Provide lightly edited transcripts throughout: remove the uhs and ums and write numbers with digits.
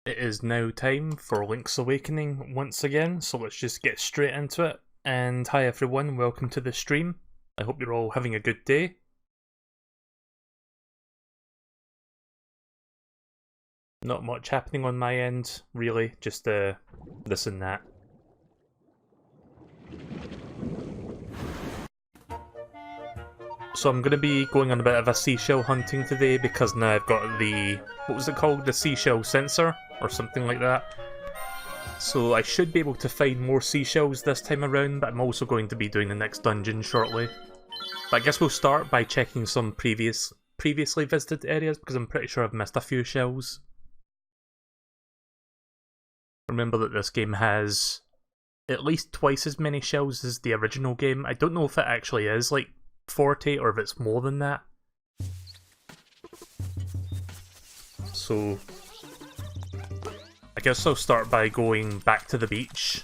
It is now time for Link's Awakening once again, so let's just get straight into it. And hi everyone, welcome to the stream. I hope you're all having a good day. Not much happening on my end, really, just this and that. So I'm going to be going on a bit of a seashell hunting today because now I've got the, what was it called, the seashell sensor, or something like that. So I should be able to find more seashells this time around, but I'm also going to be doing the next dungeon shortly. But I guess we'll start by checking some previously visited areas, because I'm pretty sure I've missed a few shells. Remember that this game has at least twice as many shells as the original game. I don't know if it actually is like 40 or if it's more than that. So I guess I'll start by going back to the beach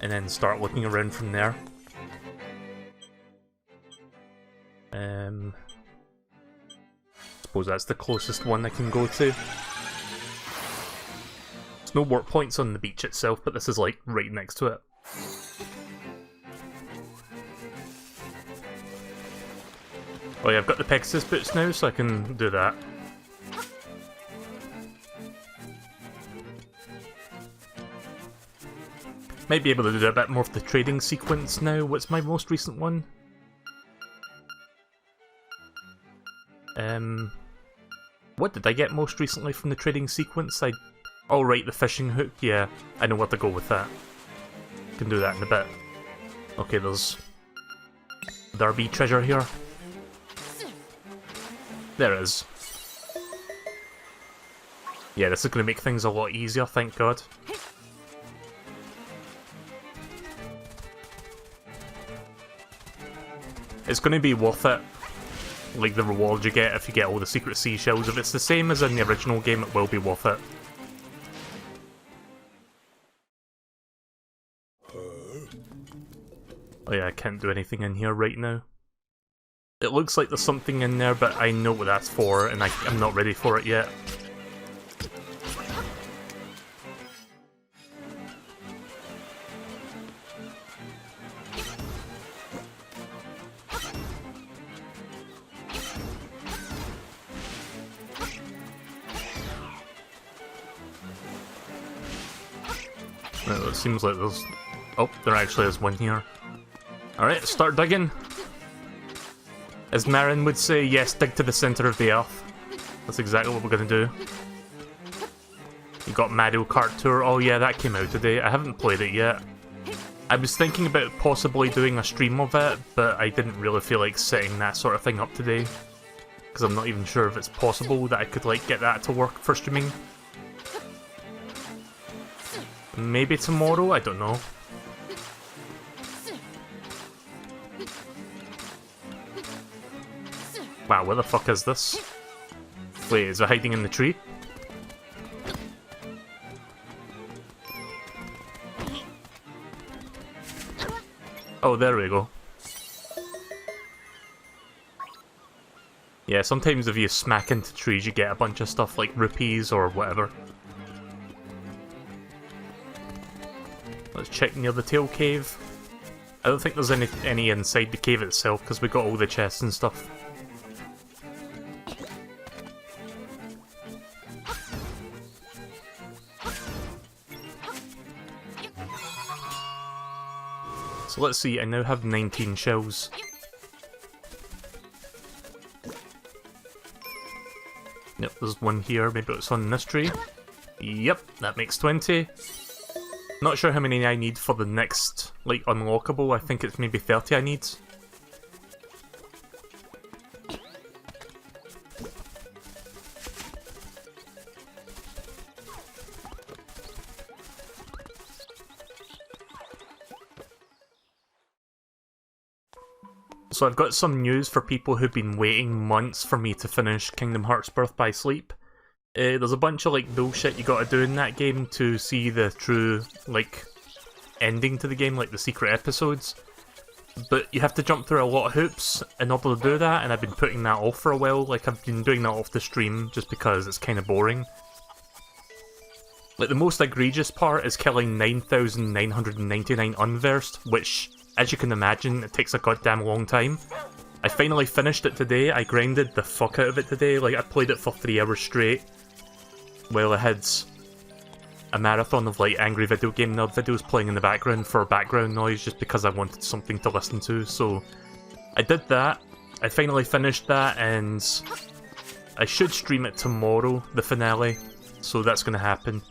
and then start looking around from there. Suppose that's the closest one I can go to. There's no work points on the beach itself, but this is like right next to it. Oh yeah, I've got the Pegasus boots now, so I can do that. Might be able to do a bit more of the trading sequence now. What's my most recent one? What did I get most recently from the trading sequence? Oh right, the fishing hook, yeah. I know where to go with that. Can do that in a bit. Okay, there's Derby treasure here. There it is. Yeah, this is going to make things a lot easier, thank God. It's going to be worth it, like the reward you get if you get all the secret seashells. If it's the same as in the original game, it will be worth it. Oh yeah, I can't do anything in here right now. It looks like there's something in there, but I know what that's for, and I'm not ready for it yet. Well, it seems like there's... Oh, there actually is one here. Alright, start digging. As Marin would say, yes, dig to the centre of the earth. That's exactly what we're going to do. You got Mario Kart Tour. Oh yeah, that came out today. I haven't played it yet. I was thinking about possibly doing a stream of it, but I didn't really feel like setting that sort of thing up today. Because I'm not even sure if it's possible that I could like get that to work for streaming. Maybe tomorrow? I don't know. Wow, where the fuck is this? Wait, is it hiding in the tree? Oh, there we go. Yeah, sometimes if you smack into trees you get a bunch of stuff like rupees or whatever. Let's check near the tail cave. I don't think there's any inside the cave itself because we got all the chests and stuff. So let's see, I now have 19 shells. Yep, there's one here, maybe it's on this tree. Yep, that makes 20. Not sure how many I need for the next, like, unlockable. I think it's maybe 30 I need. So I've got some news for people who've been waiting months for me to finish Kingdom Hearts Birth by Sleep. There's a bunch of like bullshit you gotta do in that game to see the true like ending to the game, like the secret episodes. But you have to jump through a lot of hoops in order to do that, and I've been putting that off for a while. Like, I've been doing that off the stream just because it's kind of boring. Like, the most egregious part is killing 9,999 unversed, which, as you can imagine, it takes a goddamn long time. I finally finished it today. I grinded the fuck out of it today. Like, I played it for 3 hours straight while I had a marathon of, like, angry video game nerd videos playing in the background for background noise just because I wanted something to listen to. So I did that. I finally finished that, and I should stream it tomorrow, the finale. So that's going to happen.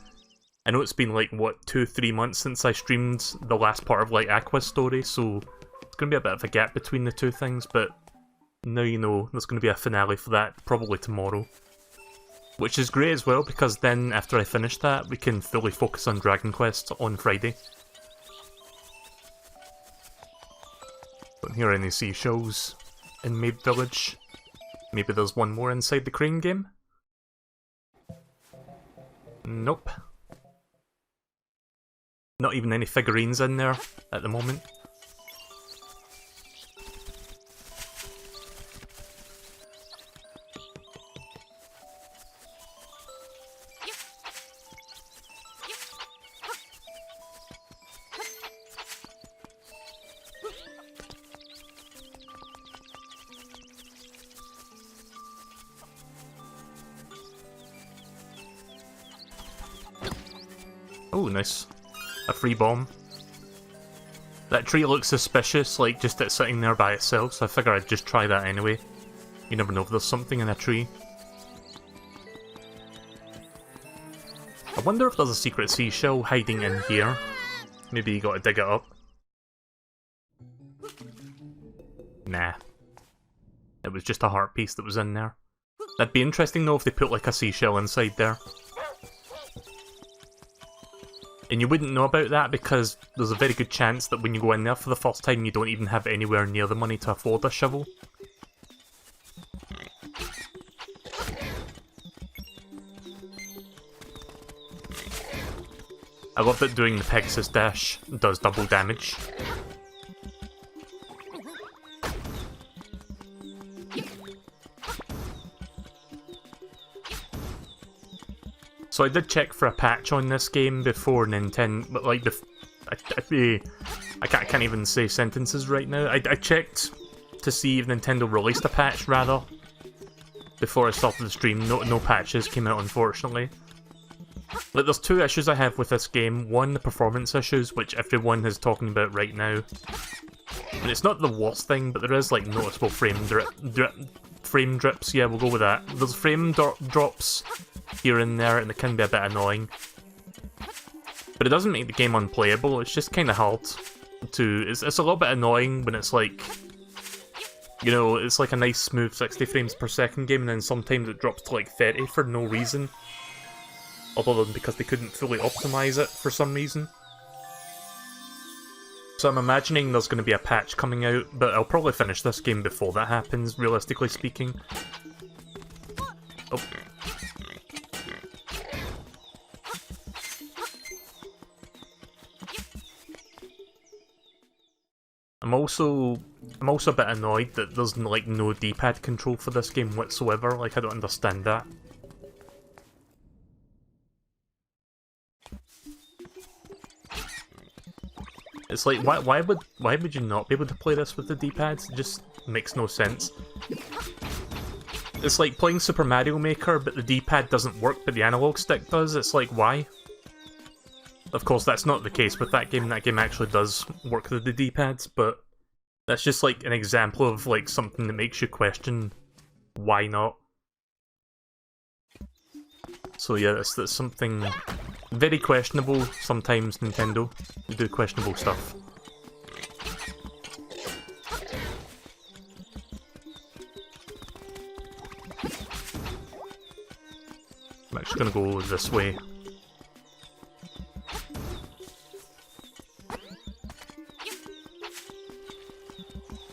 I know it's been, like, what, 2-3 months since I streamed the last part of, like, Aqua's story, so it's going to be a bit of a gap between the two things, but now you know there's going to be a finale for that, probably tomorrow. Which is great as well, because then, after I finish that, we can fully focus on Dragon Quest on Friday. Don't hear any seashells in Maid Village. Maybe there's one more inside the crane game? Nope. Not even any figurines in there at the moment. Oh, nice. A free bomb. That tree looks suspicious, like just it sitting there by itself, so I figure I'd just try that anyway. You never know if there's something in a tree. I wonder if there's a secret seashell hiding in here. Maybe you gotta dig it up. Nah. It was just a heart piece that was in there. That'd be interesting though if they put like a seashell inside there. And you wouldn't know about that because there's a very good chance that when you go in there for the first time you don't even have anywhere near the money to afford a shovel. I love that doing the Pegasus dash does double damage. So I did check for a patch on this game before Nintendo, but like I can't even say sentences right now. I checked to see if Nintendo released a patch rather before I started the stream. No patches came out, unfortunately. Like, there's two issues I have with this game. One, the performance issues, which everyone is talking about right now. And it's not the worst thing, but there is like noticeable frame drips. Yeah, we'll go with that. There's frame drops here and there, and it can be a bit annoying. But it doesn't make the game unplayable, it's just kind of hard to... It's a little bit annoying when it's like... You know, it's like a nice smooth 60 frames per second game, and then sometimes it drops to like 30 for no reason. Other than because they couldn't fully optimize it for some reason. So I'm imagining there's going to be a patch coming out, but I'll probably finish this game before that happens, realistically speaking. Oh. I'm also a bit annoyed that there's like no D-pad control for this game whatsoever. Like, I don't understand that. It's like, why would you not be able to play this with the D-pads? It just makes no sense. It's like playing Super Mario Maker, but the D-pad doesn't work, but the analog stick does. It's like, why? Of course, that's not the case with that game. That game actually does work with the D-pads, but that's just like an example of like something that makes you question why not. So yeah, that's something very questionable. Sometimes Nintendo, they do questionable stuff. I'm actually gonna go this way.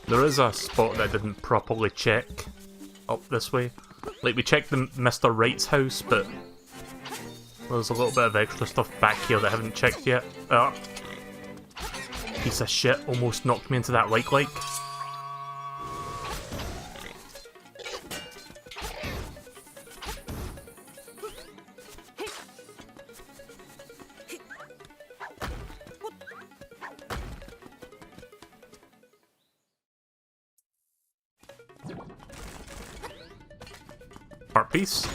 There is a spot that I didn't properly check up this way. Like, we checked the Mr. Wright's house, but there's a little bit of extra stuff back here that I haven't checked yet. Piece of shit almost knocked me into that like. heart piece.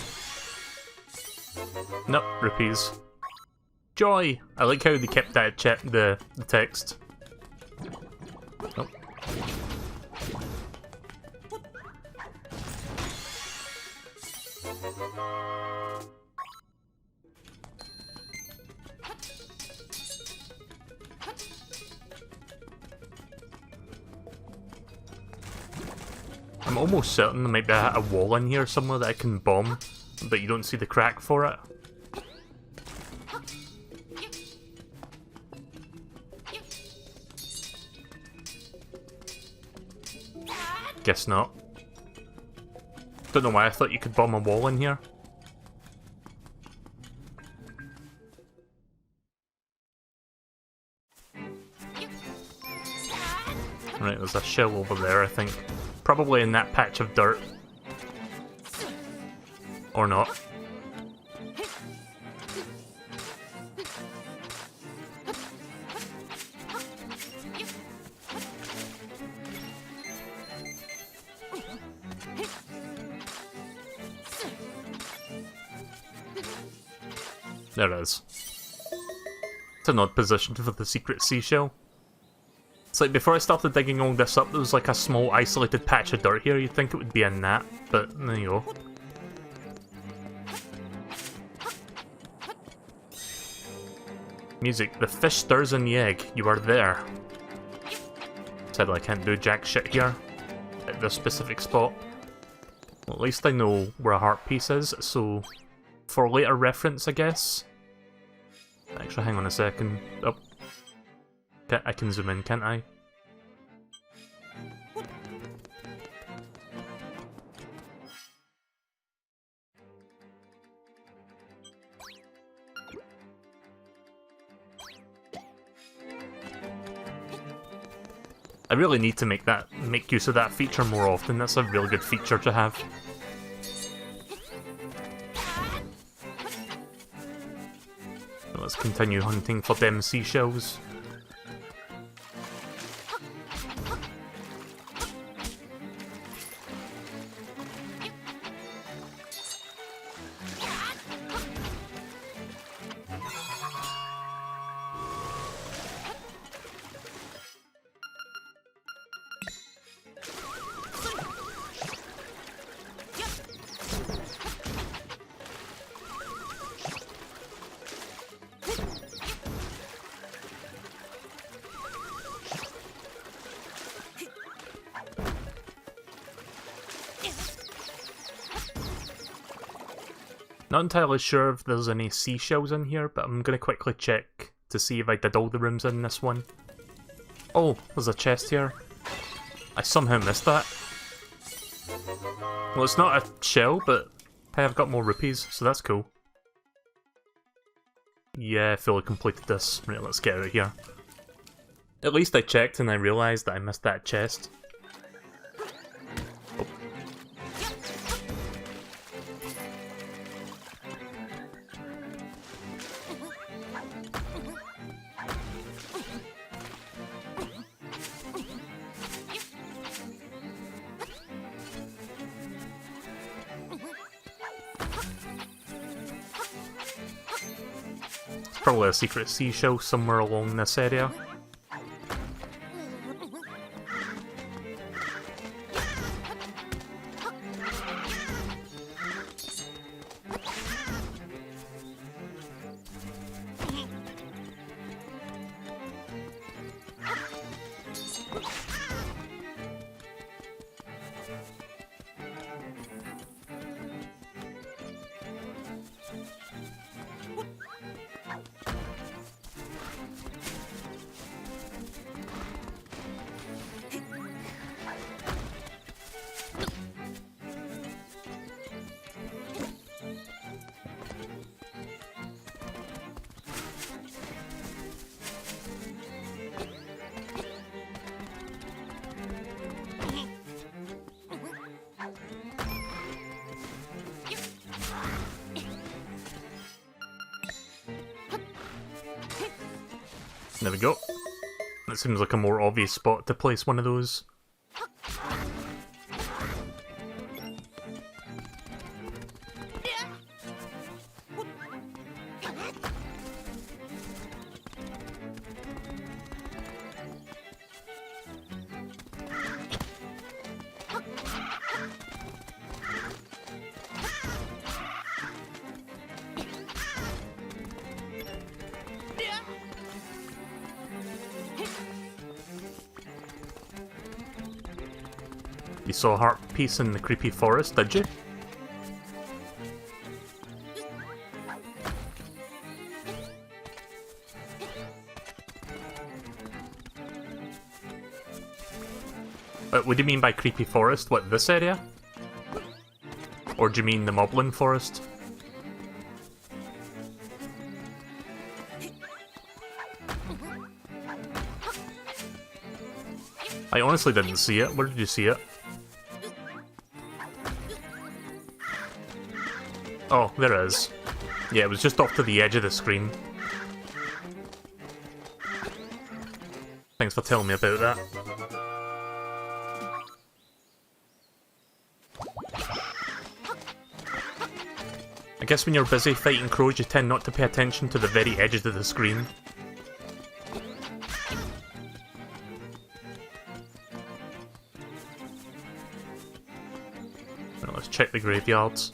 Nope, rupees. Joy! I like how they kept that the text. Nope. I'm almost certain there might be a wall in here somewhere that I can bomb, but you don't see the crack for it. Guess not. Don't know why I thought you could bomb a wall in here. Right, there's a shell over there, I think. Probably in that patch of dirt. Or not. There it is. It's an odd position for the secret seashell. It's like before I started digging all this up, there was like a small isolated patch of dirt here. You'd think it would be in that, but there you go. Music. The fish stirs in the egg. You are there. Sadly, I can't do jack shit here at this specific spot. Well, at least I know where a heart piece is, so for later reference, I guess. Actually, hang on a second. Oh. I can zoom in, can't I? I really need to make use of that feature more often. That's a really good feature to have. So let's continue hunting for them seashells. Not entirely sure if there's any seashells in here, but I'm gonna quickly check to see if I did all the rooms in this one. Oh, there's a chest here. I somehow missed that. Well, it's not a shell, but hey, I've got more rupees, so that's cool. Yeah, I fully completed this. Right, let's get out of here. At least I checked and I realised that I missed that chest. Oh. Probably a secret seashell somewhere along this area. There we go. That seems like a more obvious spot to place one of those. You saw a heart piece in the creepy forest, did you? What do you mean by creepy forest? What, this area? Or do you mean the Moblin forest? I honestly didn't see it. Where did you see it? Oh, there it is. Yeah, it was just off to the edge of the screen. Thanks for telling me about that. I guess when you're busy fighting crows, you tend not to pay attention to the very edges of the screen. Well, let's check the graveyards.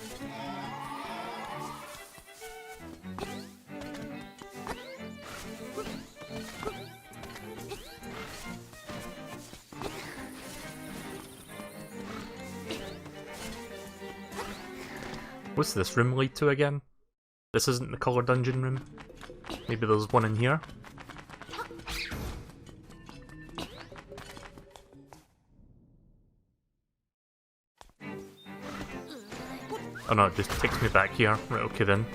What's this room lead to again? This isn't the colour dungeon room. Maybe there's one in here? Oh no, it just takes me back here. Right, okay then.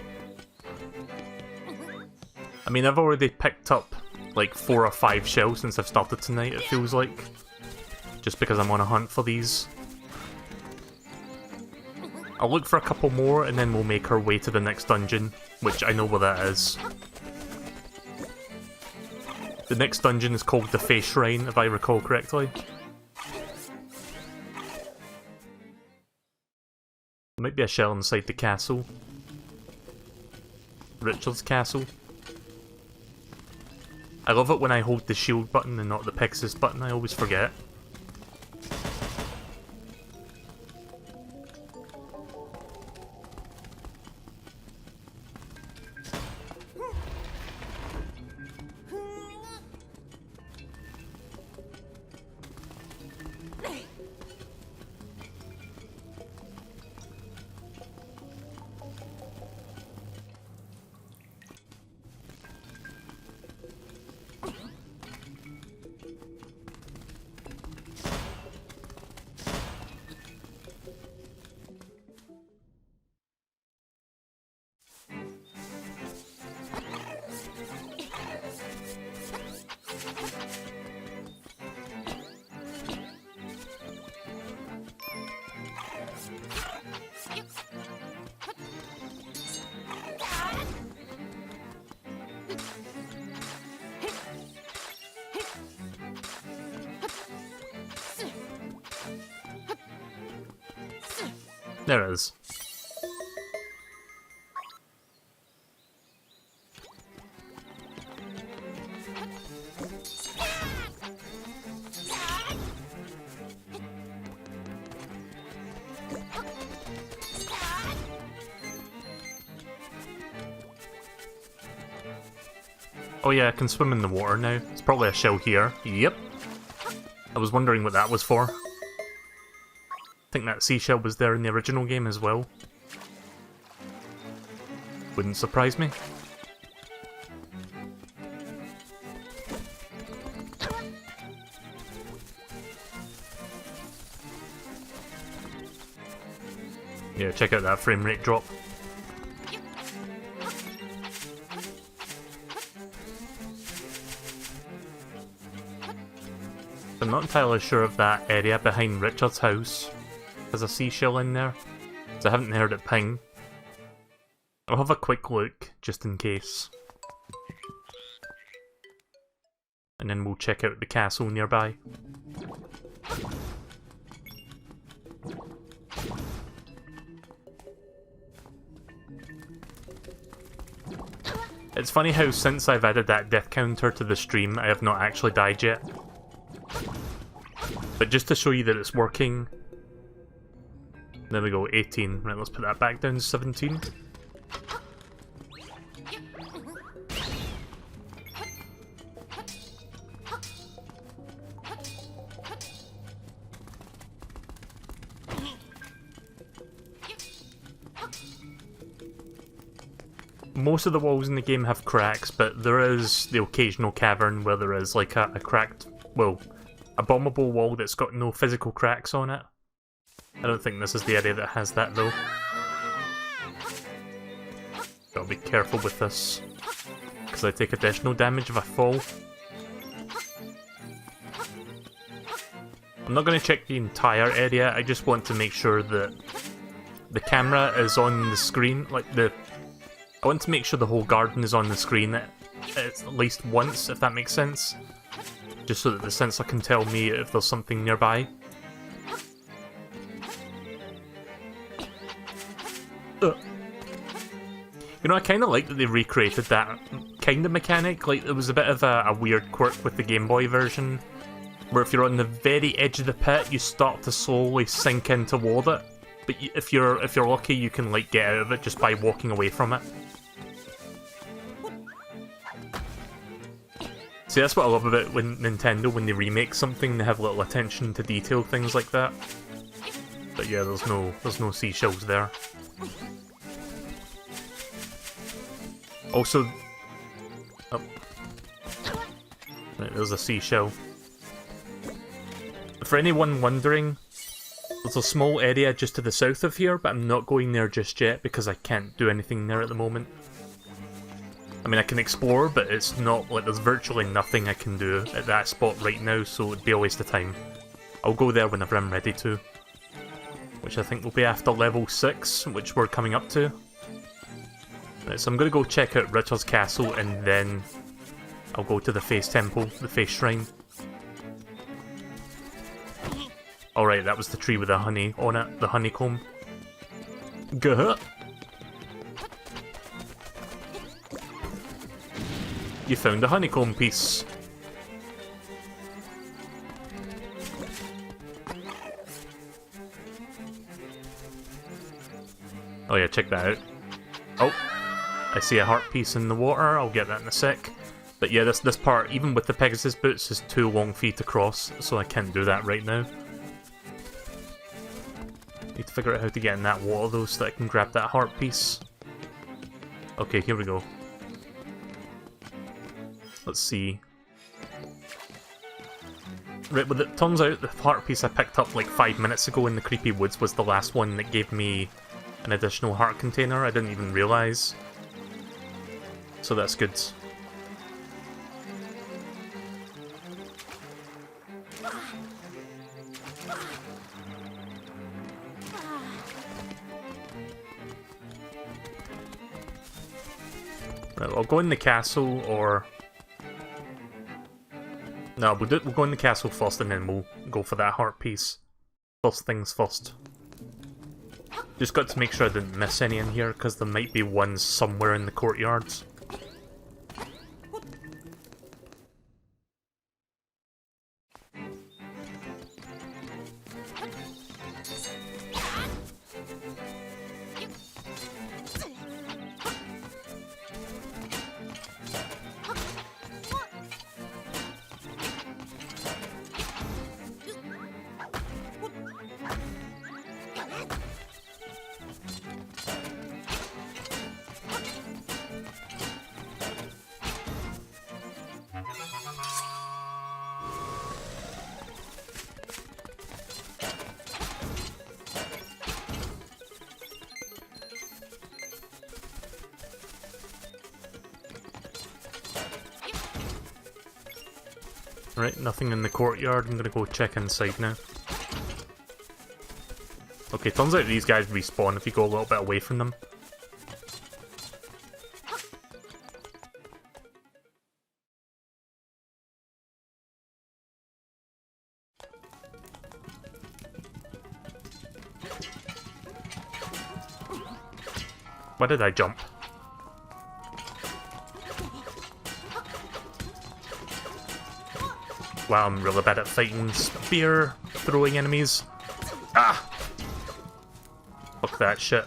I mean, I've already picked up like 4 or 5 shells since I've started tonight, it feels like. Just because I'm on a hunt for these. I'll look for a couple more and then we'll make our way to the next dungeon, which I know where that is. The next dungeon is called the Face Shrine, if I recall correctly. There might be a shell inside the castle. Richard's castle. I love it when I hold the shield button and not the Pixis button, I always forget. There it is. Oh yeah, I can swim in the water now. It's probably a shell here. Yep. I was wondering what that was for. I think that seashell was there in the original game as well. Wouldn't surprise me. Yeah, check out that frame rate drop. I'm not entirely sure if that area behind Richard's house has a seashell in there, because I haven't heard it ping. I'll have a quick look, just in case. And then we'll check out the castle nearby. It's funny how since I've added that death counter to the stream, I have not actually died yet. But just to show you that it's working... There we go, 18. Right, let's put that back down to 17. most of the walls in the game have cracks, but there is the occasional cavern where there is like a cracked, well, a bombable wall that's got no physical cracks on it. I don't think this is the area that has that though. Gotta be careful with this, because I take additional damage if I fall. I'm not going to check the entire area, I just want to make sure that the camera is on the screen, like I want to make sure the whole garden is on the screen at least once, if that makes sense. Just so that the sensor can tell me if there's something nearby. Ugh. You know, I kind of like that they recreated that kind of mechanic. Like, there was a bit of a weird quirk with the Game Boy version, where if you're on the very edge of the pit, you start to slowly sink in toward it. But if you're lucky, you can like get out of it just by walking away from it. See, that's what I love about when Nintendo, when they remake something, they have little attention to detail, things like that. But yeah, there's no seashells there. Also, oh, right, there's a seashell. For anyone wondering, there's a small area just to the south of here, but I'm not going there just yet because I can't do anything there at the moment. I mean, I can explore, but it's not like there's virtually nothing I can do at that spot right now, so it'd be a waste of time. I'll go there whenever I'm ready to. Which I think will be after level 6, which we're coming up to. Right, so I'm going to go check out Richard's Castle, and then I'll go to the Face Temple, the Face Shrine. Alright, that was the tree with the honey on it, the honeycomb. Gah! You found a honeycomb piece. Oh yeah, check that out. Oh, I see a heart piece in the water, I'll get that in a sec. But yeah, this part, even with the Pegasus boots, is too long for you to cross, so I can't do that right now. Need to figure out how to get in that water though, so that I can grab that heart piece. Okay, here we go. Let's see. Right, well it turns out the heart piece I picked up like 5 minutes ago in the Creepy Woods was the last one that gave me an additional heart container. I didn't even realise. So that's good. Right, I'll go in the castle, or... No, we'll go in the castle first and then we'll go for that heart piece. First things first. Just got to make sure I didn't miss any in here, because there might be ones somewhere in the courtyards. Right, nothing in the courtyard. I'm gonna go check inside now. Okay, turns out these guys respawn if you go a little bit away from them. Why did I jump? Wow, I'm really bad at fighting spear throwing enemies. Ah! Fuck that shit.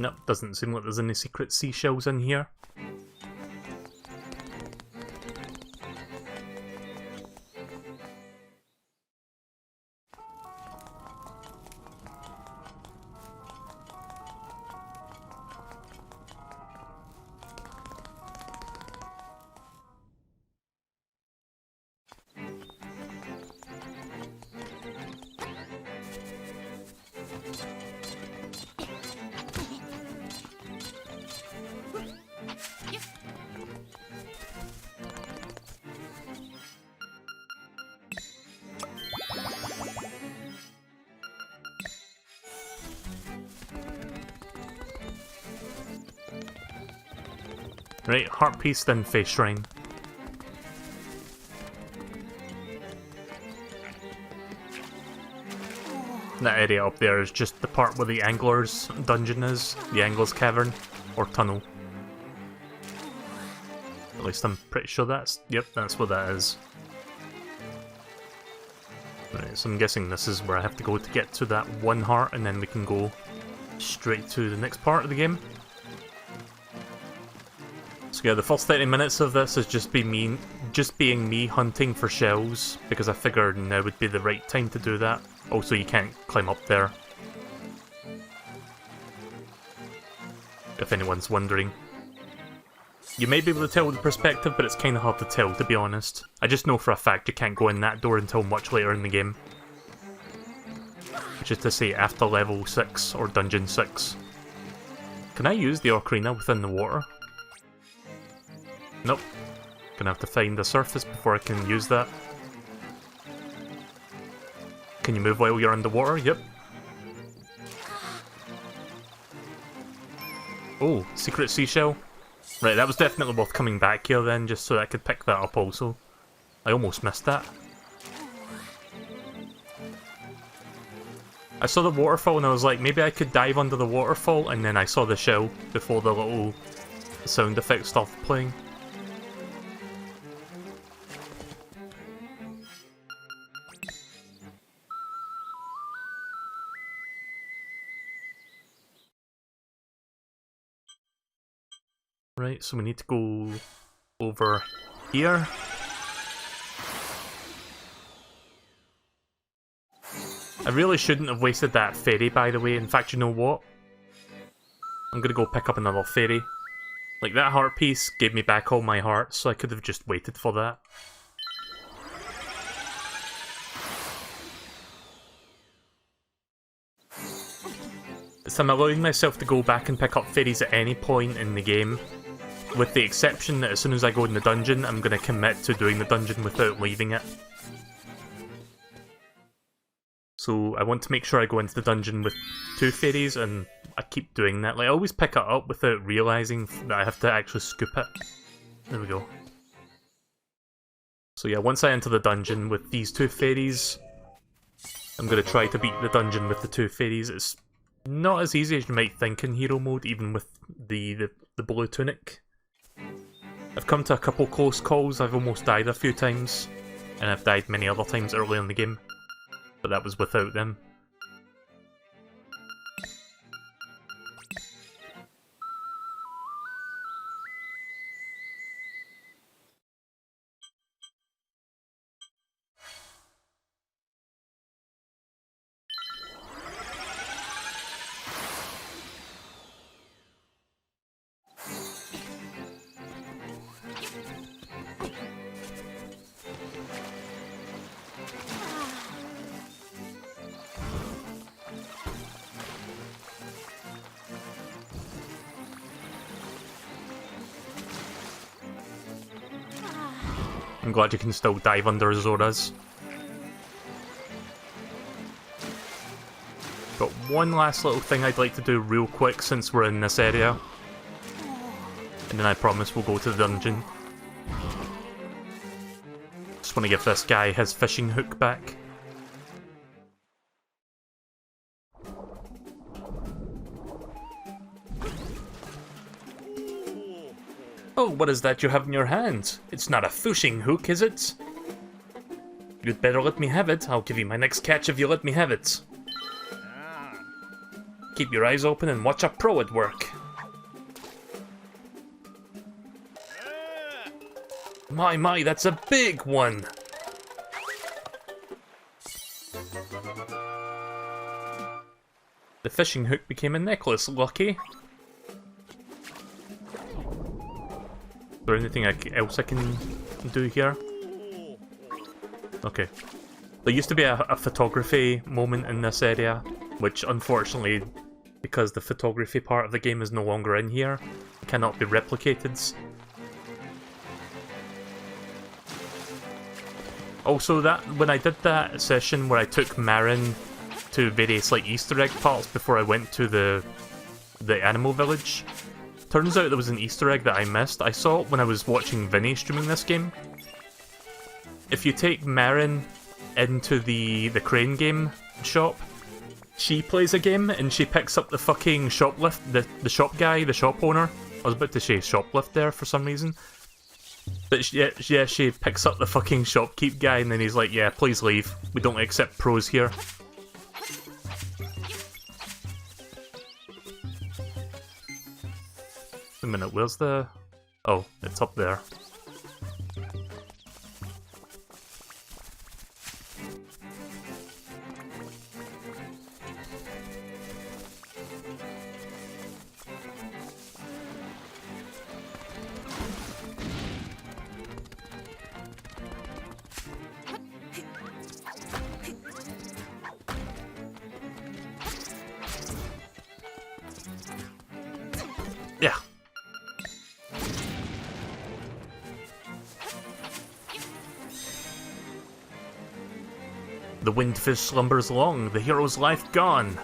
Nope, doesn't seem like there's any secret seashells in here. Right, heart piece, then face shrine. That area up there is just the part where the Angler's dungeon is, the Angler's cavern, or tunnel. At least I'm pretty sure yep, that's what that is. Right, so I'm guessing this is where I have to go to get to that one heart, and then we can go straight to the next part of the game. So yeah, the first 30 minutes of this is just being me hunting for shells, because I figured now would be the right time to do that. Also, you can't climb up there, if anyone's wondering. You may be able to tell with the perspective, but it's kind of hard to tell, to be honest. I just know for a fact you can't go in that door until much later in the game. Which is to say, after level 6, or dungeon 6. Can I use the ocarina within the water? Nope. Gonna have to find the surface before I can use that. Can you move while you're underwater? Yep. Oh, secret seashell. Right, that was definitely worth coming back here then, just so I could pick that up also. I almost missed that. I saw the waterfall and I was like, maybe I could dive under the waterfall, and then I saw the shell before the little sound effect started playing. Right, so we need to go over here. I really shouldn't have wasted that fairy, by the way. In fact, you know what? I'm gonna go pick up another fairy. Like, that heart piece gave me back all my hearts, so I could have just waited for that. So I'm allowing myself to go back and pick up fairies at any point in the game, with the exception that as soon as I go in the dungeon, I'm going to commit to doing the dungeon without leaving it. So I want to make sure I go into the dungeon with 2 fairies, and I keep doing that. Like, I always pick it up without realising that I have to actually scoop it. There we go. So yeah, once I enter the dungeon with these 2 fairies, I'm going to try to beat the dungeon with the 2 fairies. It's not as easy as you might think in hero mode, even with the blue tunic. I've come to a couple close calls, I've almost died a few times, and I've died many other times early in the game, but that was without them. I'm glad you can still dive under Zoras. But one last little thing I'd like to do real quick since we're in this area. And then I promise we'll go to the dungeon. Just want to give this guy his fishing hook back. Oh, what is that you have in your hand? It's not a fishing hook, is it? You'd better let me have it. I'll give you my next catch if you let me have it. Keep your eyes open and watch a pro at work. My, that's a big one! The fishing hook became a necklace, lucky. Is there anything else I can do here? Okay. There used to be a photography moment in this area, which unfortunately, because the photography part of the game is no longer in here, cannot be replicated. Also, that when I did that session where I took Marin to various like Easter egg parts before I went to the animal village, turns out there was an Easter egg that I missed. I saw it when I was watching Vinny streaming this game. If you take Marin into the crane game shop, she plays a game and she picks up the fucking shoplift, the shop guy, the shop owner. I was about to say shoplift there for some reason. But yeah, she picks up the fucking shopkeep guy and then he's like, yeah, please leave. We don't accept pros here. Wait a minute, where's the... Oh, it's up there. Yeah. The windfish slumbers long, the hero's life gone.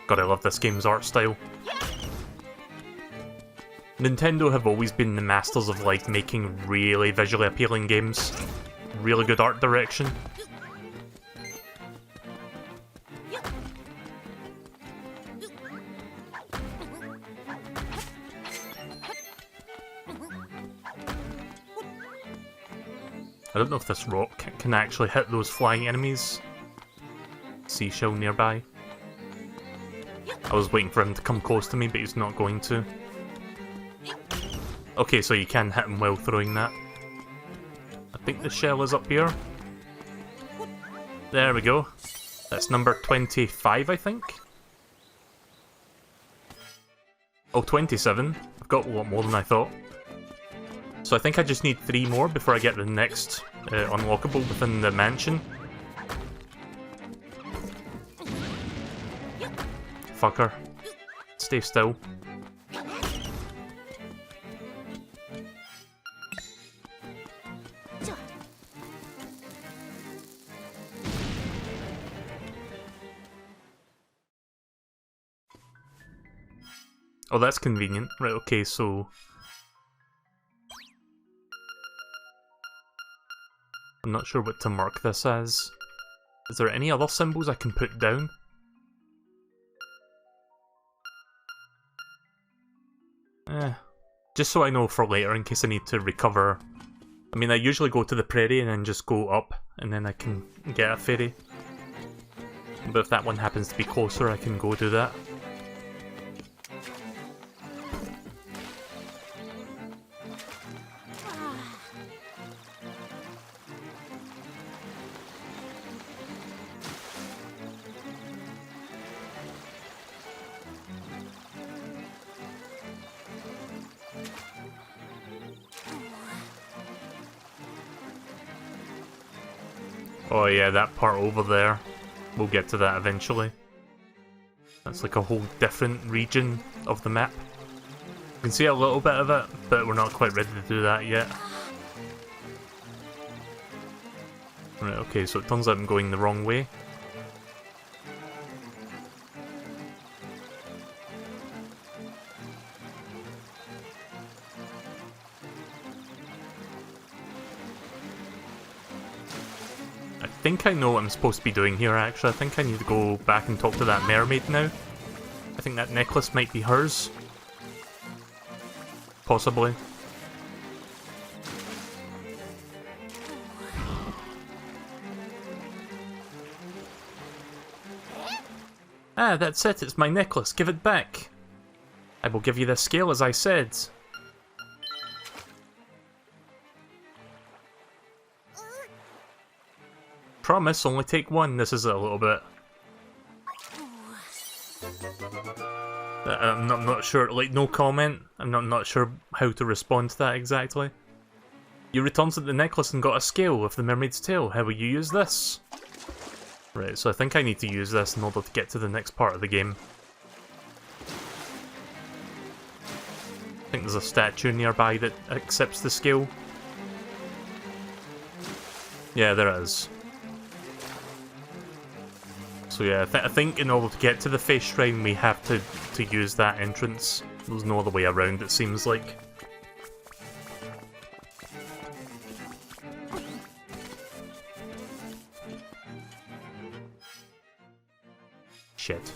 God, I love this game's art style. Nintendo have always been the masters of like making really visually appealing games. Really good art direction. I don't know if this rock can actually hit those flying enemies. Seashell nearby. I was waiting for him to come close to me, but he's not going to. Okay, so you can hit him while throwing that. I think the shell is up here. There we go. That's number 25, I think. Oh, 27. I've got a lot more than I thought. So I think I just need 3 more before I get the next unlockable within the mansion. Fucker. Stay still. Oh, that's convenient. Right, okay, so... I'm not sure what to mark this as. Is there any other symbols I can put down? Just so I know for later in case I need to recover. I mean, I usually go to the prairie and then just go up, and then I can get a ferry. But if that one happens to be closer, I can go do that. Oh yeah, that part over there. We'll get to that eventually. That's like a whole different region of the map. You can see a little bit of it, but we're not quite ready to do that yet. Right, okay, so it turns out I'm going the wrong way. I think I know what I'm supposed to be doing here, actually. I think I need to go back and talk to that mermaid now. I think that necklace might be hers. Possibly. Ah, that's it, it's my necklace, give it back. I will give you the scale as I said. Promise, only take one. This is a little bit... I'm not sure, like, no comment. I'm not sure how to respond to that exactly. You returned the necklace and got a scale with the mermaid's tail. How will you use this? Right, so I think I need to use this in order to get to the next part of the game. I think there's a statue nearby that accepts the scale. Yeah, there is. So yeah, I think in order to get to the face shrine we have to use that entrance. There's no other way around, it seems like. Shit.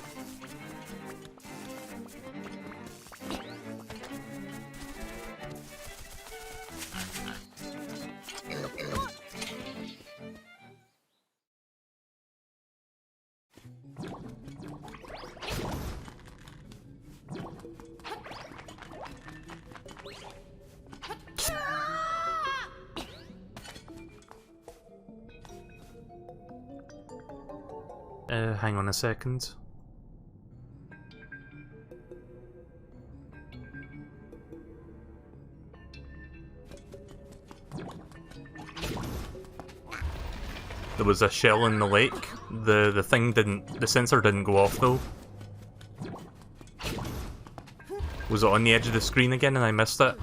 Hang on a second. There was a shell in the lake. The thing didn't... the sensor didn't go off though. Was it on the edge of the screen again and I missed it?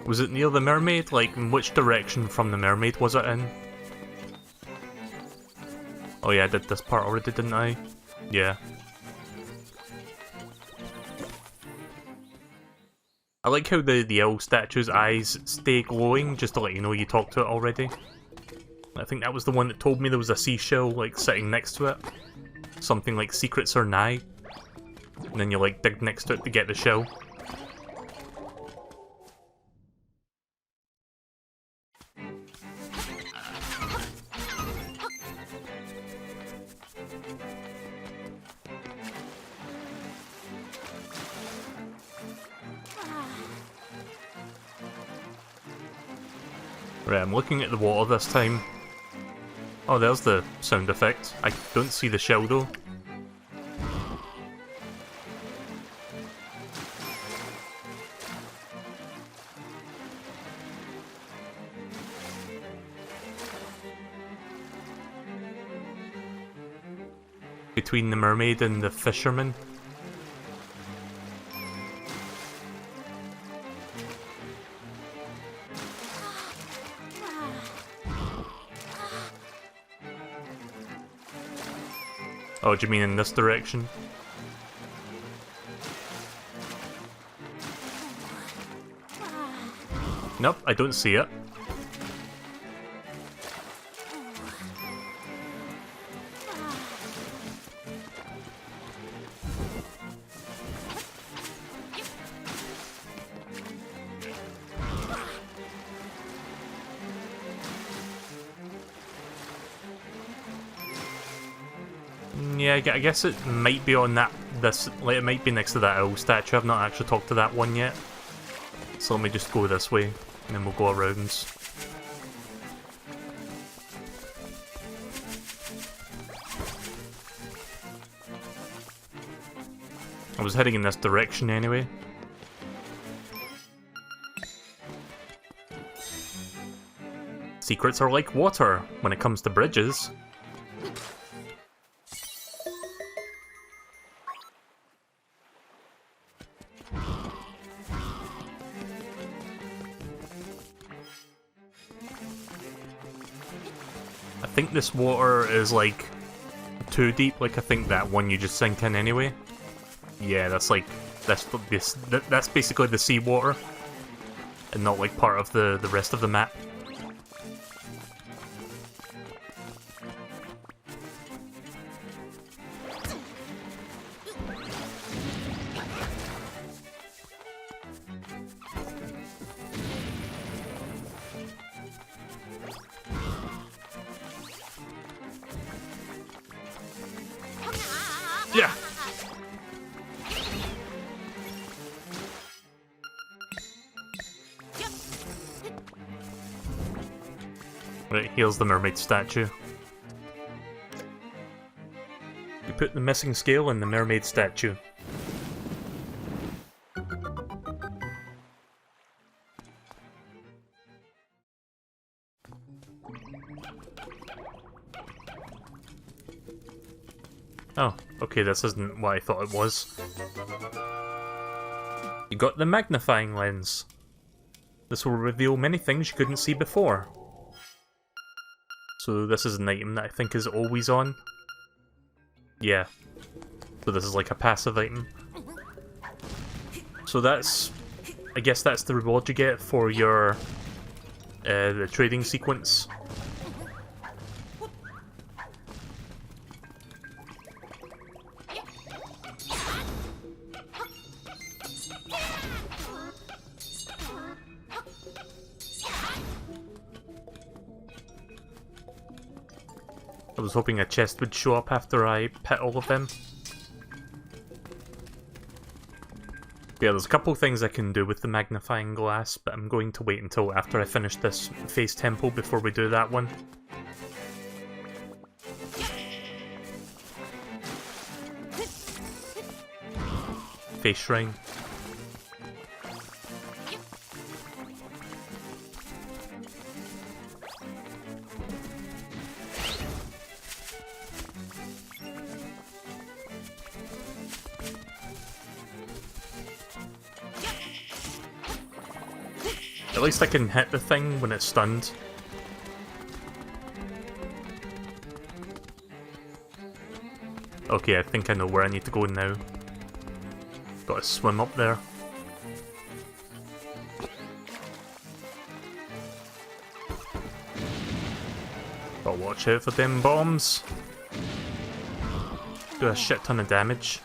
Was it near the mermaid? Like, in which direction from the mermaid was it in? Oh yeah, I did this part already, didn't I? Yeah. I like how the owl statue's eyes stay glowing, just to let you know you talked to it already. I think that was the one that told me there was a seashell, like, sitting next to it. Something like secrets are nigh. And then you, like, dig next to it to get the shell. Right, I'm looking at the water this time. Oh, there's the sound effect. I don't see the shell though. Between the mermaid and the fisherman. Oh, do you mean in this direction? Nope, I don't see it. Yeah, I guess it might be on that, like, it might be next to that owl statue. I've not actually talked to that one yet. So let me just go this way, and then we'll go around. I was heading in this direction anyway. Secrets are like water when it comes to bridges. I think this water is like too deep, like I think that one you just sink in anyway. Yeah, that's like that's basically the seawater and not like part of the rest of the map. Yeah! Right, heals the mermaid statue. You put the missing scale in the mermaid statue. Oh, okay, this isn't what I thought it was. You got the magnifying lens. This will reveal many things you couldn't see before. So this is an item that I think is always on. Yeah. So this is like a passive item. So that's... I guess that's the reward you get for your... the trading sequence. I was hoping a chest would show up after I pit all of them. Yeah, there's a couple things I can do with the magnifying glass, but I'm going to wait until after I finish this face temple before we do that one. Face shrine. At least I can hit the thing when it's stunned. Okay, I think I know where I need to go now. Gotta swim up there. Gotta watch out for them bombs. Do a shit ton of damage.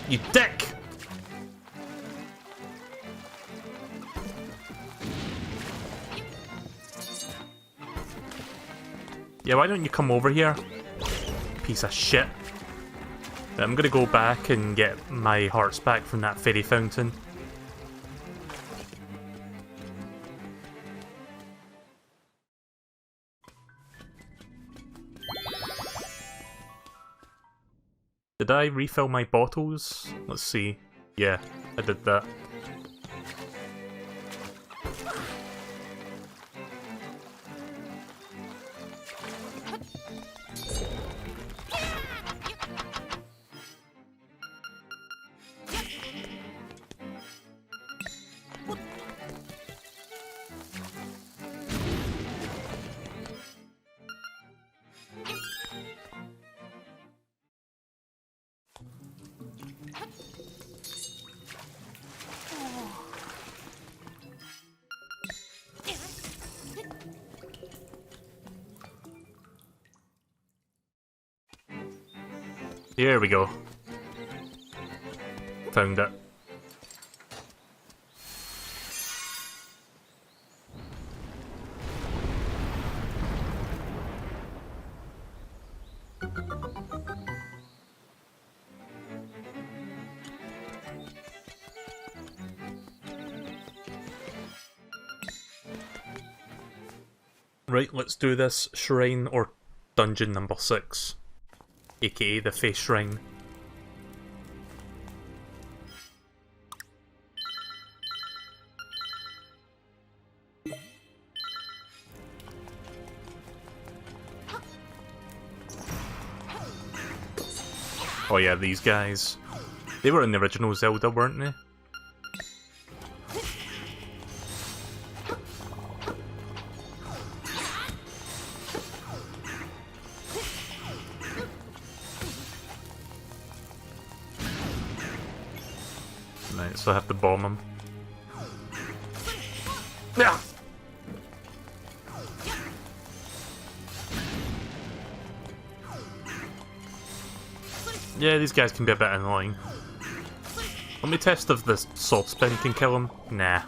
You dick! Yeah, why don't you come over here? Piece of shit. I'm gonna go back and get my hearts back from that fairy fountain. Did I refill my bottles? Let's see. Yeah, I did that. Here we go. Found it. Right, let's do this shrine or dungeon number 6. AKA the face shrine. Oh yeah, these guys. They were in the original Zelda, weren't they? Right, so I have to bomb him. Yeah. Yeah, these guys can be a bit annoying. Let me test if this sword spin can kill him. Nah.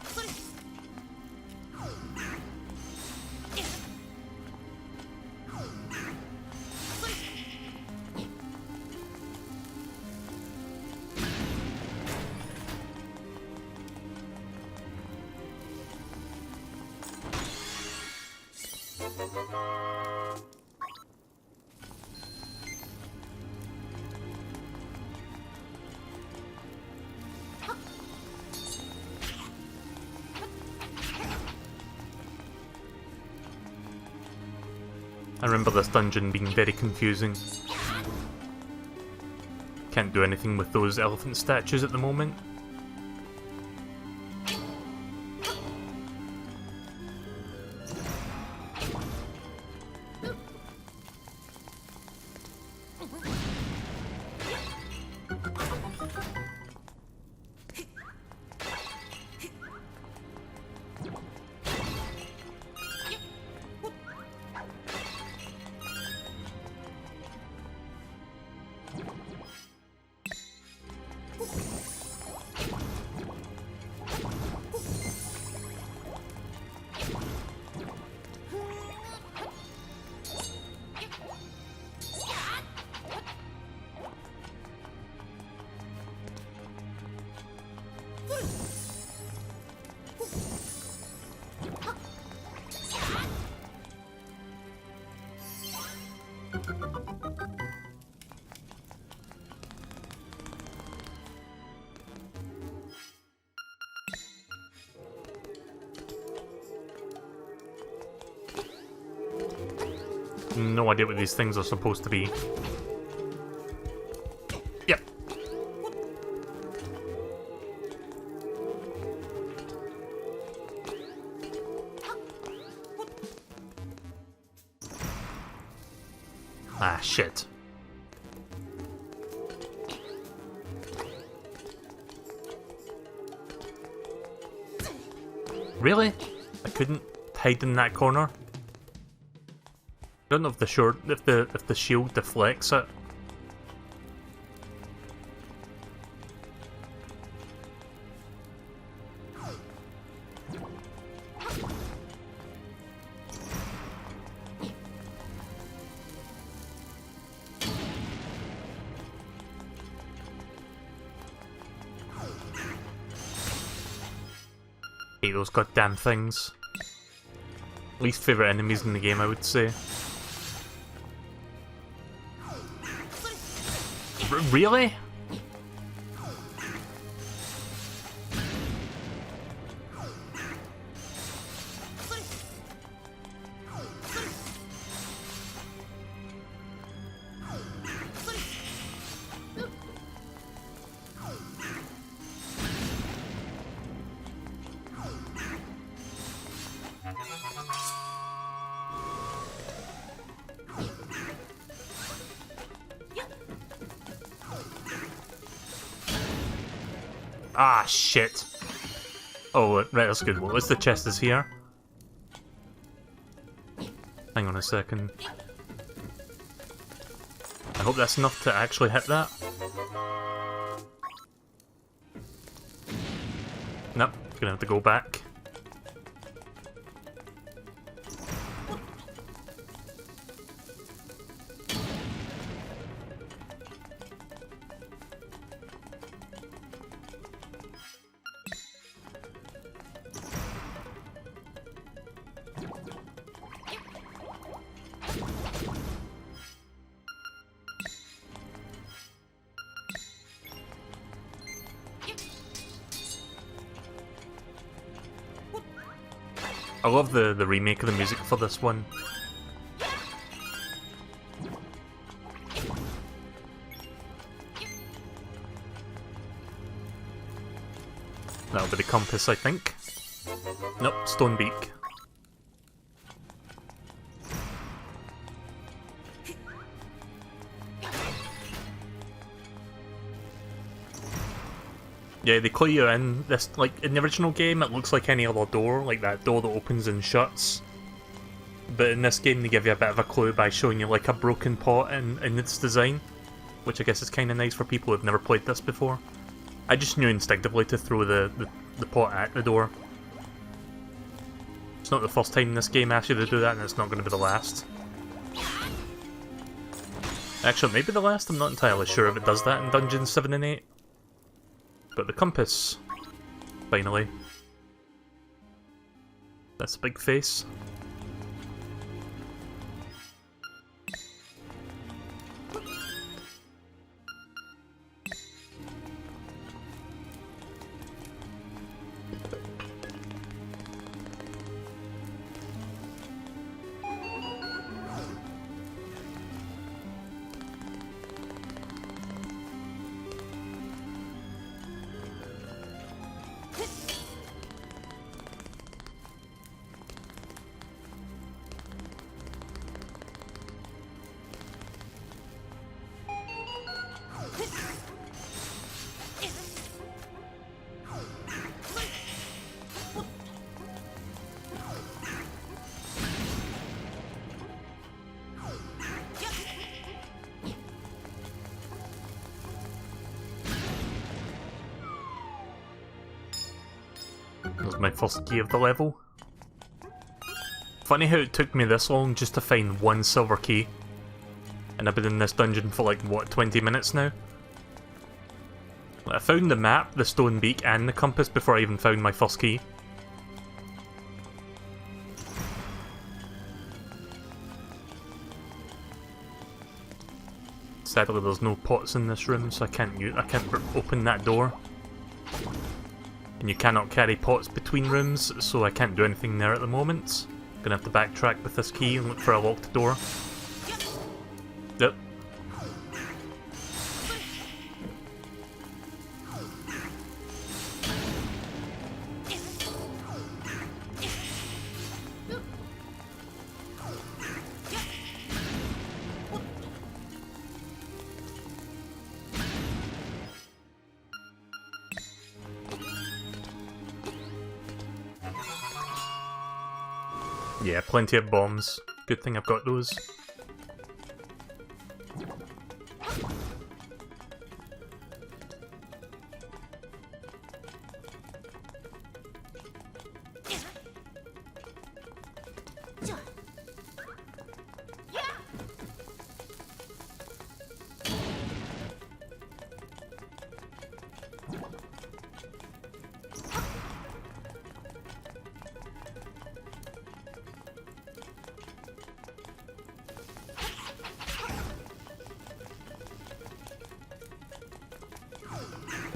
I remember this dungeon being very confusing. Can't do anything with those elephant statues at the moment. No idea what these things are supposed to be. Yep. Ah, shit. Really? I couldn't hide in that corner? I don't know if the shield deflects it. Hate those goddamn things. Least favourite enemies in the game, I would say. Really? Ah, shit. Oh, right, that's good. Well, at least the chest is here. Hang on a second. I hope that's enough to actually hit that. Nope, gonna have to go back. I love the remake of the music for this one. That'll be the compass, I think. Nope, stone beak. Yeah, they clue you in. This, like, in the original game, it looks like any other door, like that door that opens and shuts. But in this game, they give you a bit of a clue by showing you, like, a broken pot in its design. Which I guess is kind of nice for people who've never played this before. I just knew instinctively to throw the pot at the door. It's not the first time in this game I asked you to do that, and it's not going to be the last. Actually, maybe the last, I'm not entirely sure if it does that in Dungeons 7 and 8. But the compass, finally. That's a big face. Got my first key of the level. Funny how it took me this long just to find one silver key. And I've been in this dungeon for like, what, 20 minutes now? I found the map, the stone beak, and the compass before I even found my first key. Sadly, there's no pots in this room, so I can't open that door. And you cannot carry pots between rooms, so I can't do anything there at the moment. Gonna have to backtrack with this key and look for a locked door. Yep. Yeah, plenty of bombs. Good thing I've got those.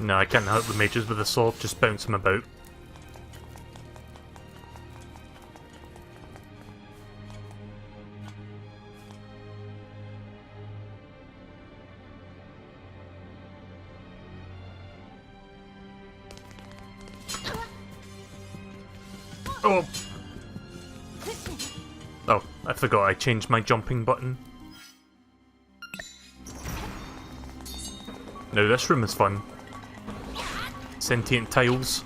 No, I can't hurt the mages with a sword, just bounce them about. Oh! Oh, I forgot I changed my jumping button. Now this room is fun. Sentient tiles.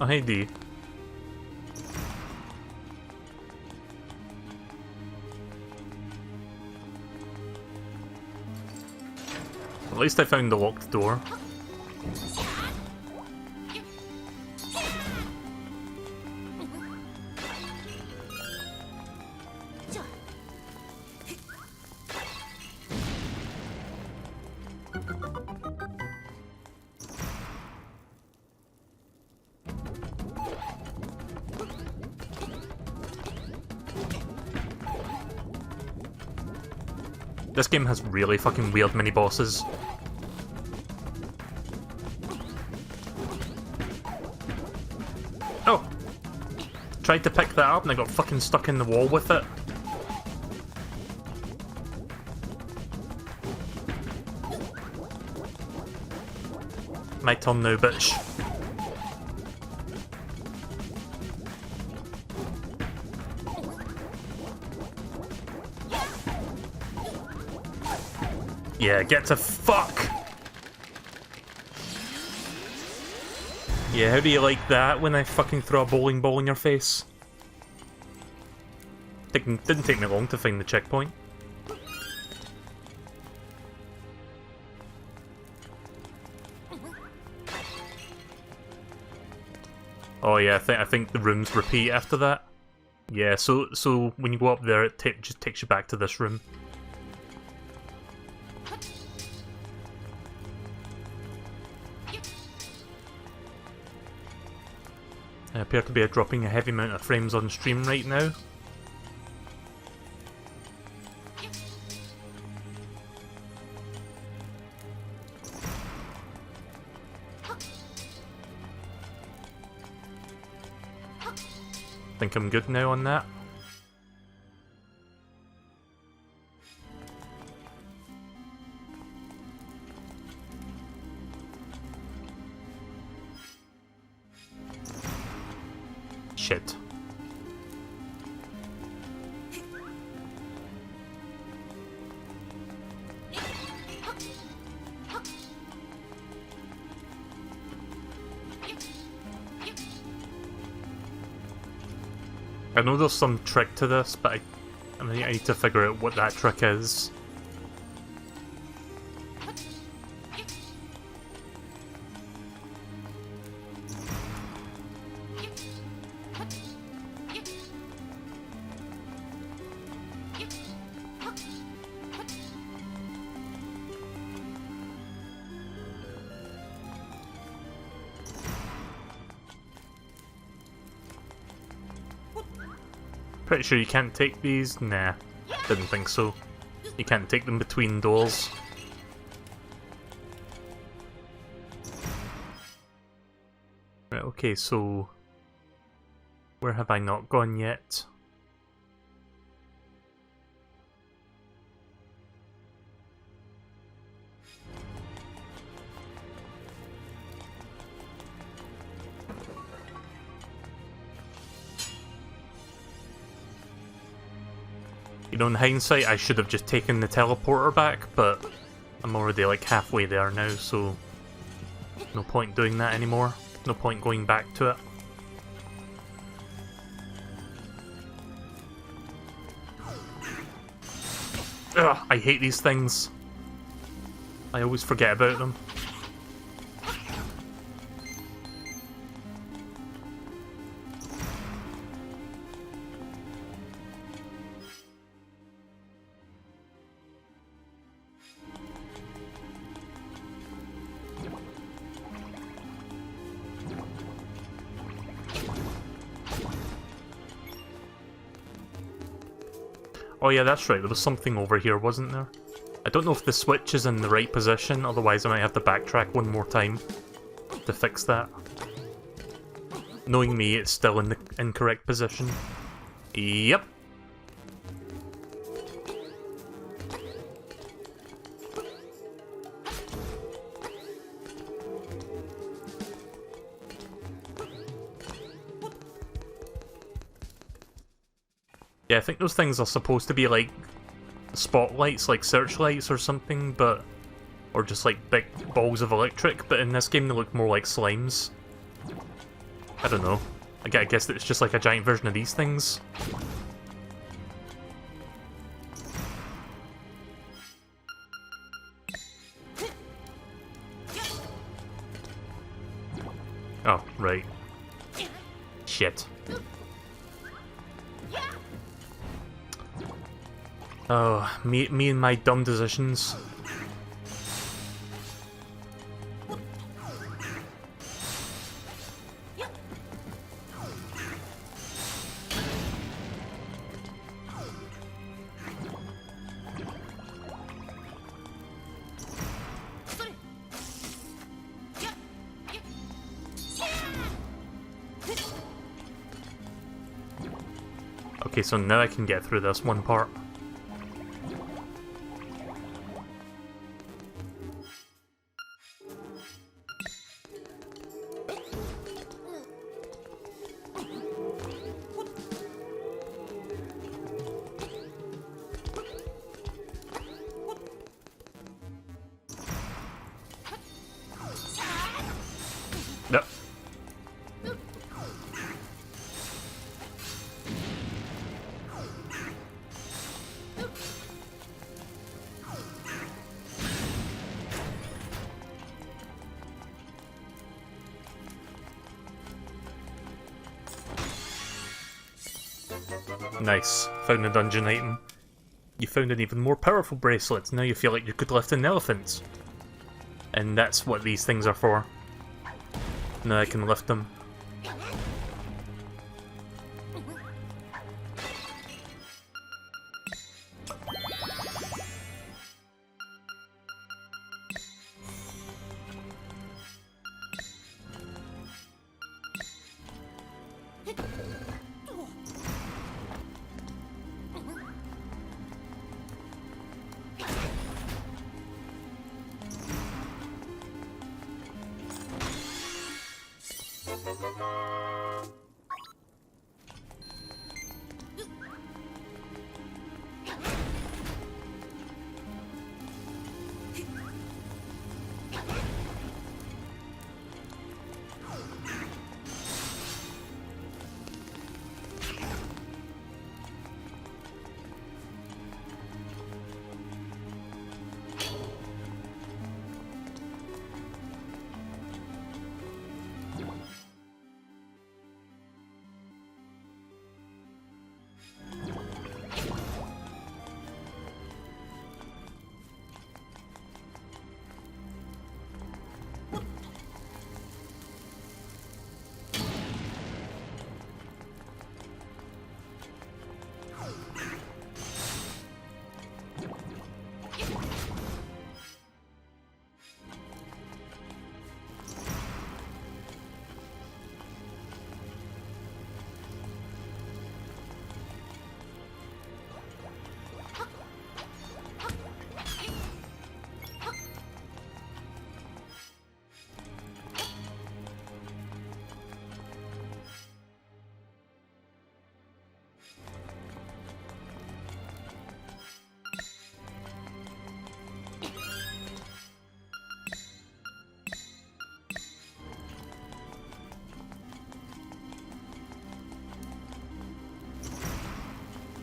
Oh, hey D. At least I found the locked door. This game has really fucking weird mini-bosses. Oh! Tried to pick that up and I got fucking stuck in the wall with it. My turn now, bitch. Yeah, get to fuck! Yeah, how do you like that when I fucking throw a bowling ball in your face? Didn't take me long to find the checkpoint. Oh yeah, I think the rooms repeat after that. Yeah, so when you go up there, it just takes you back to this room. I appear to be dropping a heavy amount of frames on stream right now. Think I'm good now on that. Shit. I know there's some trick to this, but I need to figure out what that trick is. Pretty sure you can't take these? Nah, didn't think so. You can't take them between doors. Right, okay, so... where have I not gone yet? You know, in hindsight, I should have just taken the teleporter back, but I'm already like halfway there now, so no point doing that anymore. No point going back to it. Ugh, I hate these things. I always forget about them. Oh yeah, that's right, there was something over here, wasn't there? I don't know if the switch is in the right position, otherwise I might have to backtrack one more time to fix that. Knowing me, it's still in the incorrect position. Yep. Yeah, I think those things are supposed to be like spotlights, like searchlights or something, but... or just like big balls of electric, but in this game they look more like slimes. I don't know. I guess it's just like a giant version of these things. Oh, right. Shit. Oh, me and my dumb decisions. Okay, so now I can get through this one part. Yep. Nice. Found a dungeon item. You found an even more powerful bracelet. Now you feel like you could lift an elephant. And that's what these things are for. Now I can lift them.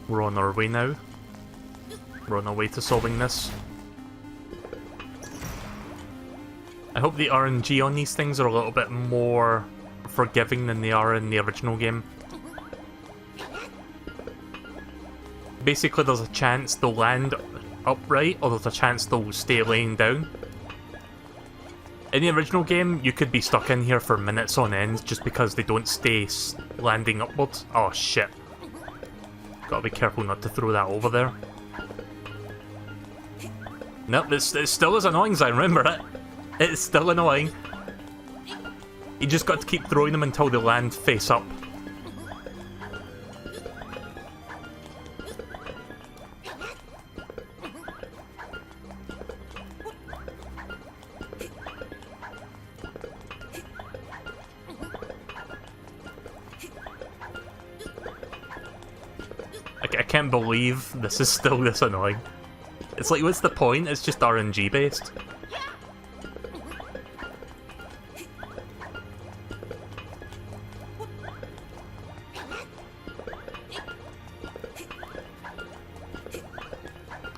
We're on our way now. We're on our way to solving this. I hope the RNG on these things are a little bit more forgiving than they are in the original game. Basically, there's a chance they'll land upright, or there's a chance they'll stay laying down. In the original game, you could be stuck in here for minutes on end just because they don't stay landing upwards. Oh shit. Gotta be careful not to throw that over there. Nope, it still is annoying as I remember it. It's still annoying. You just got to keep throwing them until they land face up. I can't believe this is still this annoying. It's like, what's the point? It's just RNG based.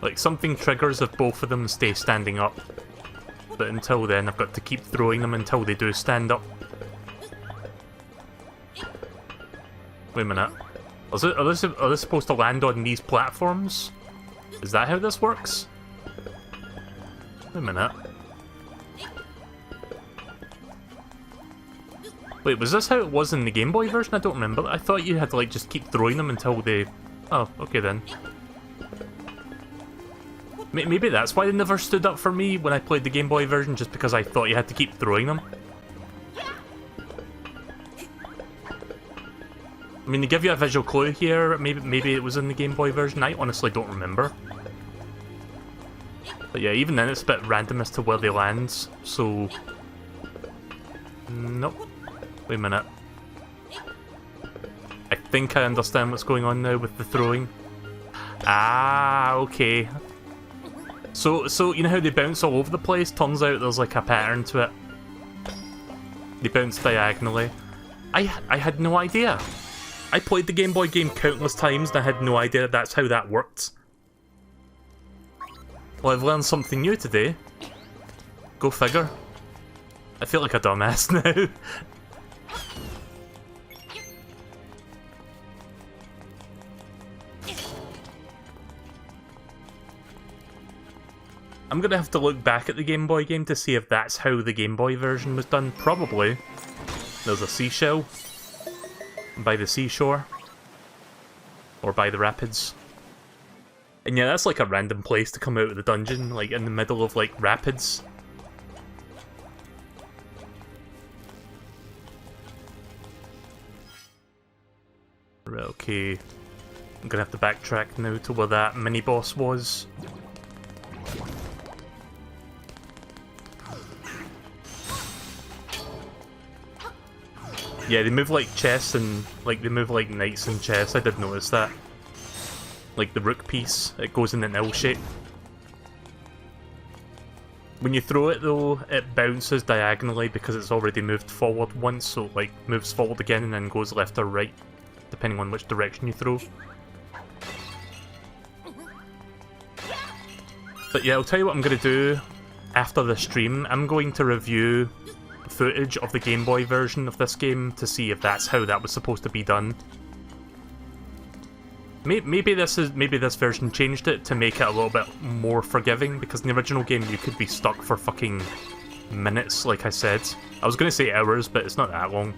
Like, something triggers if both of them stay standing up. But until then, I've got to keep throwing them until they do stand up. Wait a minute. Are they supposed to land on these platforms? Is that how this works? Wait a minute. Wait, was this how it was in the Game Boy version? I don't remember. I thought you had to, like, just keep throwing them until they... Oh, okay then. Maybe that's why they never stood up for me when I played the Game Boy version, just because I thought you had to keep throwing them. I mean, they give you a visual clue here. Maybe it was in the Game Boy version. I honestly don't remember. But yeah, even then it's a bit random as to where they land, so... Nope. Wait a minute. I think I understand what's going on now with the throwing. Ah, okay. So you know how they bounce all over the place? Turns out there's like a pattern to it. They bounce diagonally. I had no idea. I played the Game Boy game countless times and I had no idea that's how that worked. Well, I've learned something new today. Go figure. I feel like a dumbass now. I'm gonna have to look back at the Game Boy game to see if that's how the Game Boy version was done. Probably. There's a seashell by the seashore, or by the rapids. And yeah, that's like a random place to come out of the dungeon, like in the middle of like rapids. Right, okay. I'm gonna have to backtrack now to where that mini-boss was. Yeah, they move like chess and, like, they move like knights in chess. I did notice that. Like the rook piece, it goes in an L shape. When you throw it though, it bounces diagonally because it's already moved forward once, so like moves forward again and then goes left or right, depending on which direction you throw. But yeah, I'll tell you what I'm going to do after the stream. I'm going to review footage of the Game Boy version of this game to see if that's how that was supposed to be done. Maybe this version changed it to make it a little bit more forgiving, because in the original game you could be stuck for fucking minutes, like I said. I was gonna say hours, but it's not that long.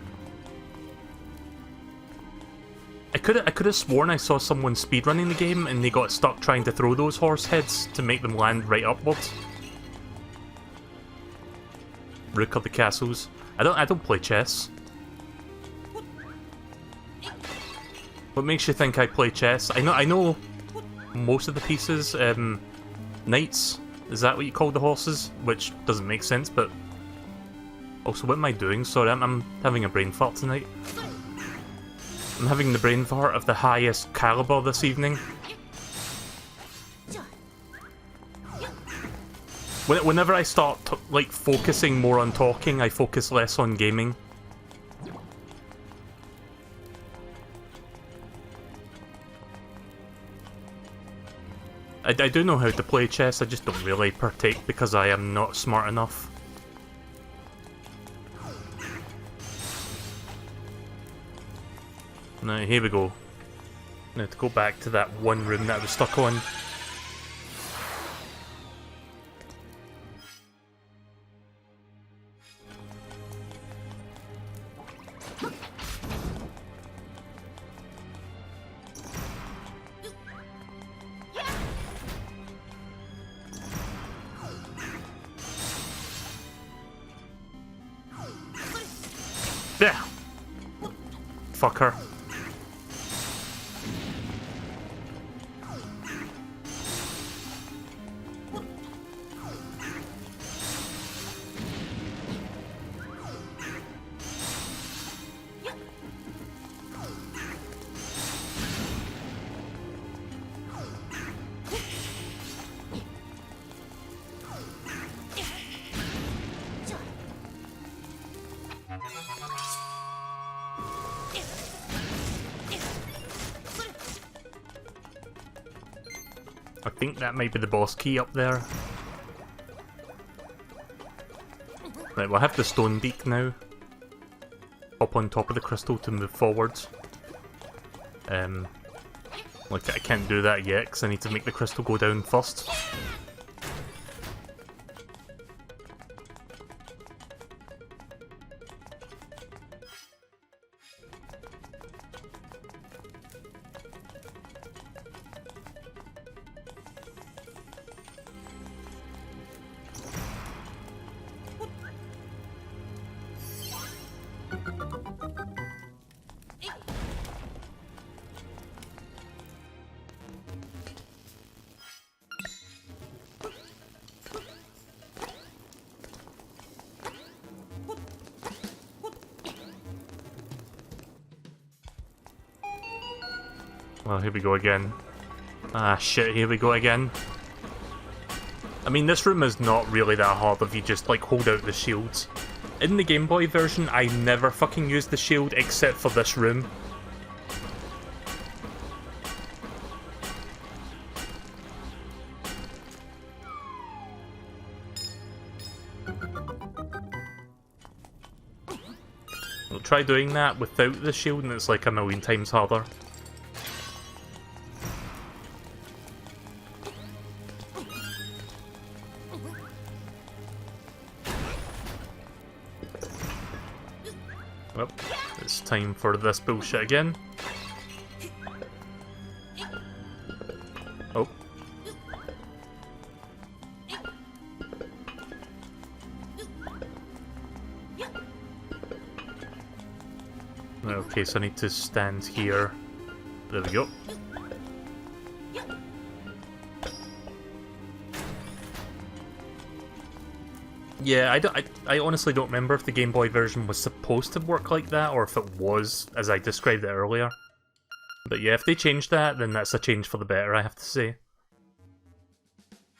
I could have sworn I saw someone speedrunning the game and they got stuck trying to throw those horse heads to make them land right upwards. Rook of the castles. I don't play chess. What makes you think I play chess? I know most of the pieces. Knights, is that what you call the horses? Which doesn't make sense, but also, what am I doing? Sorry, I'm having a brain fart tonight. I'm having the brain fart of the highest caliber this evening. Whenever I start like focusing more on talking, I focus less on gaming. I do know how to play chess, I just don't really partake because I am not smart enough. Now, here we go. Now to go back to that one room that I was stuck on. Yeah. Fuck her. I think that might be the boss key up there. Right, we'll have the stone beak now. Up on top of the crystal to move forwards. Like, I can't do that yet because I need to make the crystal go down first. Well, here we go again. Ah, shit, here we go again. I mean, this room is not really that hard if you just, like, hold out the shields. In the Game Boy version, I never fucking used the shield except for this room. We'll try doing that without the shield and it's like a million times harder. Well, it's time for this bullshit again. Oh. Okay, so I need to stand here. There we go. Yeah, I honestly don't remember if the Game Boy version was supposed to work like that, or if it was, as I described it earlier. But yeah, if they changed that, then that's a change for the better, I have to say.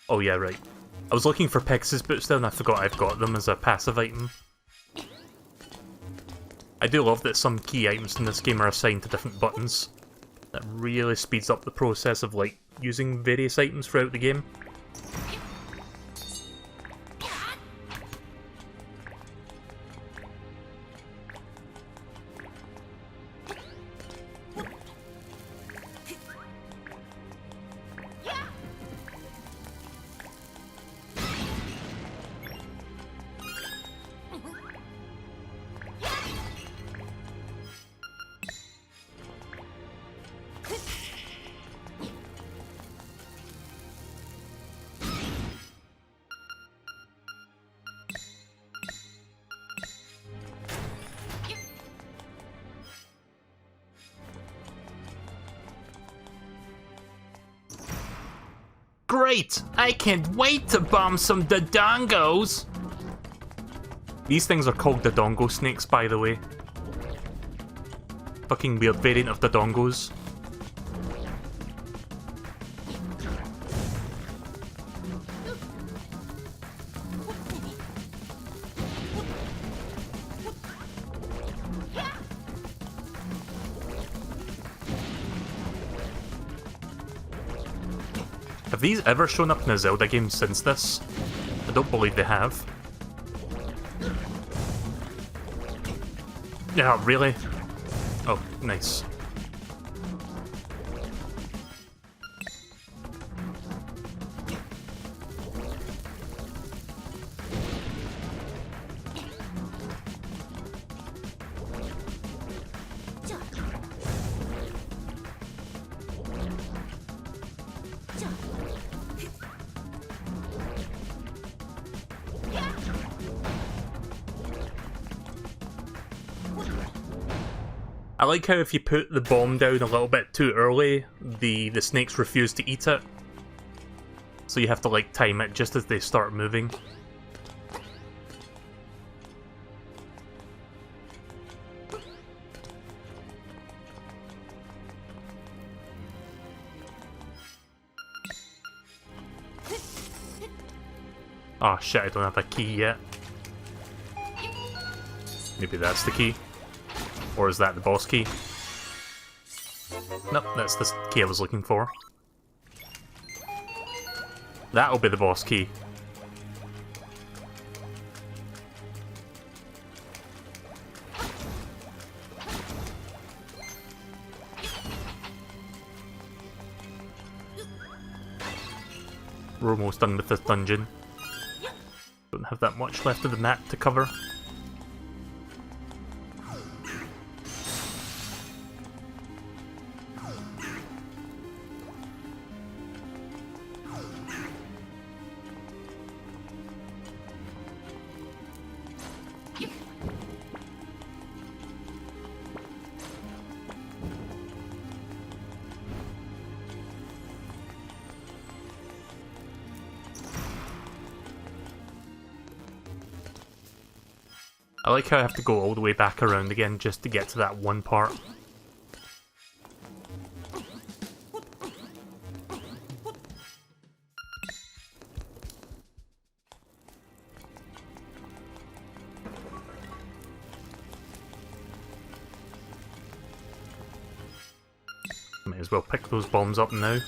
Oh yeah, right. I was looking for Pegasus boots there, and I forgot I've got them as a passive item. I do love that some key items in this game are assigned to different buttons. That really speeds up the process of, like, using various items throughout the game. Great! I can't wait to bomb some dodongos! These things are called dodongo snakes, by the way. Fucking weird variant of dodongos. Have these ever shown up in a Zelda game since this? I don't believe they have. Yeah, really? Oh, nice. I like how if you put the bomb down a little bit too early, the snakes refuse to eat it. So you have to like time it just as they start moving. Oh shit, I don't have a key yet. Maybe that's the key. Or is that the boss key? Nope, that's the key I was looking for. That'll be the boss key. We're almost done with this dungeon. Don't have that much left of the map to cover. I like how I have to go all the way back around again just to get to that one part. Might as well pick those bombs up now.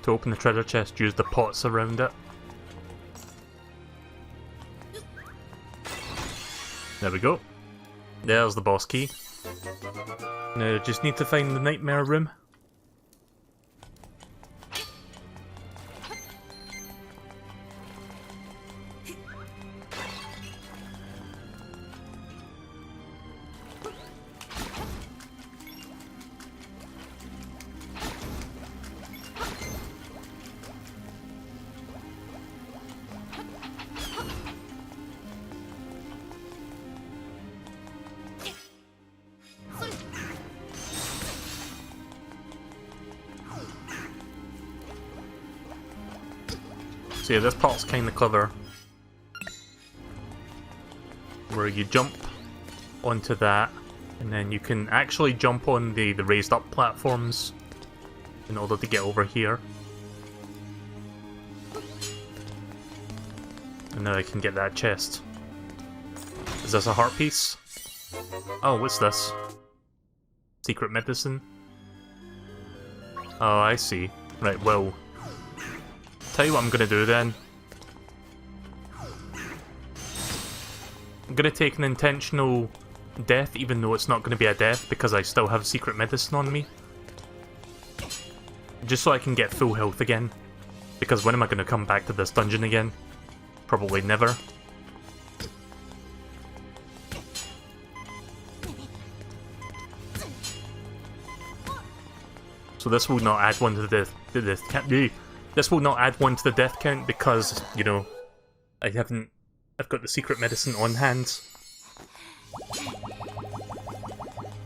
To open the treasure chest, use the pots around it. There we go. There's the boss key. Now just need to find the nightmare room. So yeah, this part's kinda clever. Where you jump onto that, and then you can actually jump on the raised up platforms in order to get over here. And now I can get that chest. Is this a heart piece? Oh, what's this? Secret medicine? Oh, I see. Right, well... Tell you what I'm gonna do then. I'm gonna take an intentional death, even though it's not gonna be a death, because I still have secret medicine on me. Just so I can get full health again. Because when am I gonna come back to this dungeon again? Probably never. So So this will not add one to the death count. This will not add one to the death count because, you know, I've got the secret medicine on hand.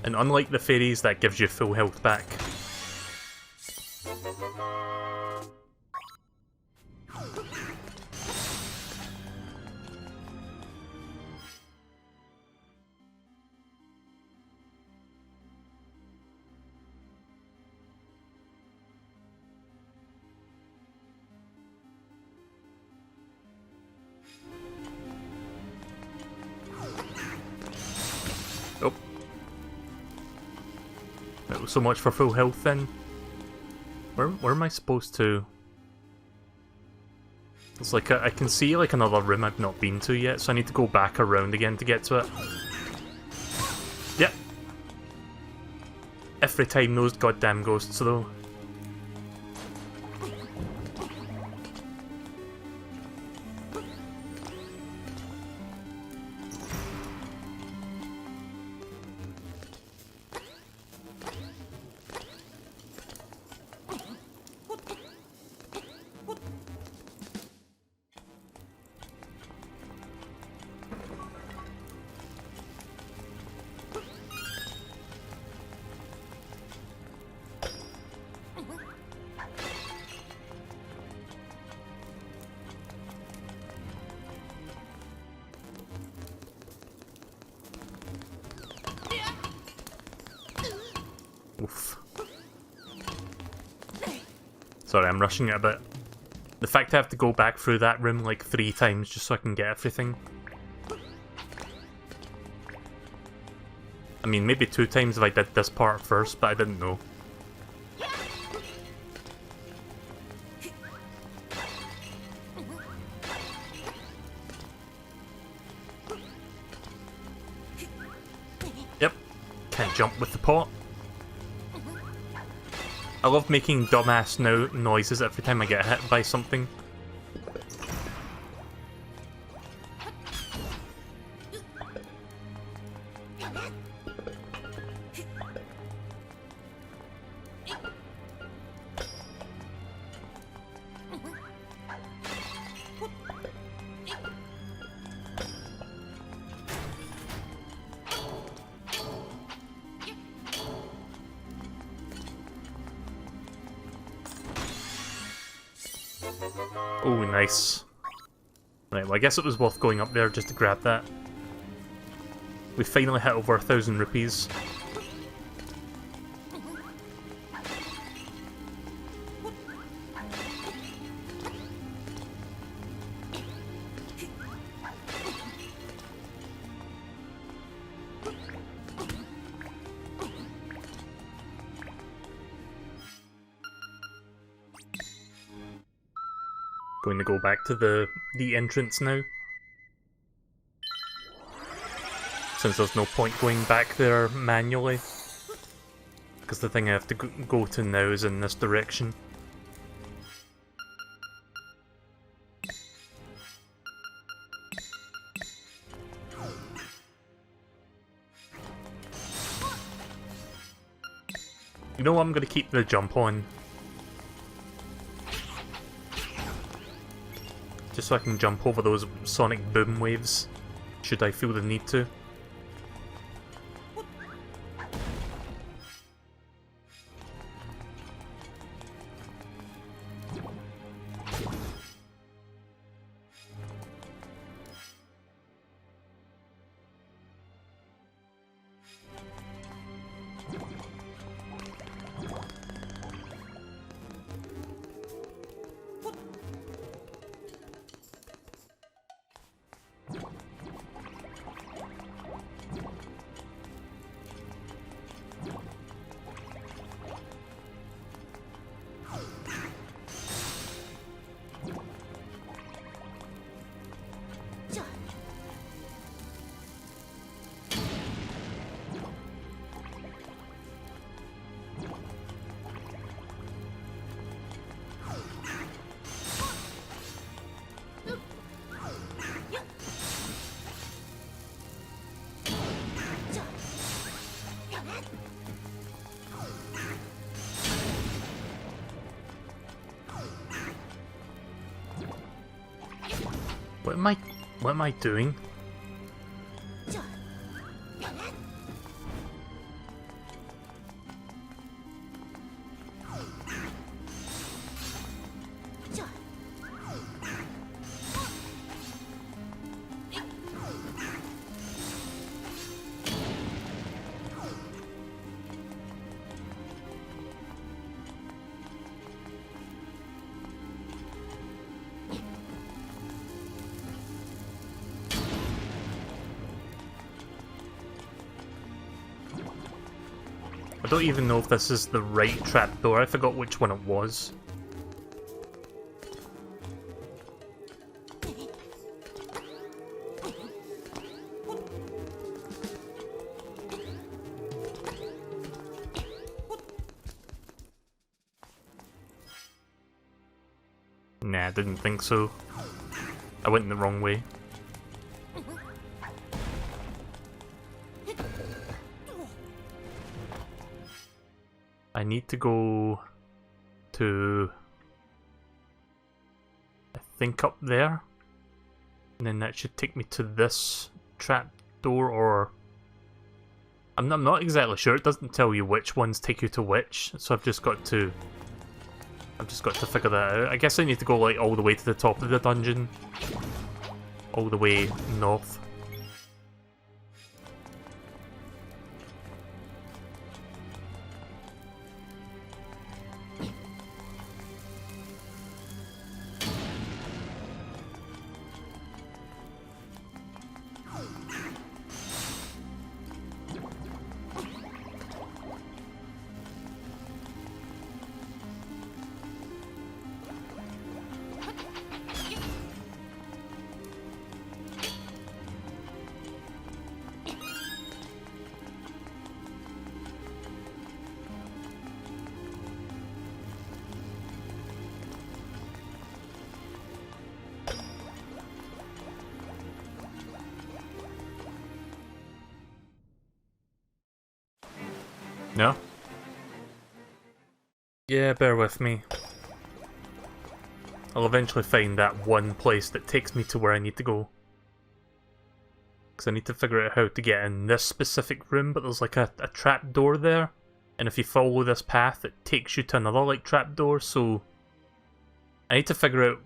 And unlike the fairies, that gives you full health back. Oh. That was so much for full health then. Where am I supposed to? It's like I can see like another room I've not been to yet, so I need to go back around again to get to it. Yep. Every time those goddamn ghosts though. Oof. Sorry, I'm rushing it a bit. The fact I have to go back through that room like 3 times just so I can get everything. I mean, maybe 2 times if I did this part first, but I didn't know. Yep, can't jump with the pot. I love making dumbass noises every time I get hit by something. Oh, nice. Right, well I guess it was worth going up there just to grab that. We finally hit over 1,000 rupees. Going to go back to the entrance now. Since there's no point going back there manually. Because the thing I have to go to now is in this direction. You know what, I'm going to keep the jump on. Just so I can jump over those sonic boom waves, should I feel the need to. What am I doing? I don't even know if this is the right trapdoor. I forgot which one it was. Nah, I didn't think so. I went the wrong way. I need to go to, I think, up there, and then that should take me to this trap door, or I'm not exactly sure. It doesn't tell you which ones take you to which, so I've just got to figure that out. I guess I need to go like all the way to the top of the dungeon, all the way north. No? Yeah, bear with me. I'll eventually find that one place that takes me to where I need to go. Because I need to figure out how to get in this specific room, but there's like a trap door there. And if you follow this path, it takes you to another like trap door, so I need to figure out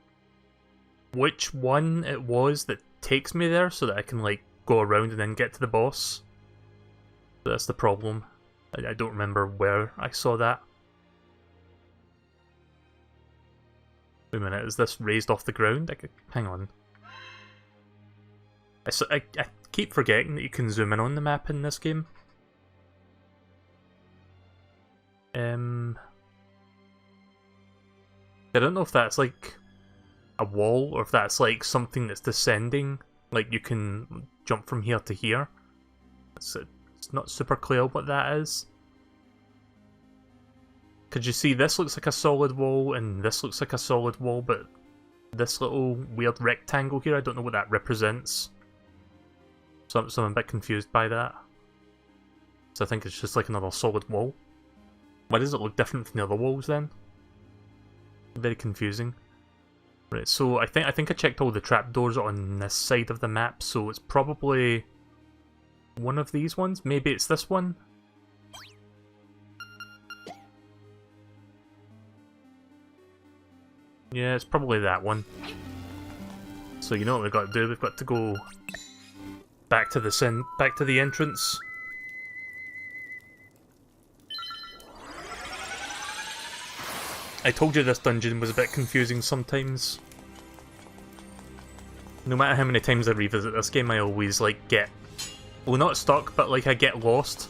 which one it was that takes me there so that I can like go around and then get to the boss. But that's the problem. I don't remember where I saw that. Wait a minute, is this raised off the ground? Hang on. I keep forgetting that you can zoom in on the map in this game. I don't know if that's like a wall or if that's like something that's descending. Like you can jump from here to here. It's not super clear what that is. Could you see this looks like a solid wall and this looks like a solid wall, but this little weird rectangle here, I don't know what that represents. So I'm a bit confused by that. So I think it's just like another solid wall. Why does it look different from the other walls then? Very confusing. Right, so I think I checked all the trapdoors on this side of the map, so it's probably one of these ones? Maybe it's this one? Yeah, it's probably that one. So you know what we've got to do? We've got to go back to the entrance. I told you this dungeon was a bit confusing sometimes. No matter how many times I revisit this game, I always like get, well, not stuck, but like I get lost,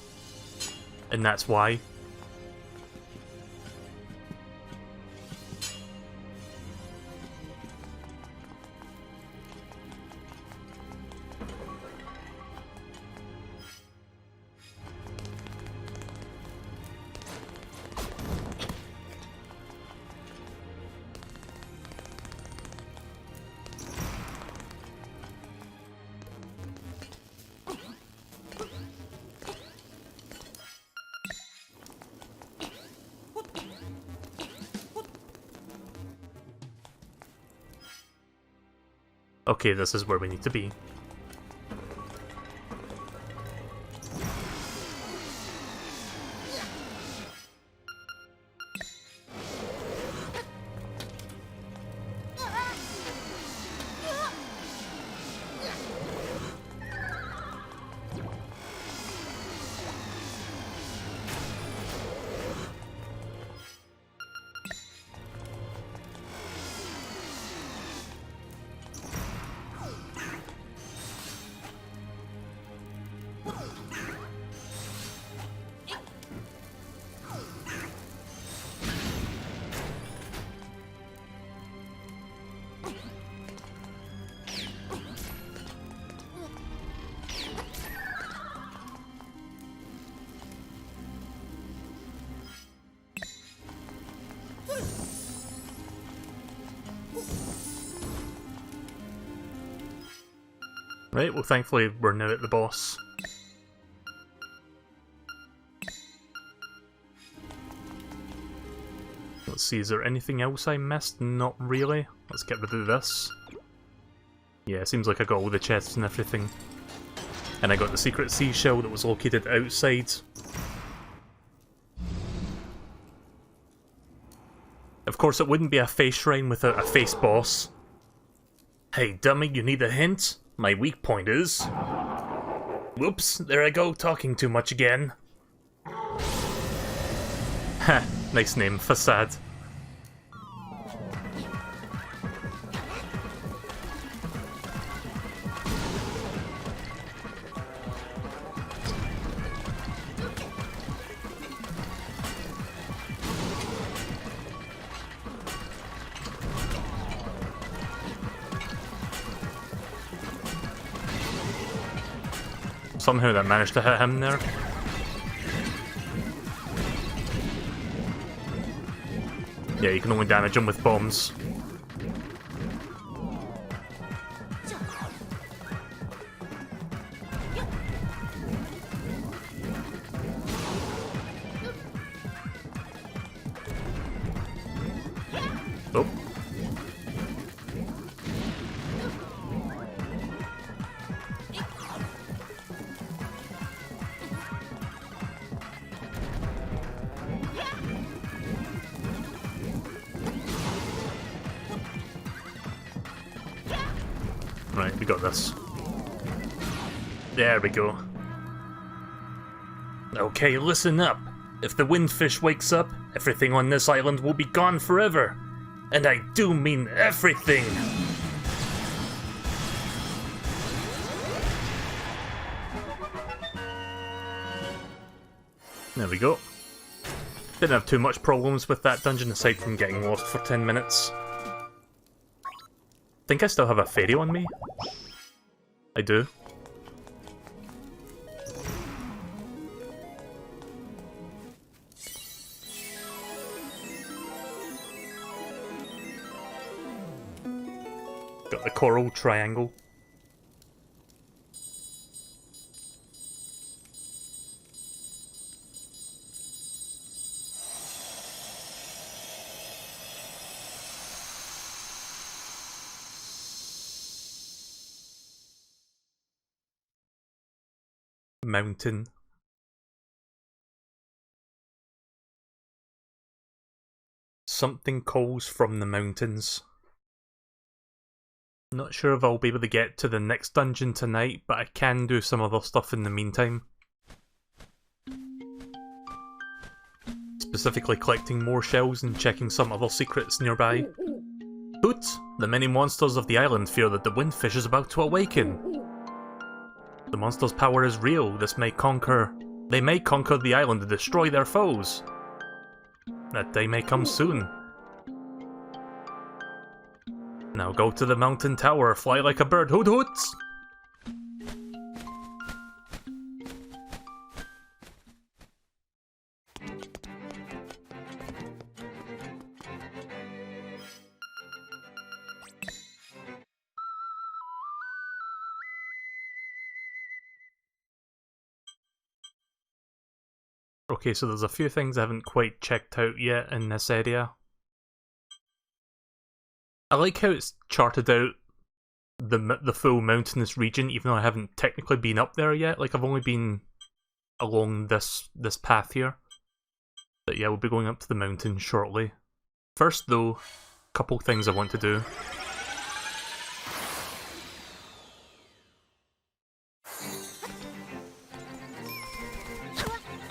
and that's why. Okay, this is where we need to be. Right, well thankfully we're now at the boss. Let's see, is there anything else I missed? Not really. Let's get rid of this. Yeah, it seems like I got all the chests and everything. And I got the secret seashell that was located outside. Of course, it wouldn't be a face shrine without a face boss. Hey dummy, you need a hint? My weak point is... Whoops, there I go, talking too much again. Heh, nice name, Facade. Somehow that managed to hit him there. Yeah, you can only damage him with bombs. Oh. Right, we got this. There we go. Okay, listen up. If the windfish wakes up, everything on this island will be gone forever. And I do mean everything! There we go. Didn't have too much problems with that dungeon aside from getting lost for 10 minutes. Think I still have a fairy on me? I do. Got the coral triangle. Mountain. Something calls from the mountains. Not sure if I'll be able to get to the next dungeon tonight, but I can do some other stuff in the meantime. Specifically collecting more shells and checking some other secrets nearby. Hoot! The many monsters of the island fear that the windfish is about to awaken. The monster's power is real. They may conquer the island and destroy their foes. That day may come soon. Now go to the mountain tower, fly like a bird, hoot hoot! Okay, so there's a few things I haven't quite checked out yet in this area. I like how it's charted out the full mountainous region, even though I haven't technically been up there yet. Like, I've only been along this path here. But yeah, we'll be going up to the mountain shortly. First, though, a couple things I want to do.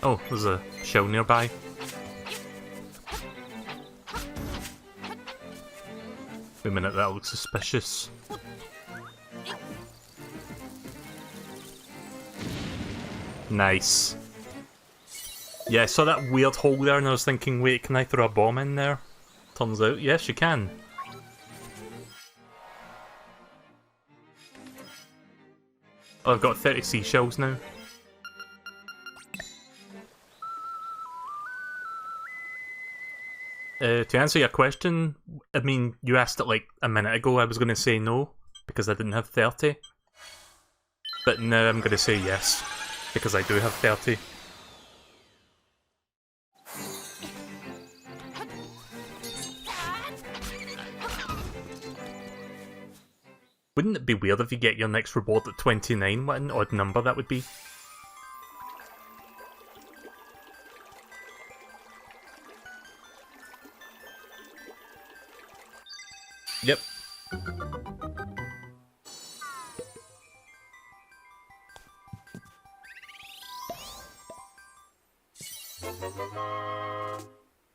Oh, there's a shell nearby. Wait a minute, that looks suspicious. Nice. Yeah, I saw that weird hole there and I was thinking, wait, can I throw a bomb in there? Turns out, yes, you can. Oh, I've got 30 seashells now. To answer your question, I mean, you asked it like a minute ago, I was going to say no, because I didn't have 30. But now I'm going to say yes, because I do have 30. Wouldn't it be weird if you get your next reward at 29? What an odd number that would be. Yep.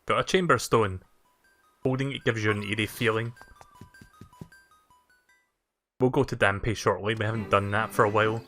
Got a chamber stone. Holding it gives you an eerie feeling. We'll go to Dampe shortly, we haven't done that for a while.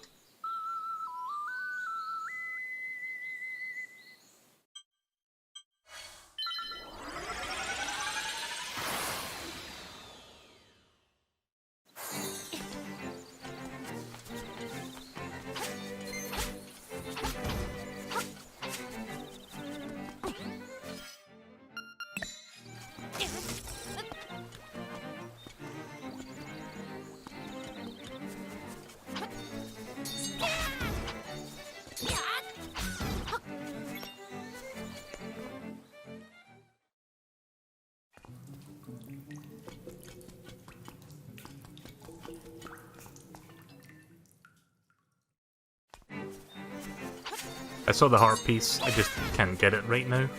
I saw the heart piece, I just can't get it right now.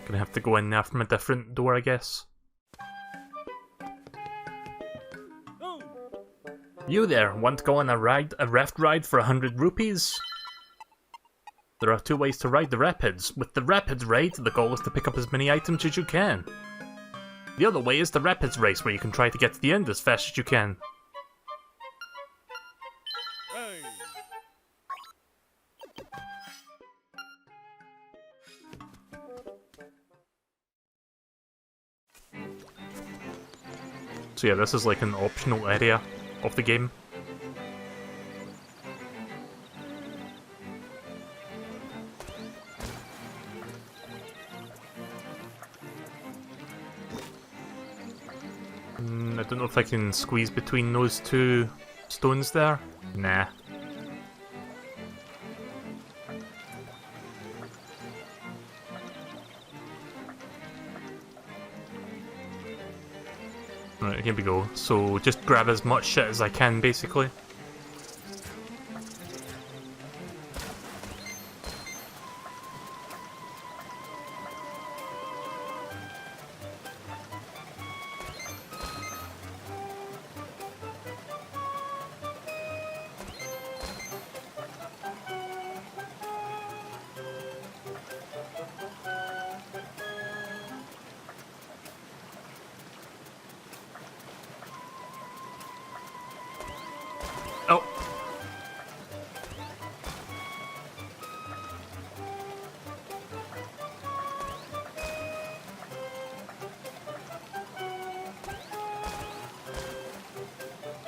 Gonna have to go in there from a different door, I guess. You there, want to go on a raft ride for 100 rupees? There are 2 ways to ride the rapids. With the rapids ride, the goal is to pick up as many items as you can. The other way is the rapids race, where you can try to get to the end as fast as you can. So yeah, this is like an optional area of the game. I don't know if I can squeeze between those 2 stones there. Nah. Right, here we go. So just grab as much shit as I can, basically. Oh!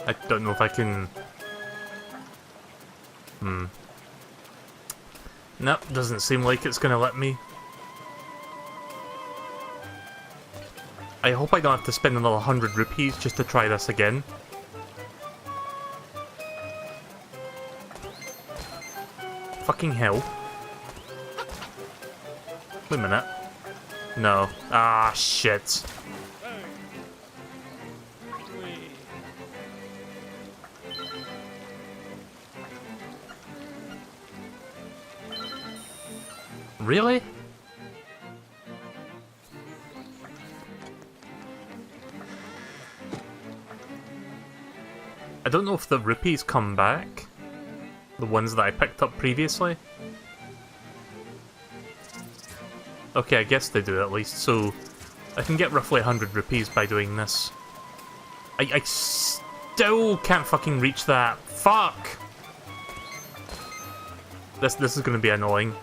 I don't know if I can... Nope, doesn't seem like it's gonna let me. I hope I don't have to spend another 100 rupees just to try this again. Fucking hell. Wait a minute. No. Ah, shit. Really? I don't know if the rupees come back. The ones that I picked up previously. Okay, I guess they do at least, so I can get roughly 100 rupees by doing this. I still can't fucking reach that. Fuck! This is gonna be annoying.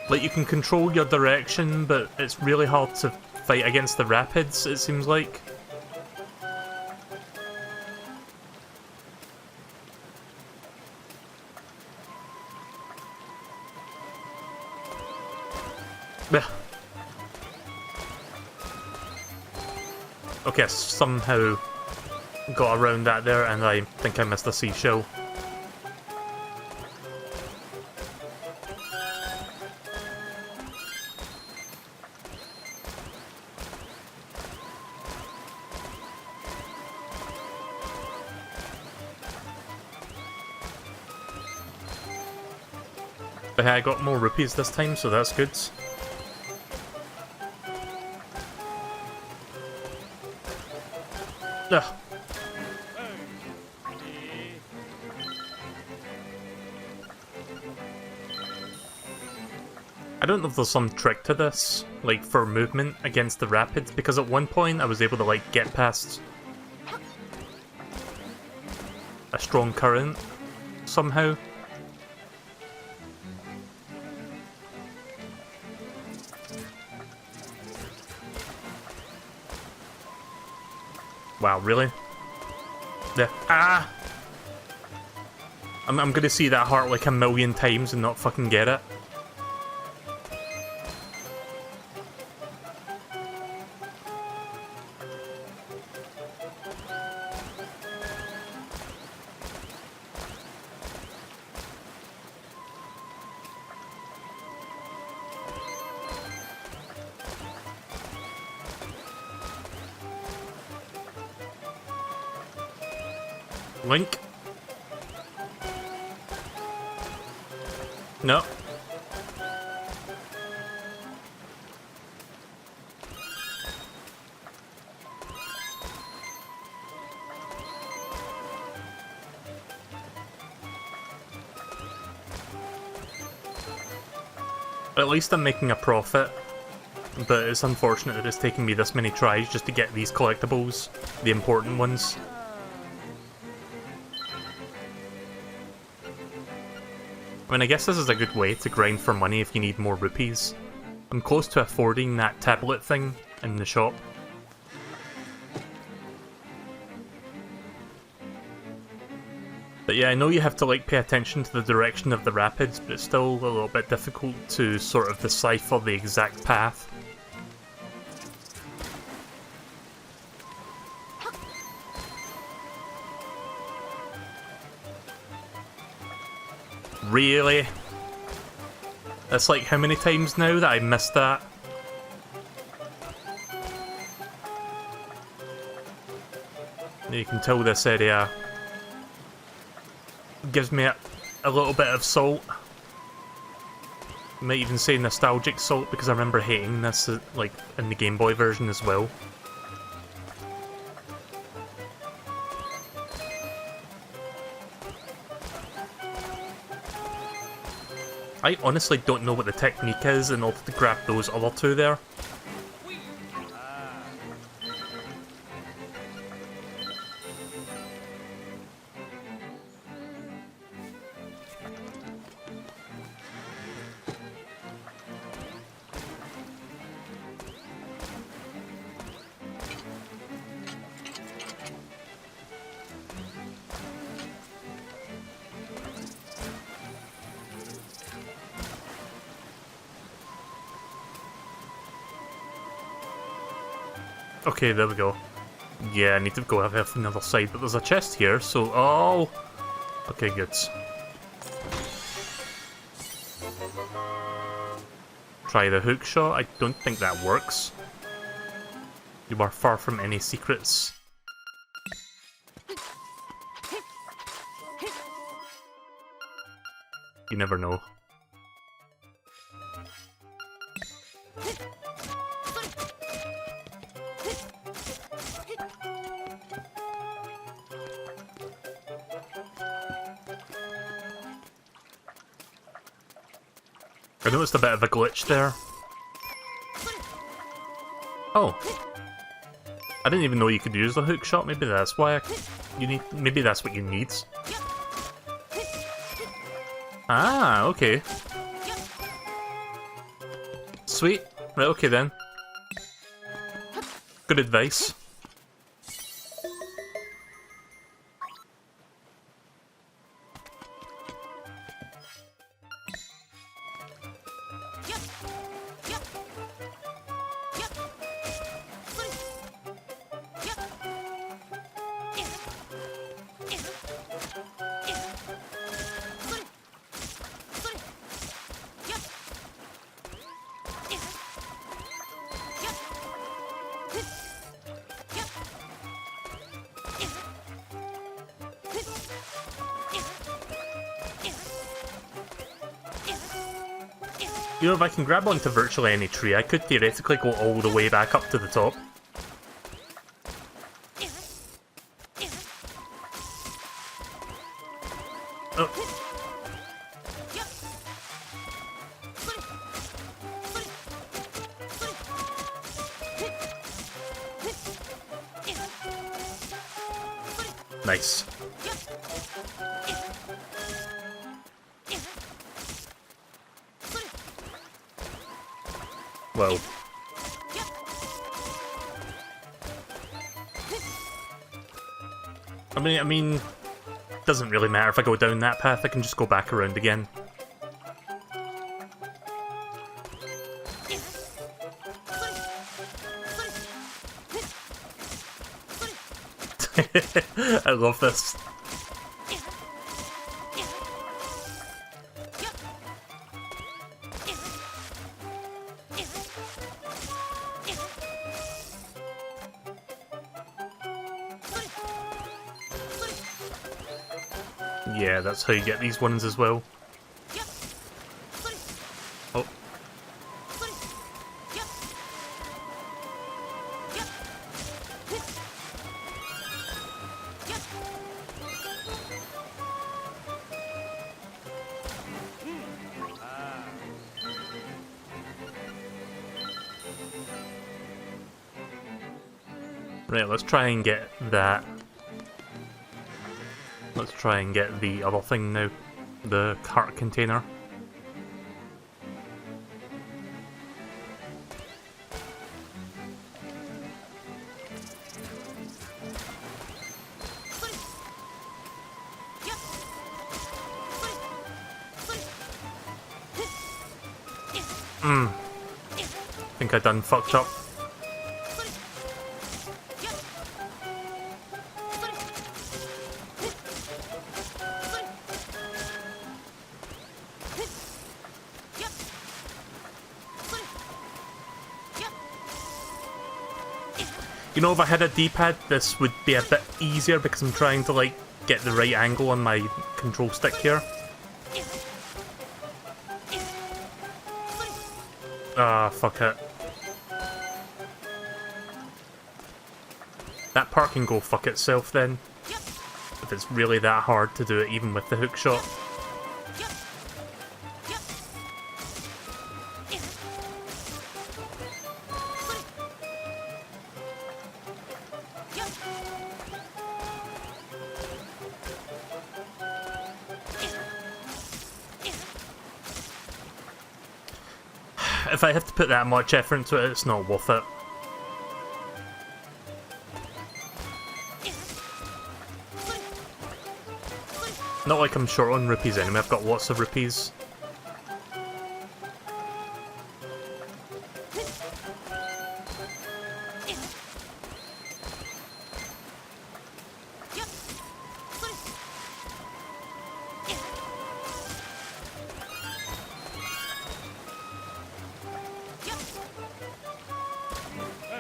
Like, you can control your direction, but it's really hard to fight against the rapids, it seems like. Blech. Okay, I somehow got around that there, and I think I missed a seashell. But hey, I got more rupees this time, so that's good. Ugh. I don't know if there's some trick to this, like for movement against the rapids, because at one point I was able to like get past a strong current somehow. Wow, really? Yeah. Ah! I'm gonna see that heart like a million times and not fucking get it. Link? No. At least I'm making a profit, but it's unfortunate that it's taking me this many tries just to get these collectibles, the important ones. I mean, I guess this is a good way to grind for money if you need more rupees. I'm close to affording that tablet thing in the shop. But yeah, I know you have to like pay attention to the direction of the rapids, but it's still a little bit difficult to sort of decipher the exact path. Really? That's like how many times now that I missed that? You can tell this area gives me a little bit of salt. Might even say nostalgic salt because I remember hating this like in the Game Boy version as well. I honestly don't know what the technique is in order to grab those other two there. Okay, there we go. Yeah, I need to go have from the other side, but there's a chest here, so... Oh! Okay, good. Try the hook shot. I don't think that works. You are far from any secrets. You never know. I noticed a bit of a glitch there. Oh. I didn't even know you could use the hook shot. Maybe that's why you need. Maybe that's what you need. Ah, okay. Sweet. Right, okay then. Good advice. You know, if I can grab onto virtually any tree, I could theoretically go all the way back up to the top. Oh. Nice. Well. I mean, doesn't really matter if I go down that path, I can just go back around again. I love this. Yeah, that's how you get these ones as well. Oh. Right, let's try and get that. Let's try and get the other thing now. The cart container. Think I done fucked up. You know, if I had a D-pad, this would be a bit easier because I'm trying to, like, get the right angle on my control stick here. Ah, fuck it. That part can go fuck itself then. If it's really that hard to do it even with the hook shot. If I have to put that much effort into it, it's not worth it. Not like I'm short on rupees anyway, I've got lots of rupees.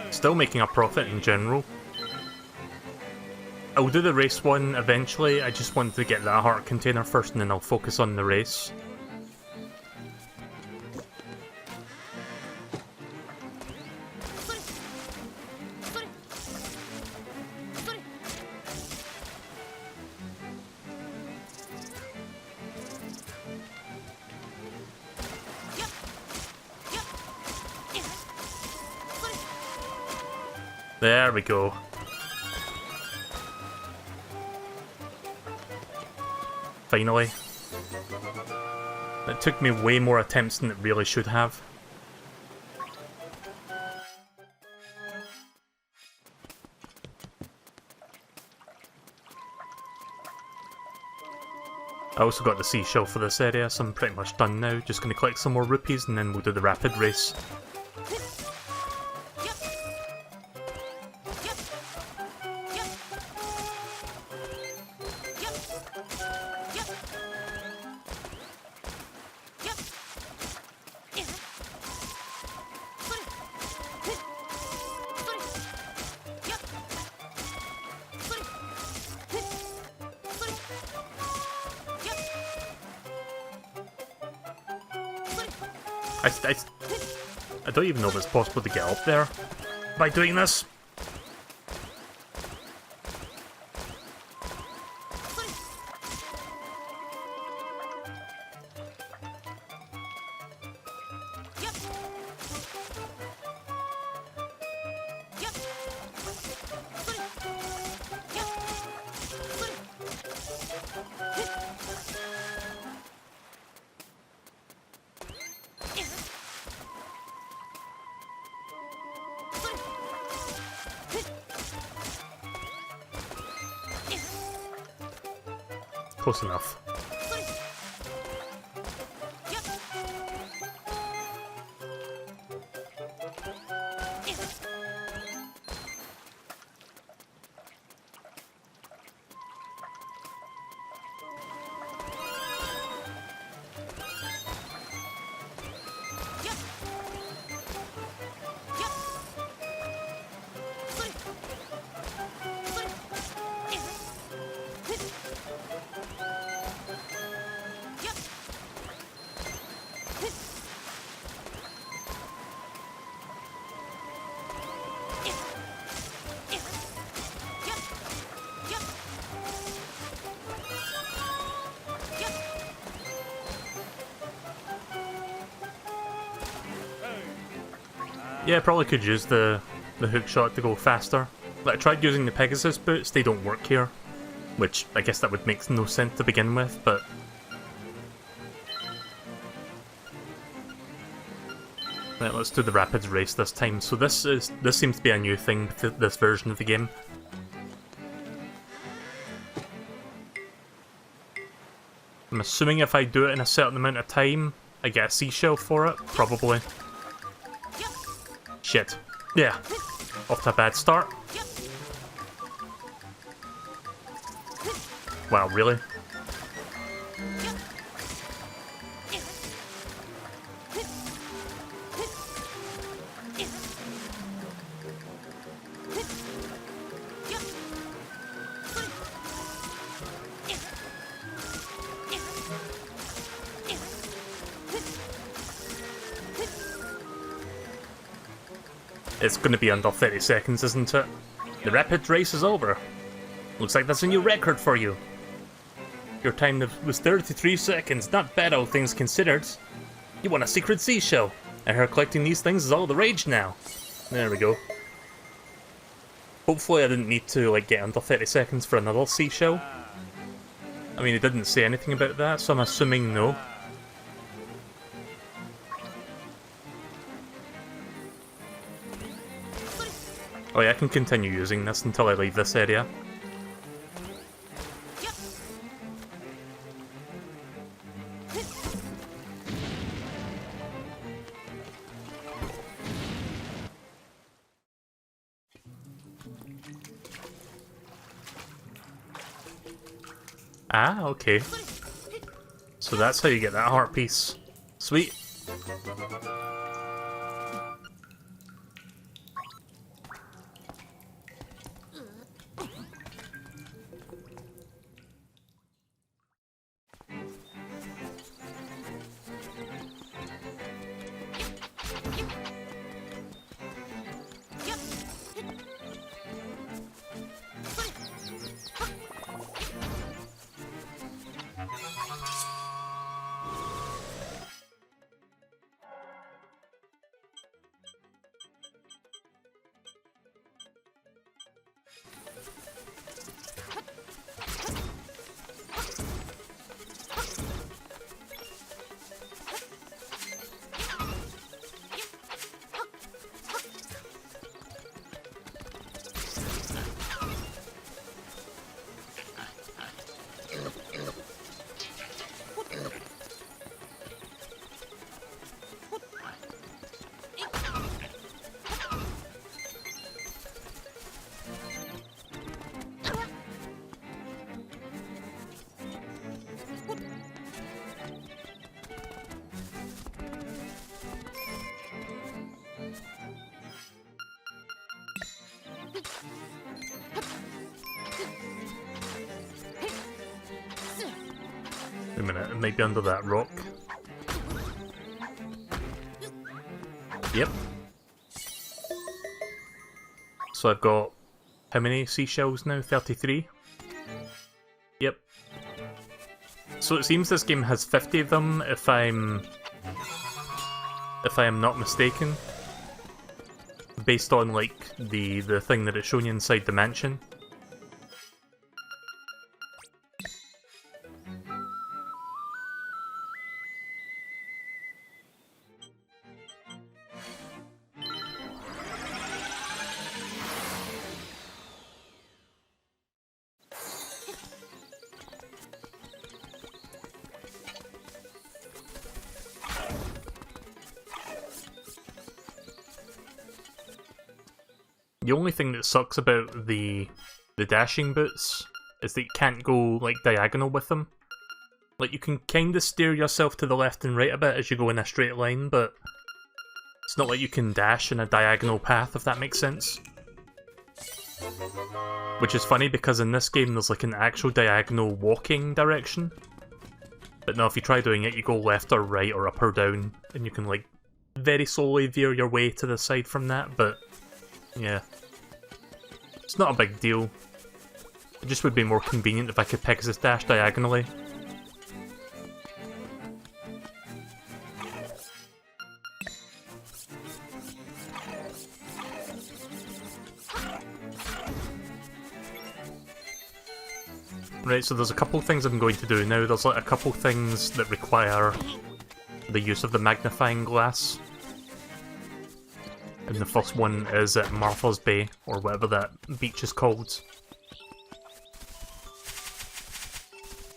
Still making a profit in general. I'll do the race one eventually, I just want to get that heart container first and then I'll focus on the race. There we go. Finally. It took me way more attempts than it really should have. I also got the seashell for this area, so I'm pretty much done now. Just gonna collect some more rupees and then we'll do the rapid race. I don't even know if it's possible to get up there by doing this. Close enough. Yeah, I probably could use the hook shot to go faster. But I tried using the Pegasus boots, they don't work here. Which, I guess that would make no sense to begin with, but... Right, let's do the Rapids race this time. So this seems to be a new thing with this version of the game. I'm assuming if I do it in a certain amount of time, I get a seashell for it, probably. Shit. Yeah. Off to a bad start. Wow, really? It's gonna be under 30 seconds, isn't it? The rapid race is over. Looks like that's a new record for you. Your time was 33 seconds, not bad all things considered. You want a secret seashell. I heard collecting these things is all the rage now. There we go. Hopefully I didn't need to like get under 30 seconds for another seashell. I mean, it didn't say anything about that, so I'm assuming no. Oh yeah, I can continue using this until I leave this area. Ah, okay. So that's how you get that heart piece. Sweet. Wait a minute, it might be under that rock. Yep. So I've got how many seashells now? 33? Yep. So it seems this game has 50 of them if I am not mistaken. Based on like the thing that it's showing you inside the mansion. The only thing that sucks about the dashing boots is that you can't go like diagonal with them. Like you can kind of steer yourself to the left and right a bit as you go in a straight line, but it's not like you can dash in a diagonal path, if that makes sense. Which is funny because in this game there's like an actual diagonal walking direction. But no, if you try doing it, you go left or right or up or down, and you can like very slowly veer your way to the side from that, but yeah. It's not a big deal. It just would be more convenient if I could Pegasus dash diagonally. Right, so there's a couple things I'm going to do now. There's like a couple things that require the use of the magnifying glass. And the first one is at Martha's Bay, or whatever that beach is called.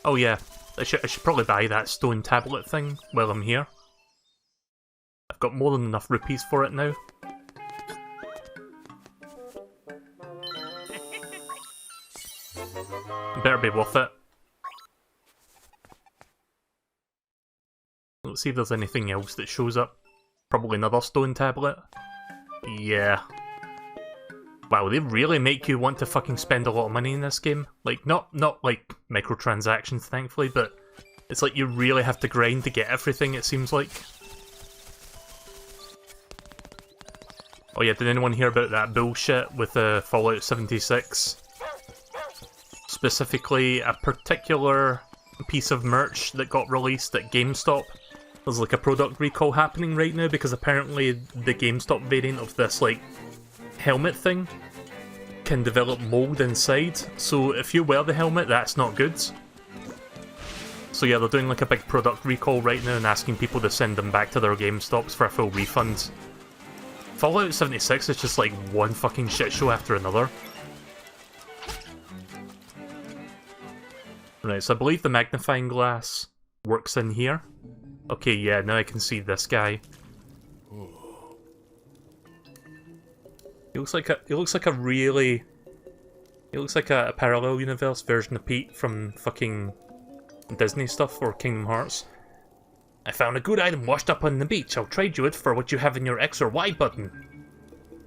Oh yeah, I should probably buy that stone tablet thing while I'm here. I've got more than enough rupees for it now. Better be worth it. Let's see if there's anything else that shows up. Probably another stone tablet. Yeah. Wow, they really make you want to fucking spend a lot of money in this game. Like, not like microtransactions, thankfully, but it's like you really have to grind to get everything, it seems like. Oh yeah, did anyone hear about that bullshit with Fallout 76? Specifically, a particular piece of merch that got released at GameStop. There's like a product recall happening right now because apparently the GameStop variant of this like helmet thing can develop mold inside, so if you wear the helmet, that's not good. So yeah, they're doing like a big product recall right now and asking people to send them back to their GameStops for a full refund. Fallout 76 is just like one fucking shit show after another. Right, so I believe the magnifying glass works in here. Okay, yeah, now I can see this guy. He looks like a parallel universe version of Pete from fucking Disney stuff or Kingdom Hearts. I found a good item washed up on the beach. I'll trade you it for what you have in your X or Y button.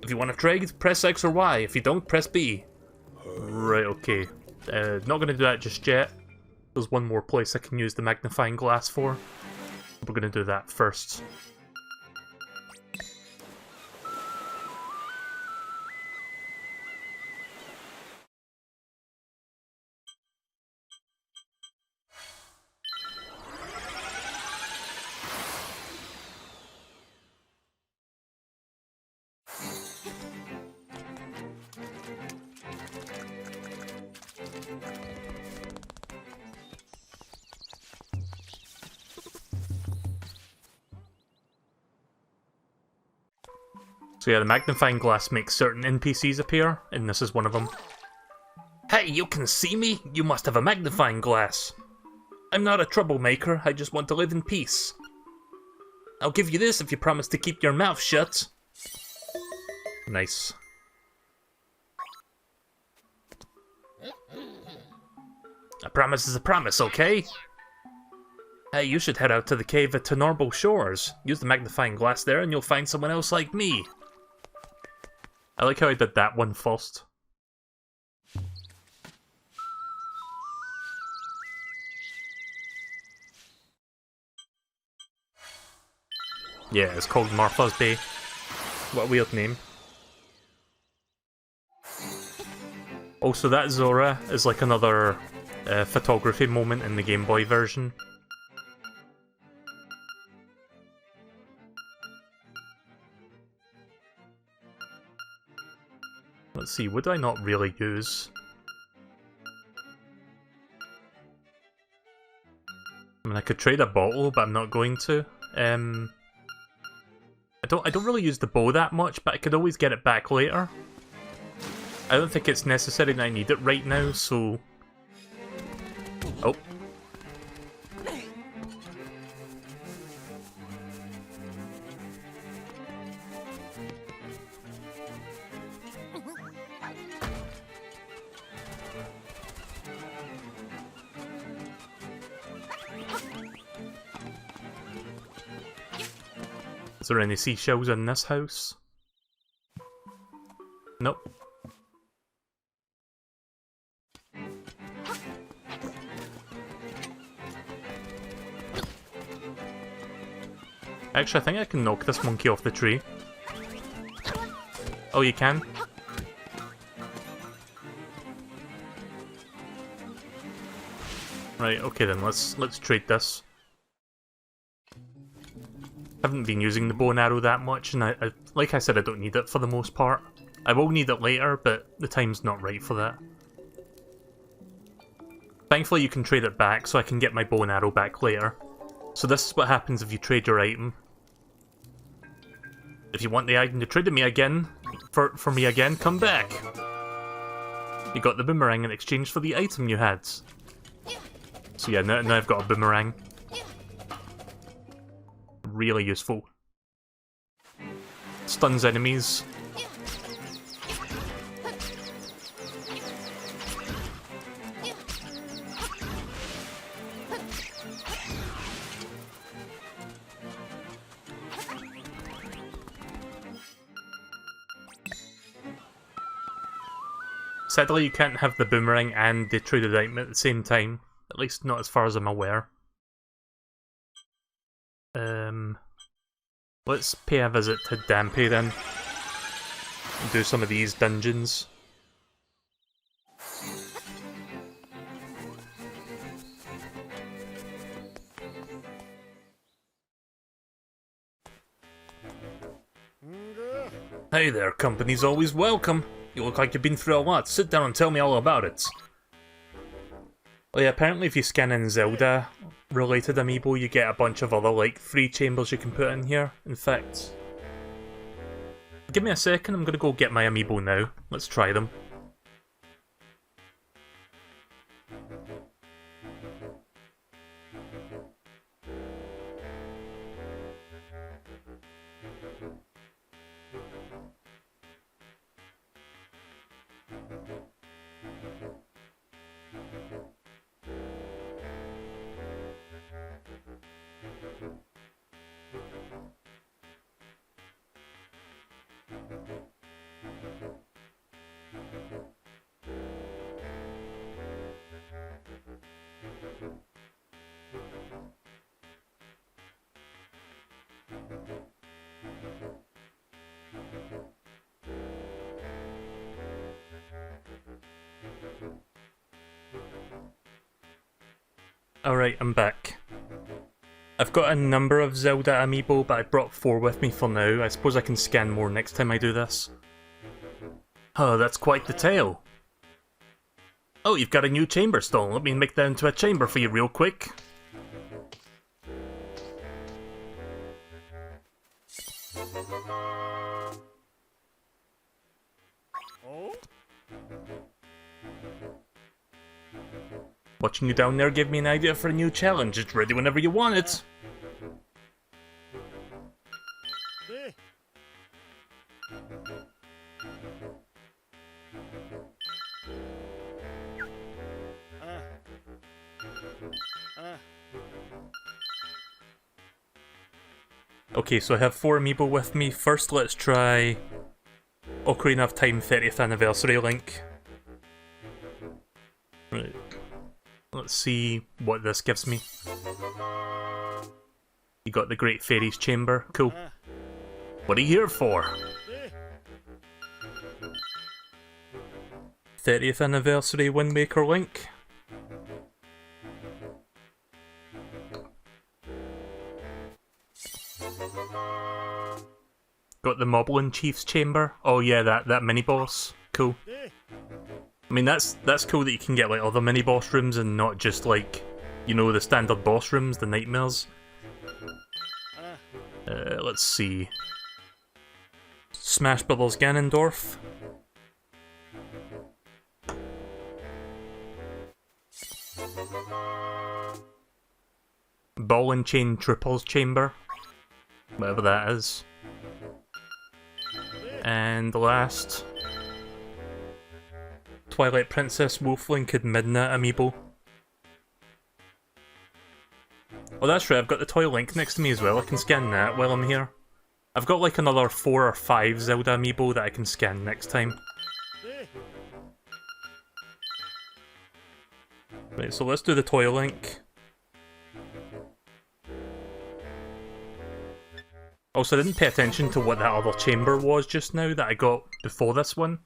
If you want to trade, press X or Y. If you don't, press B. Right, okay. Not gonna do that just yet. There's one more place I can use the magnifying glass for. We're gonna do that first. So yeah, the magnifying glass makes certain NPCs appear, and this is one of them. Hey, you can see me? You must have a magnifying glass. I'm not a troublemaker, I just want to live in peace. I'll give you this if you promise to keep your mouth shut. Nice. A promise is a promise, okay? Hey, you should head out to the cave at Tenorbo Shores. Use the magnifying glass there and you'll find someone else like me. I like how I did that one first. Yeah, it's called Martha's Bay. What a weird name. Also, that Zora is like another photography moment in the Game Boy version. Let's see, would I not really use? I mean, I could trade a bottle, but I'm not going to. I don't really use the bow that much, but I could always get it back later. I don't think it's necessary that I need it right now, so... Oh. Is there any seashells in this house? Nope. Actually, I think I can knock this monkey off the tree. Oh, you can? Right, okay then, let's trade this. Haven't been using the bow and arrow that much, and I like I said, I don't need it for the most part. I will need it later, but the time's not right for that. Thankfully you can trade it back, so I can get my bow and arrow back later. So this is what happens if you trade your item. If you want the item to trade me again, for me again, come back! You got the boomerang in exchange for the item you had. So yeah, now I've got a boomerang. Really useful. Stuns enemies. Sadly, you can't have the boomerang and the traded item at the same time. At least not as far as I'm aware. Let's pay a visit to Dampé then. And do some of these dungeons. Hey there, company's always welcome. You look like you've been through a lot. Sit down and tell me all about it. Oh yeah, apparently if you scan in Zelda related amiibo, you get a bunch of other, like, free chambers you can put in here. In fact, give me a second, I'm gonna go get my amiibo now. Let's try them. Alright, I'm back. I've got a number of Zelda amiibo, but I brought 4 with me for now. I suppose I can scan more next time I do this. Oh, that's quite the tale. Oh, you've got a new chamber stall. Let me make that into a chamber for you real quick. Watching you down there gave me an idea for a new challenge. It's ready whenever you want it. Okay, so I have 4 amiibo with me. First, let's try Ocarina of Time 30th Anniversary Link. Right. Let's see what this gives me. You got the Great Fairy's Chamber. Cool. What are you here for? 30th Anniversary Wind Waker Link. Got the Moblin Chief's Chamber. Oh yeah, that mini-boss. Cool. I mean, that's cool that you can get like other mini-boss rooms and not just like, you know, the standard boss rooms, the nightmares. Let's see. Smash Brothers Ganondorf. Ball and Chain Triples Chamber. Whatever that is. And the last. Twilight Princess Wolflink and Midna amiibo. Oh, that's right, I've got the Toy Link next to me as well. I can scan that while I'm here. I've got like another 4 or 5 Zelda amiibo that I can scan next time. Right, so let's do the Toy Link. Also, I didn't pay attention to what that other chamber was just now that I got before this one.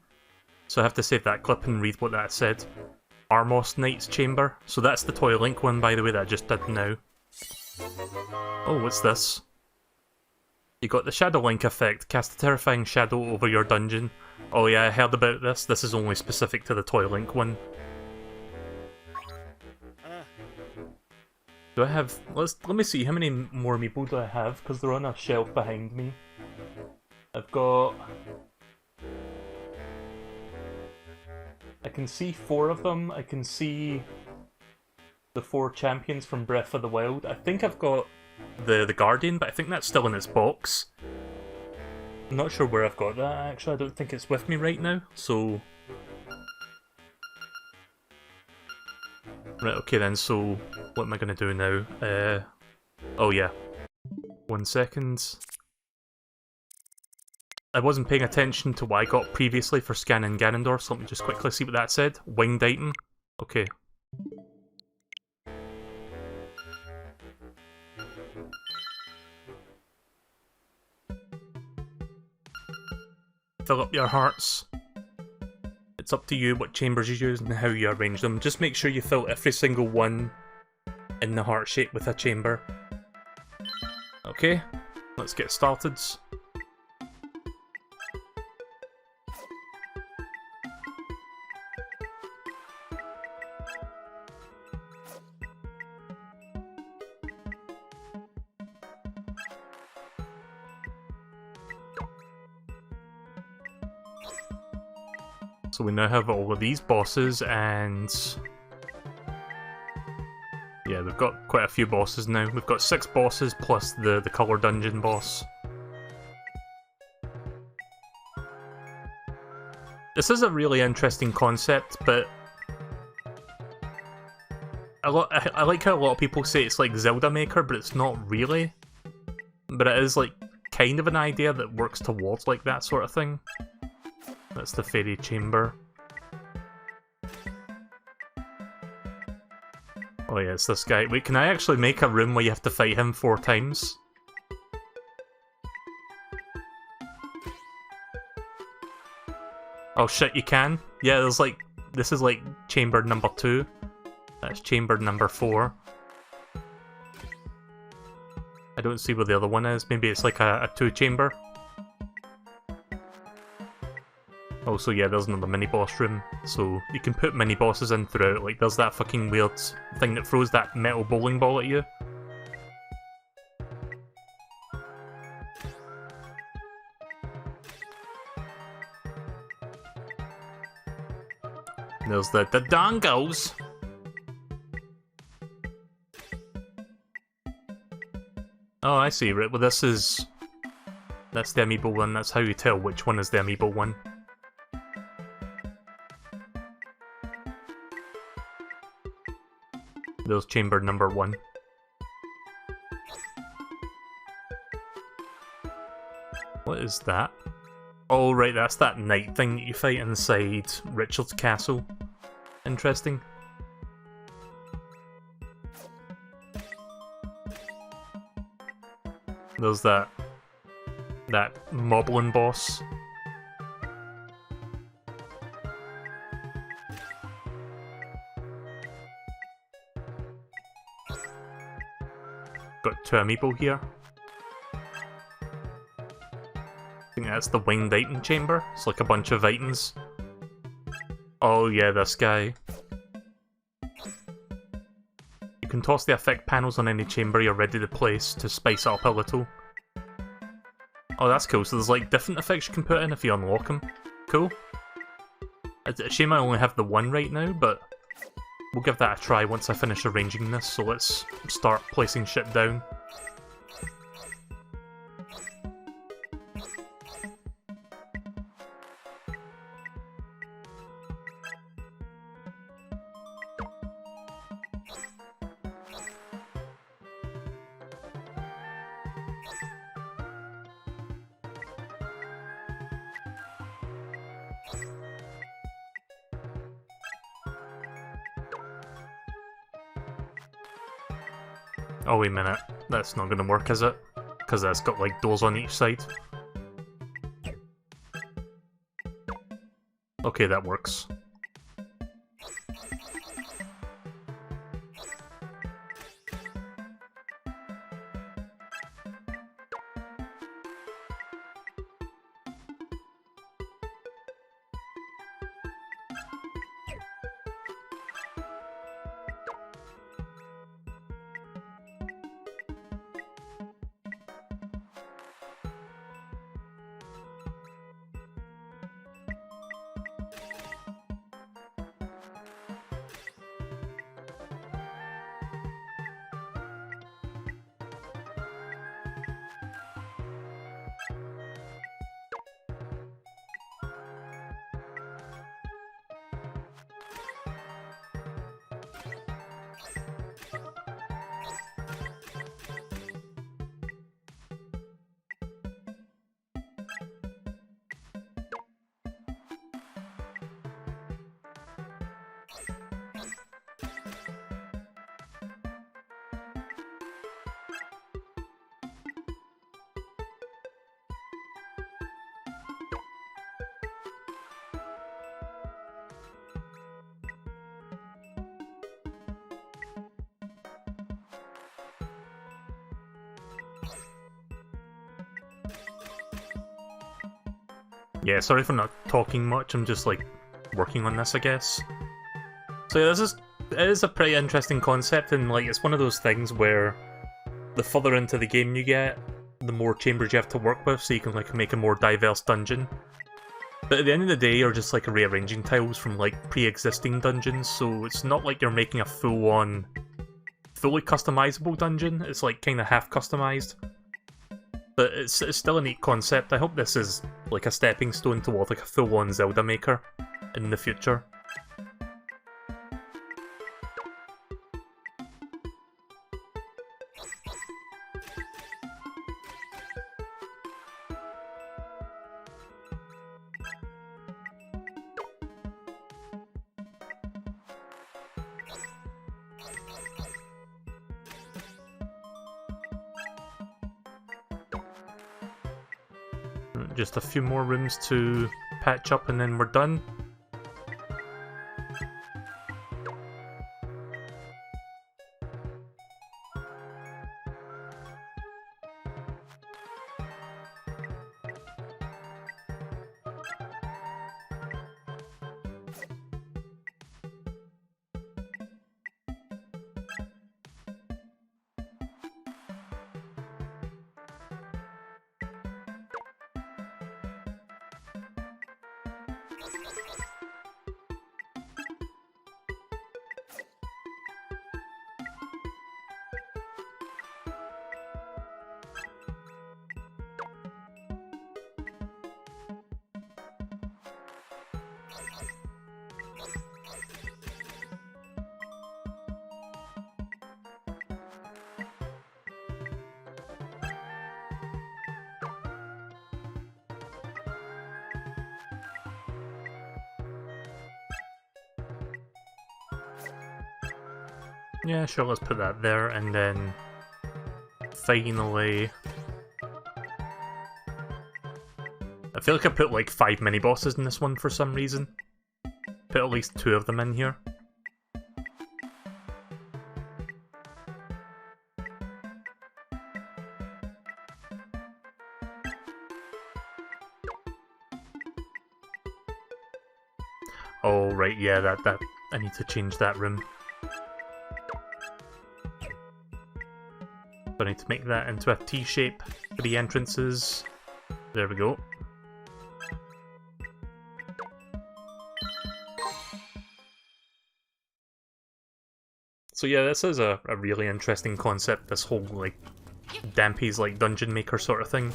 So I have to save that clip and read what that said. Armos Knight's Chamber. So that's the Toy Link one, by the way, that I just did now. Oh, what's this? You got the Shadow Link effect. Cast a terrifying shadow over your dungeon. Oh yeah, I heard about this. This is only specific to the Toy Link one. Do I have... Let me see, how many more amiibo do I have? Because they're on a shelf behind me. I've got... I can see 4 of them. I can see the 4 champions from Breath of the Wild. I think I've got the Guardian, but I think that's still in its box. I'm not sure where I've got that, actually. I don't think it's with me right now, so... Right, okay then, so what am I going to do now? Oh yeah. 1 second. I wasn't paying attention to what I got previously for scanning Ganondorf, so let me just quickly see what that said. Winged item. Okay. Fill up your hearts. It's up to you what chambers you use and how you arrange them. Just make sure you fill every single one in the heart shape with a chamber. Okay, let's get started. So we now have all of these bosses, and yeah, we've got quite a few bosses now. We've got 6 bosses plus the colour dungeon boss. This is a really interesting concept, but I like how a lot of people say it's like Zelda Maker, but it's not really. But it is like kind of an idea that works towards like that sort of thing. That's the Fairy Chamber. Oh yeah, it's this guy. Wait, can I actually make a room where you have to fight him 4 times? Oh shit, you can? Yeah, there's like... This is like chamber number 2. That's chamber number 4. I don't see where the other one is. Maybe it's like a 2-chamber. Oh, so yeah, there's another mini-boss room, so you can put mini-bosses in throughout, like there's that fucking weird thing that throws that metal bowling ball at you. There's the dongos! Oh, I see, right, well this is... That's the amiibo one, that's how you tell which one is the amiibo one. There's chamber number 1. What is that? Oh right, that's that knight thing that you fight inside Richard's castle. Interesting. There's that moblin boss. Got 2 amiibo here. I think that's the winged item chamber. It's like a bunch of items. Oh yeah, this guy. You can toss the effect panels on any chamber you're ready to place to spice it up a little. Oh, that's cool. So there's like different effects you can put in if you unlock them. Cool. It's a shame I only have the one right now, but we'll give that a try once I finish arranging this. So let's start placing shit down. Oh wait a minute, that's not gonna work, is it? Because that's got like doors on each side. Okay, that works. Yeah, sorry for not talking much, I'm just like working on this, I guess. So yeah, it is a pretty interesting concept, and like it's one of those things where the further into the game you get, the more chambers you have to work with, so you can like make a more diverse dungeon. But at the end of the day, you're just like rearranging tiles from like pre-existing dungeons, so it's not like you're making a full-on, fully customizable dungeon. It's like kind of half customized. But it's still a neat concept. I hope this is like a stepping stone toward like a full-on Zelda maker in the future. Just a few more rooms to patch up and then we're done. Yeah, sure, let's put that there, and then finally I feel like I put like 5 mini-bosses in this one for some reason. Put at least 2 of them in here. Oh, right, yeah, that I need to change that room. So I need to make that into a T shape for the entrances. There we go. So yeah, this is a really interesting concept, this whole, like, Dampy's, like, dungeon maker sort of thing.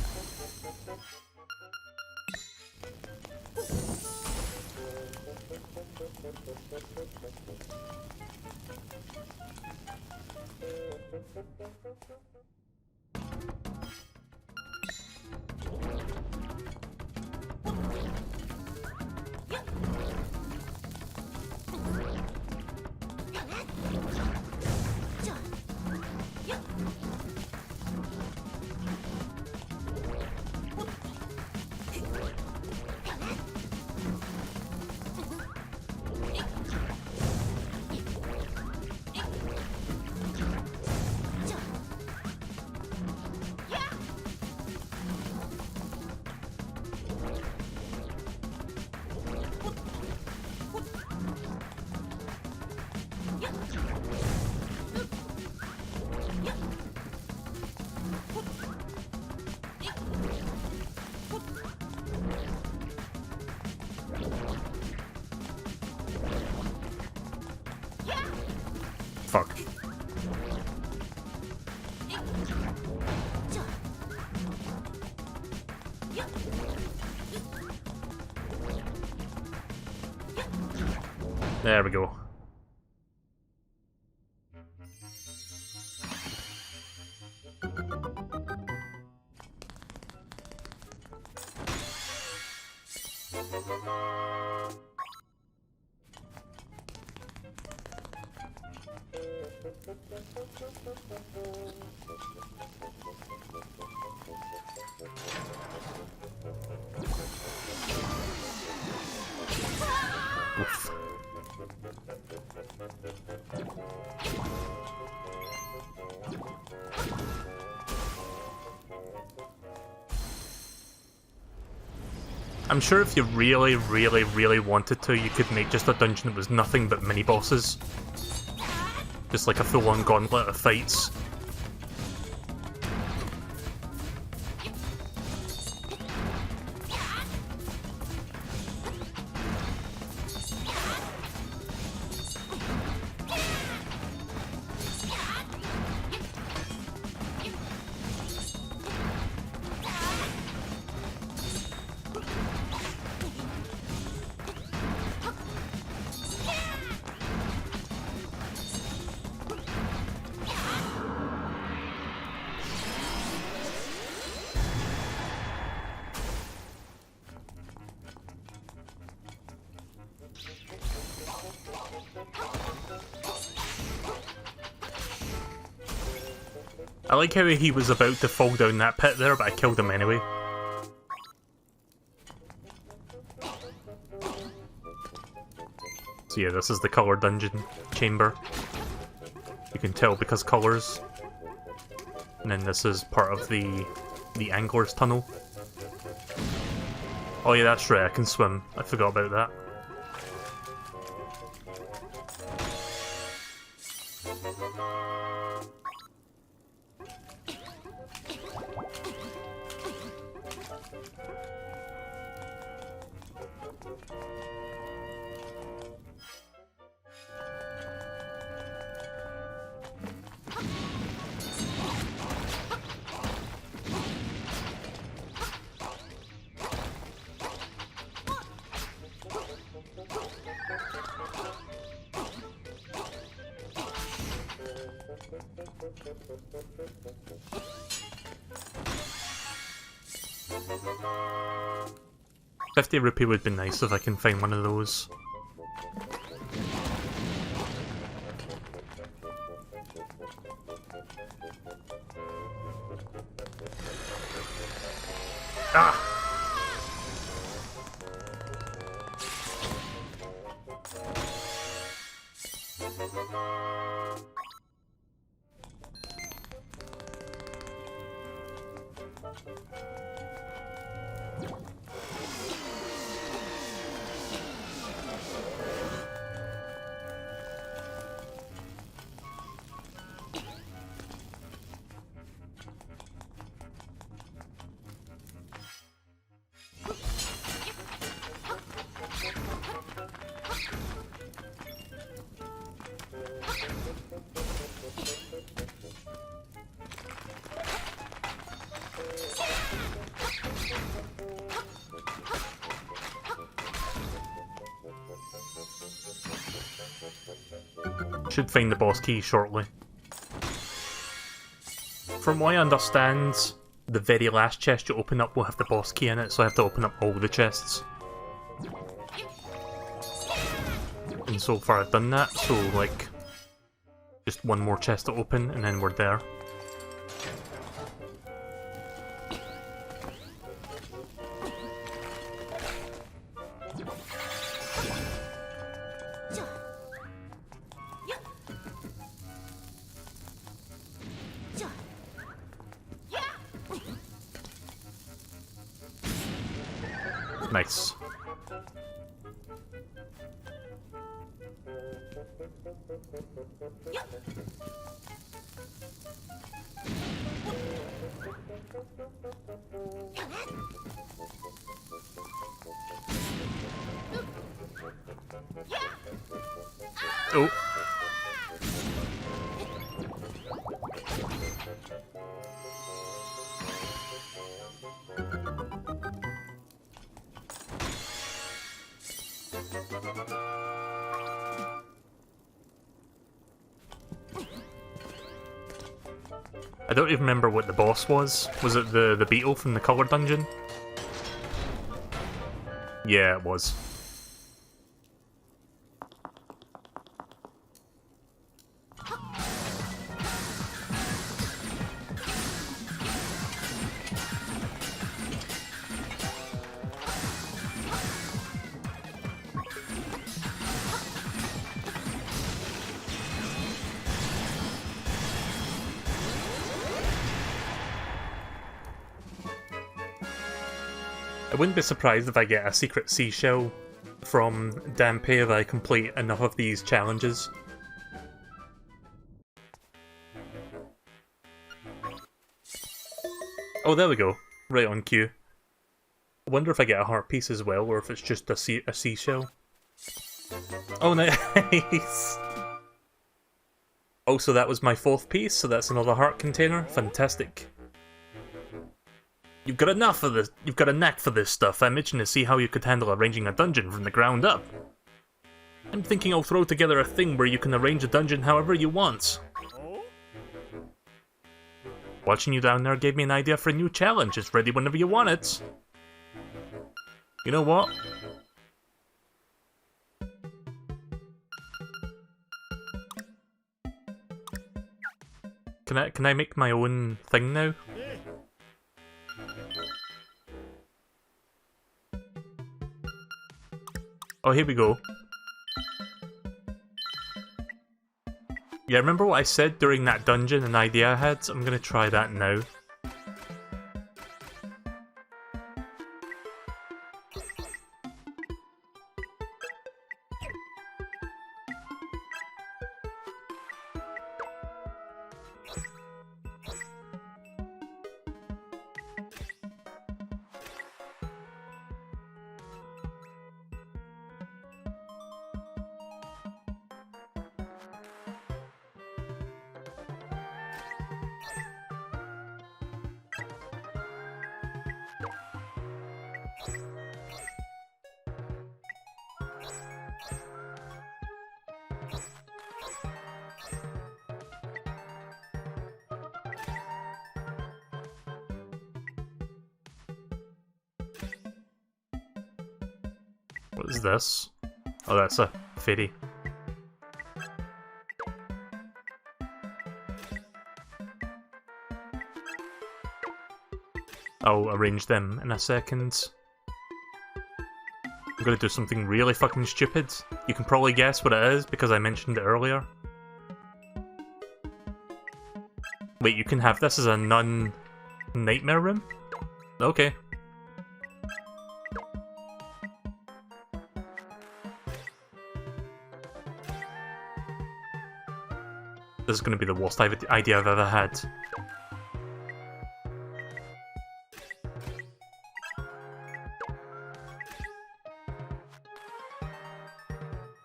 Fuck. There we go. Oof. I'm sure if you really, really, really wanted to, you could make just a dungeon that was nothing but mini-bosses. Just like a full-on gauntlet of fights. I like how he was about to fall down that pit there, but I killed him anyway. So yeah, this is the colour dungeon chamber. You can tell because colours. And then this is part of the Angler's Tunnel. Oh yeah, that's right, I can swim. I forgot about that. £50 would be nice if I can find one of those. Ah! Should find the boss key shortly. From what I understand, the very last chest you open up will have the boss key in it, so I have to open up all the chests. And so far I've done that, so like, just one more chest to open and then we're there. Nice. Oh. I don't even remember what the boss was. Was it the beetle from the colour dungeon? Yeah, it was. I wouldn't be surprised if I get a secret seashell from Dampe if I complete enough of these challenges. Oh, there we go. Right on cue. I wonder if I get a heart piece as well, or if it's just a seashell. Oh, nice! Oh, so that was my 4th piece, so that's another heart container. Fantastic. You've got enough for this. You've got a knack for this stuff. I'm itching to see how you could handle arranging a dungeon from the ground up. I'm thinking I'll throw together a thing where you can arrange a dungeon however you want. Watching you down there gave me an idea for a new challenge. It's ready whenever you want it. You know what? Can I make my own thing now? Oh, here we go. Yeah, remember what I said during that dungeon, an idea I had? I'm gonna try that now. What is this? Oh, that's a fairy. I'll arrange them in a second. I'm gonna do something really fucking stupid. You can probably guess what it is because I mentioned it earlier. Wait, you can have this as a non-nightmare room? Okay. This is going to be the worst idea I've ever had.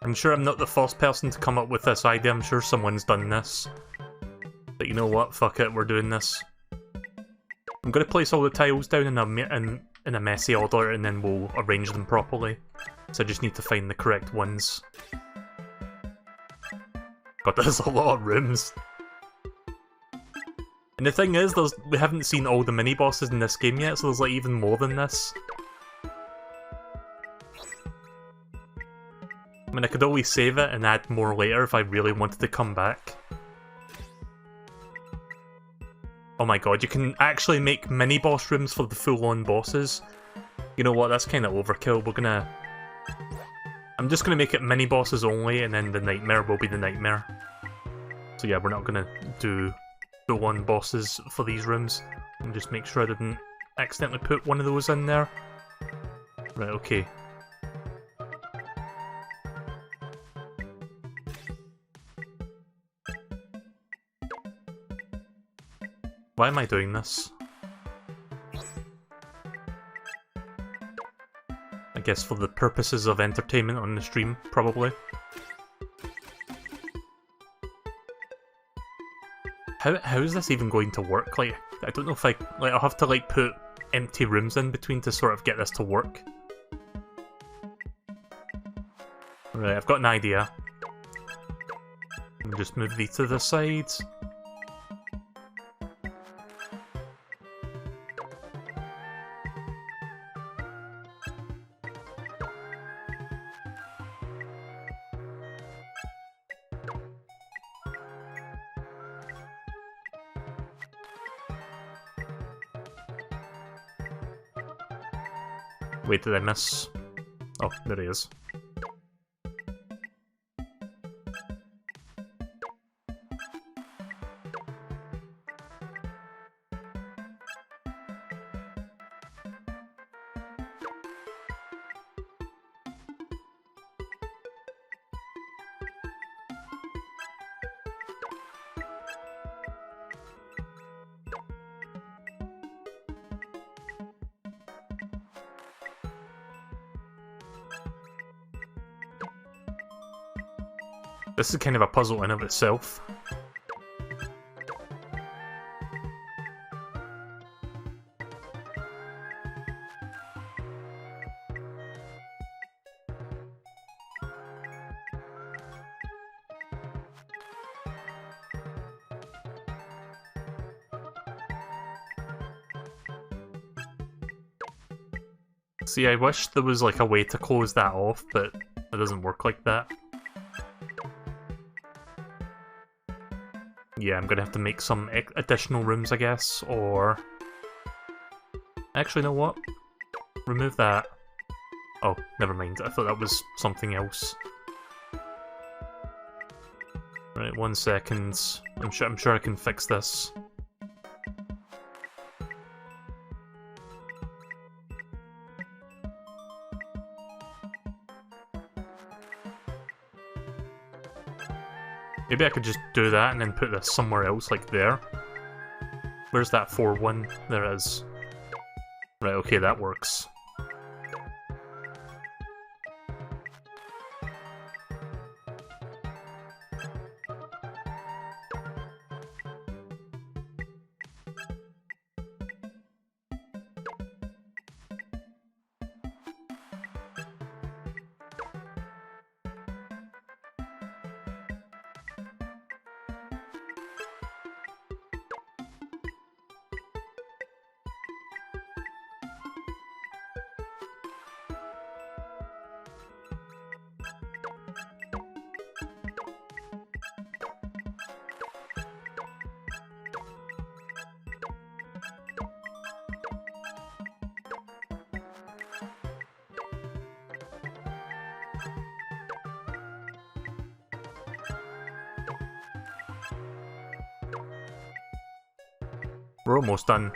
I'm sure I'm not the first person to come up with this idea, I'm sure someone's done this. But you know what, fuck it, we're doing this. I'm going to place all the tiles down in a messy order and then we'll arrange them properly. So I just need to find the correct ones. God, there's a lot of rooms. And the thing is, we haven't seen all the mini-bosses in this game yet, so there's like even more than this. I mean, I could always save it and add more later if I really wanted to come back. Oh my god, you can actually make mini-boss rooms for the full-on bosses. You know what, that's kind of overkill. I'm just gonna make it mini-bosses only, and then the nightmare will be the nightmare. So yeah, we're not gonna do full-on bosses for these rooms. And just make sure I didn't accidentally put one of those in there. Right, okay. Why am I doing this? I guess for the purposes of entertainment on the stream, probably. How is this even going to work? Like, I don't know if I'll have to like put empty rooms in between to sort of get this to work. Right, I've got an idea. Just move these to the sides. Wait, did I miss? Oh, there he is. This is kind of a puzzle in of itself. See, I wish there was like a way to close that off, but it doesn't work like that. Yeah, I'm gonna have to make some additional rooms, I guess, or... Actually, you know what? Remove that. Oh, never mind. I thought that was something else. Right, 1 second. I'm sure I can fix this. Maybe I could just do that and then put this somewhere else, like there. Where's that 4-1? There it is. Right, okay, that works. We're almost done.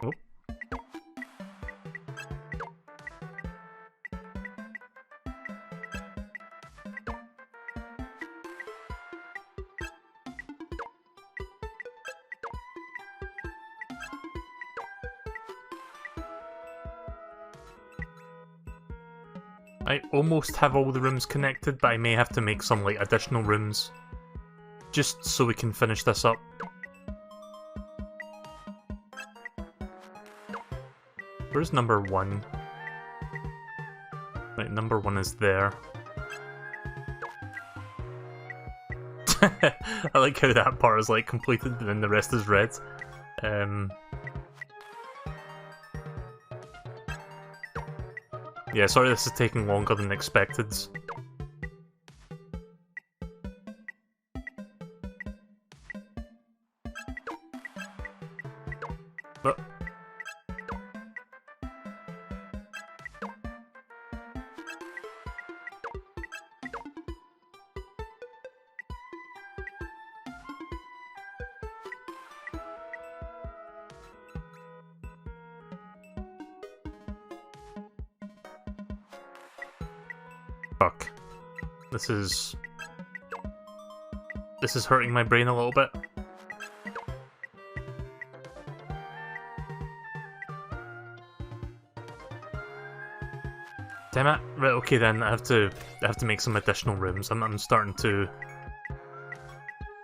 Oh. I almost have all the rooms connected, but I may have to make some like additional rooms just so we can finish this up. Where's number 1? Right, number 1 is there. I like how that part is like completed and then the rest is red. Yeah, sorry this is taking longer than expected. But fuck. This is hurting my brain a little bit. Damn it. Right, okay then, I have to make some additional rooms. I'm starting to...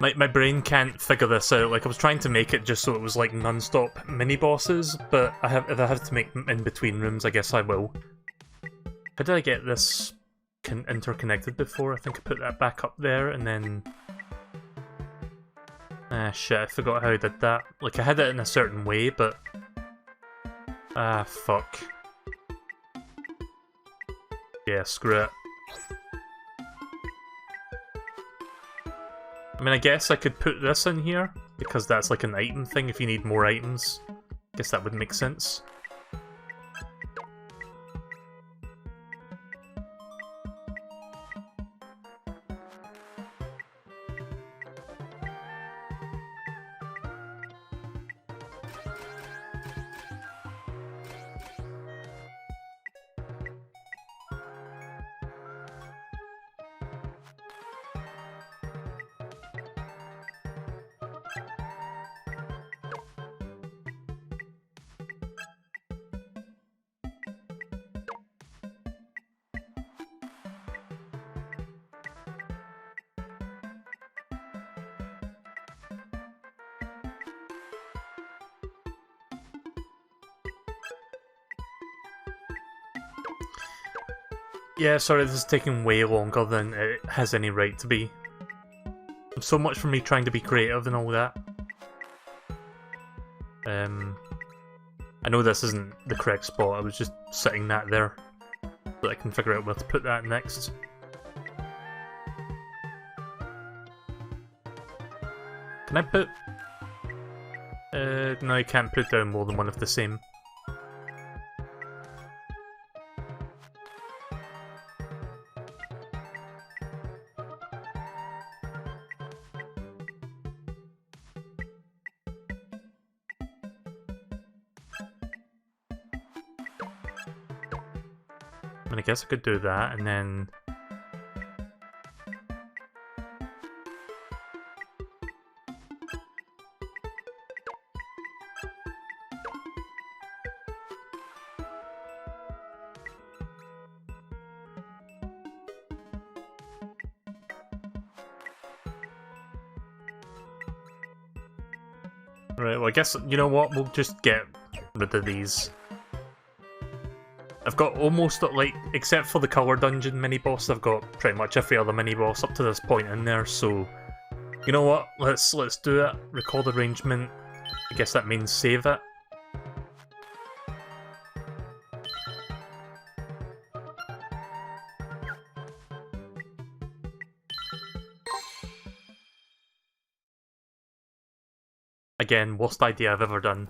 My brain can't figure this out. Like, I was trying to make it just so it was like non-stop mini-bosses, but if I have to make in-between rooms, I guess I will. How did I get this interconnected before? I think I put that back up there, and then... Ah, shit, I forgot how I did that. Like, I had it in a certain way, but... Ah, fuck. Yeah, screw it. I mean, I guess I could put this in here, because that's like an item thing if you need more items. I guess that would make sense. Yeah, sorry, this is taking way longer than it has any right to be. So much for me trying to be creative and all that. I know this isn't the correct spot, I was just setting that there, so I can figure out where to put that next. Can I put... no, you can't put down more than one of the same. I guess I could do that, and then... Right, well I guess, you know what, we'll just get rid of these. I've got almost, like, except for the colour dungeon mini-boss, I've got pretty much every other mini-boss up to this point in there, so... You know what, let's do it. Record arrangement. I guess that means save it. Again, worst idea I've ever done.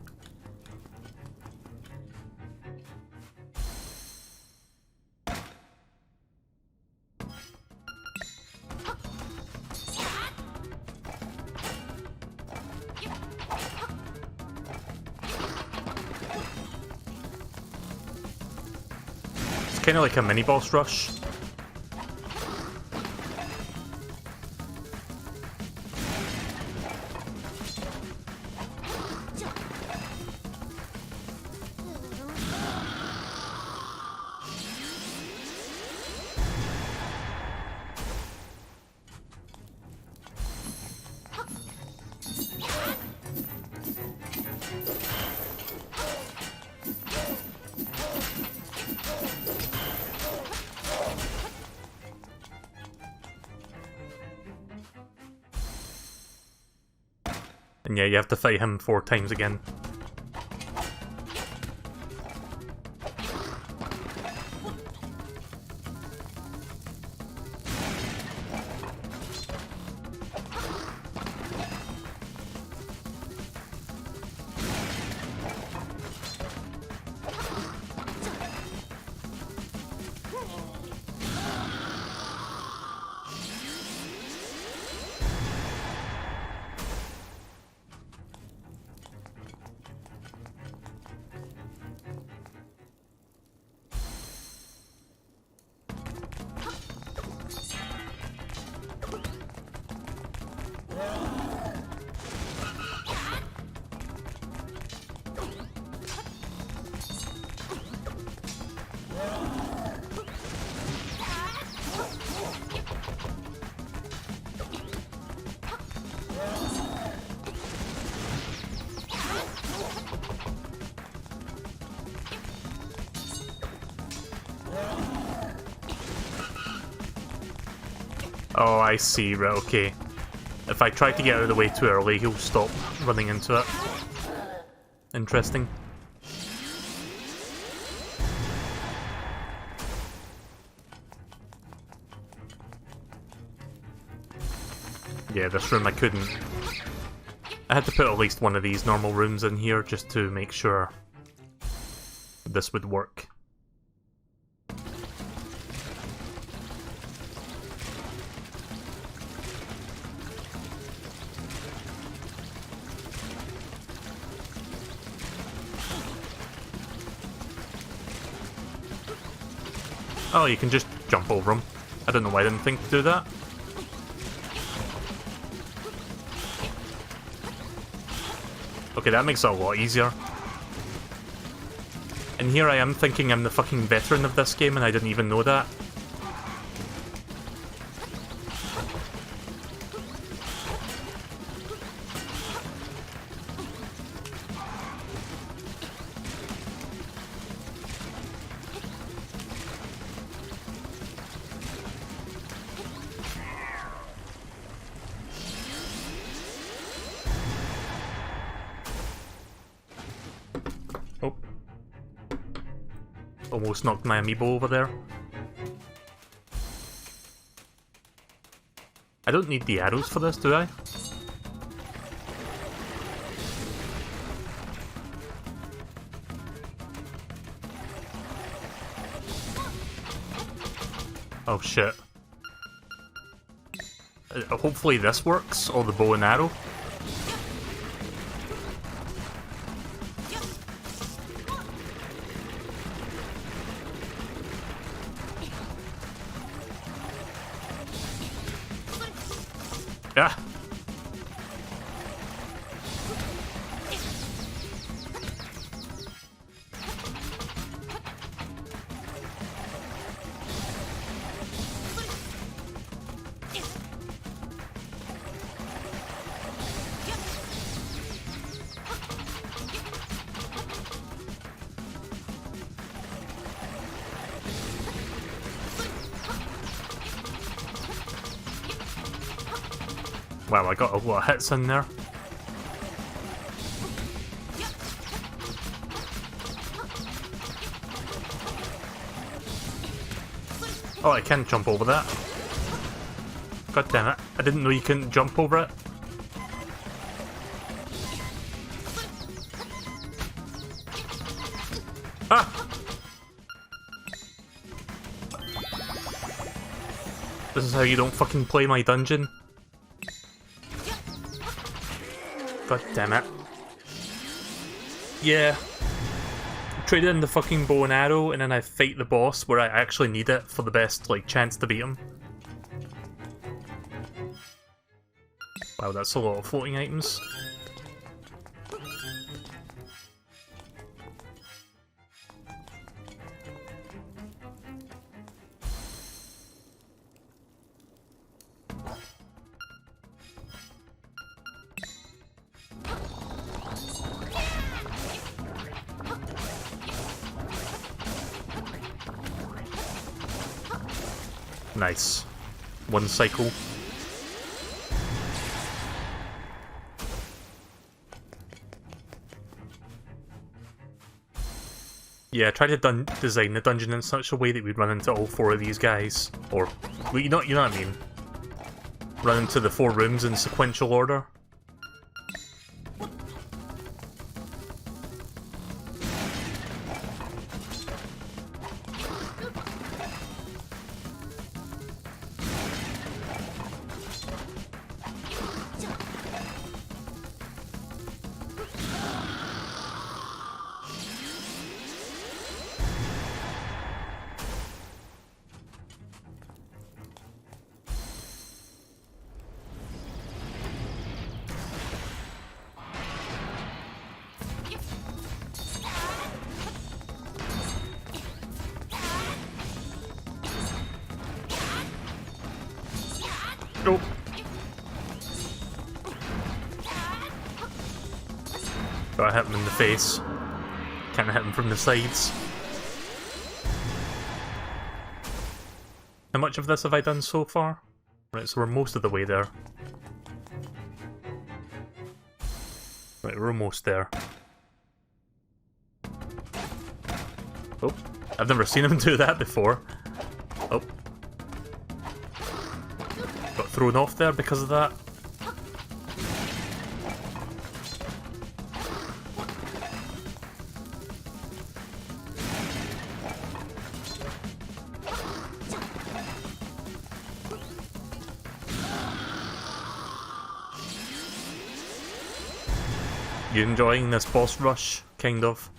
kind of like a mini boss rush. And yeah, you have to fight him 4 times again. Oh, I see, right, okay. If I try to get out of the way too early, he'll stop running into it. Interesting. Yeah, this room I couldn't. I had to put at least one of these normal rooms in here just to make sure this would work. Oh, you can just jump over them. I don't know why I didn't think to do that. Okay, that makes it a lot easier. And here I am thinking I'm the fucking veteran of this game and I didn't even know that. Oh. Almost knocked my amiibo over there. I don't need the arrows for this, do I? Oh shit. Hopefully this works, or the bow and arrow. Yeah. Wow, I got a lot of hits in there. Oh, I can't jump over that. God damn it. I didn't know you couldn't jump over it. Ah! This is how you don't fucking play my dungeon. God damn it. Yeah. trade in the fucking bow and arrow, and then I fight the boss where I actually need it for the best, like, chance to beat him. Wow, that's a lot of floating items. Nice. One cycle. Yeah, try to design the dungeon in such a way that we'd run into all four of these guys. Or, well, you know what I mean? Run into the 4 rooms in sequential order. Nope. Gotta hit him in the face. Can't hit him from the sides. How much of this have I done so far? Right, so we're most of the way there. Right, we're almost there. Oh, I've never seen him do that before. Oh. Got thrown off there because of that. You enjoying this boss rush? Kind of.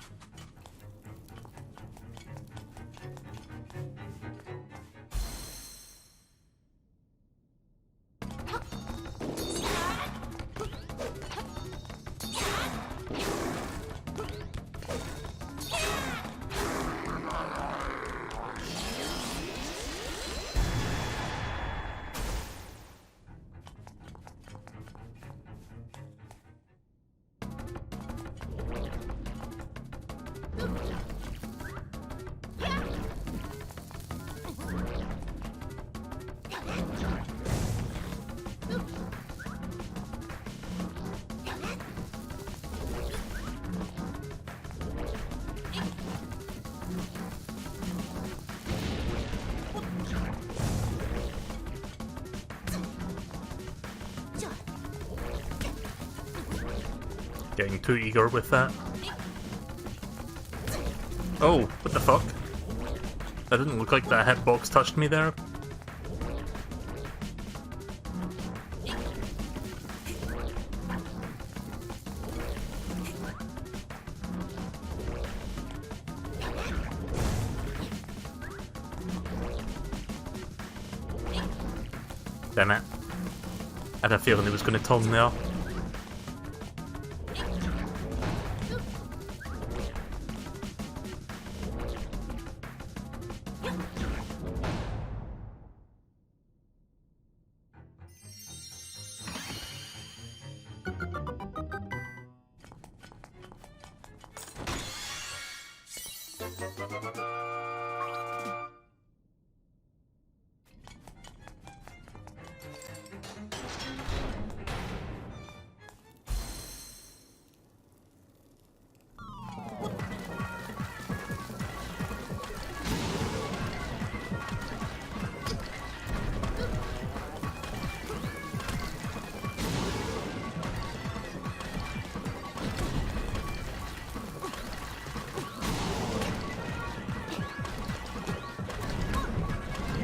Getting too eager with that. Oh, what the fuck? That didn't look like that hitbox touched me there. Damn it. I had a feeling it was going to turn there.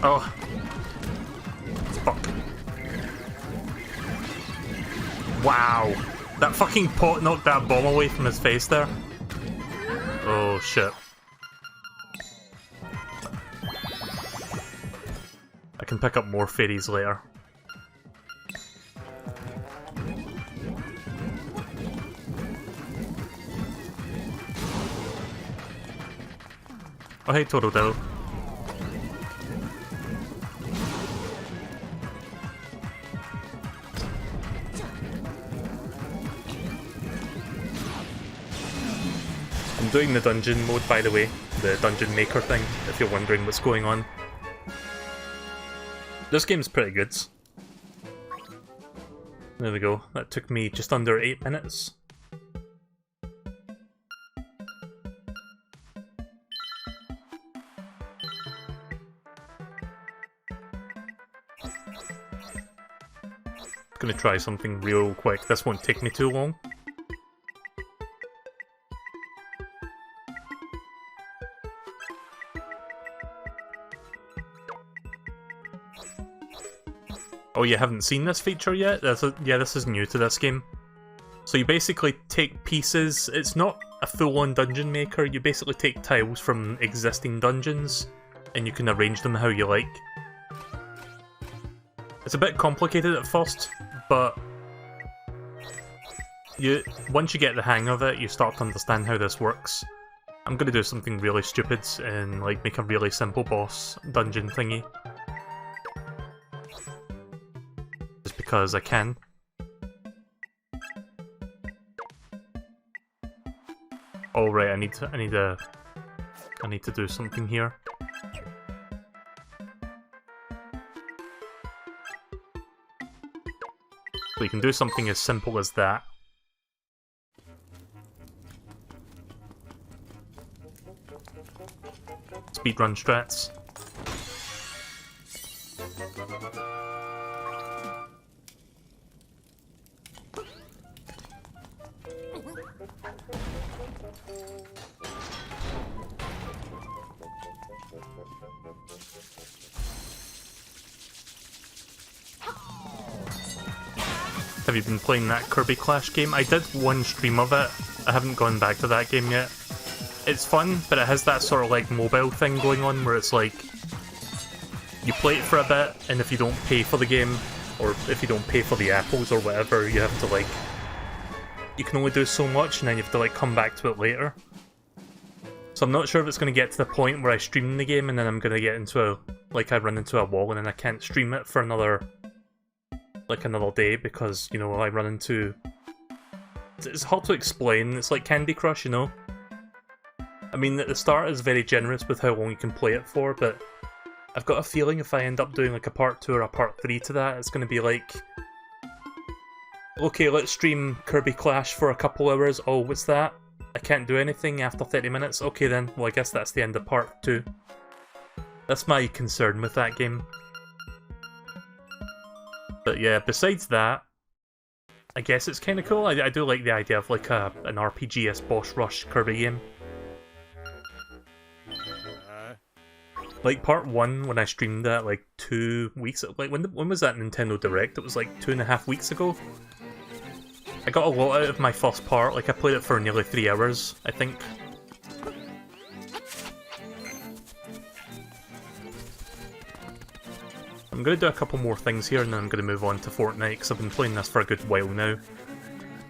Oh. Fuck. Wow. That fucking pot knocked that bomb away from his face there. Oh shit. I can pick up more fairies later. Oh hey Totodile. I'm doing the dungeon mode, by the way, the dungeon maker thing, if you're wondering what's going on. This game's pretty good. There we go, that took me just under 8 minutes. Gonna try something real quick, this won't take me too long. Oh, you haven't seen this feature yet? Yeah, this is new to this game. So you basically take pieces, it's not a full-on dungeon maker, you basically take tiles from existing dungeons, and you can arrange them how you like. It's a bit complicated at first, but once you get the hang of it, you start to understand how this works. I'm gonna do something really stupid and like make a really simple boss dungeon thingy. Just because I can. Oh right, I need to do something here. So you can do something as simple as that. Speedrun strats. Have you been playing that Kirby Clash game? I did one stream of it. I haven't gone back to that game yet. It's fun, but it has that sort of like mobile thing going on where it's like you play it for a bit, and if you don't pay for the game, or if you don't pay for the apples or whatever, you have to like, you can only do so much and then you have to like come back to it later. So I'm not sure if it's going to get to the point where I stream the game and then I'm going to get into a, like I run into a wall and then I can't stream it for another day because, you know, I run into... It's hard to explain, it's like Candy Crush, you know? I mean, at the start it's very generous with how long you can play it for, but I've got a feeling if I end up doing like a part 2 or a part 3 to that, it's going to be like... Okay, let's stream Kirby Clash for a couple hours. Oh, what's that? I can't do anything after 30 minutes? Okay then, well I guess that's the end of part 2. That's my concern with that game. But yeah, besides that, I guess it's kind of cool. I do like the idea of like an RPG-esque boss rush Kirby game. Like part 1, when I streamed that like 2 weeks, like when was that Nintendo Direct? It was like 2.5 weeks ago. I got a lot out of my first part, like I played it for nearly 3 hours, I think. I'm going to do a couple more things here and then I'm going to move on to Fortnite because I've been playing this for a good while now.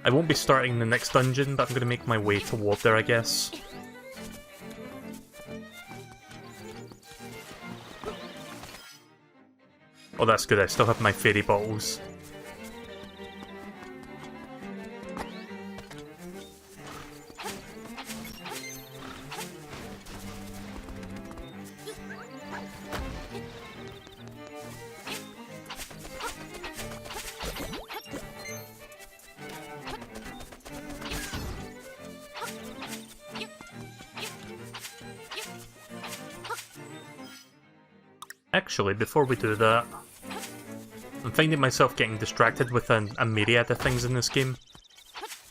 I won't be starting the next dungeon, but I'm going to make my way toward there, I guess. Oh, that's good, I still have my fairy bottles. Actually, before we do that, I'm finding myself getting distracted with a myriad of things in this game.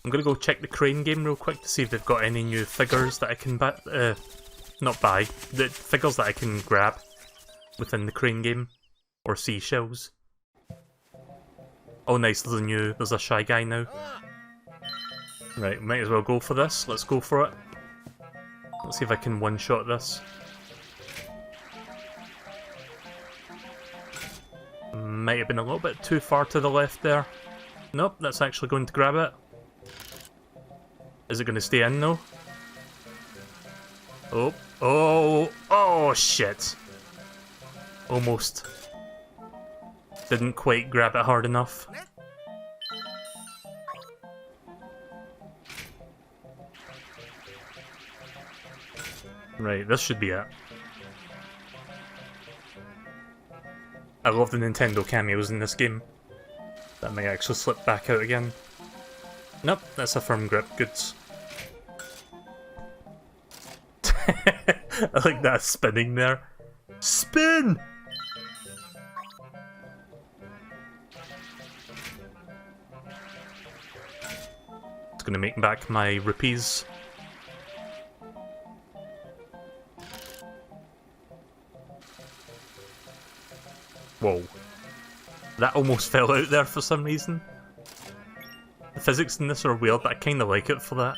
I'm gonna go check the crane game real quick to see if they've got any new figures that I can not buy, the figures that I can grab within the crane game, or seashells. Oh nice, there's a Shy Guy now. Right, might as well go for this, let's go for it. Let's see if I can one-shot this. Might have been a little bit too far to the left there. Nope, that's actually going to grab it. Is it going to stay in though? Oh, oh, oh shit. Almost. Didn't quite grab it hard enough. Right, this should be it. I love the Nintendo cameos in this game. That may actually slip back out again. Nope, that's a firm grip, goods. I like that spinning there. Spin! It's gonna make back my rupees. Whoa. That almost fell out there for some reason. The physics in this are weird, but I kinda like it for that.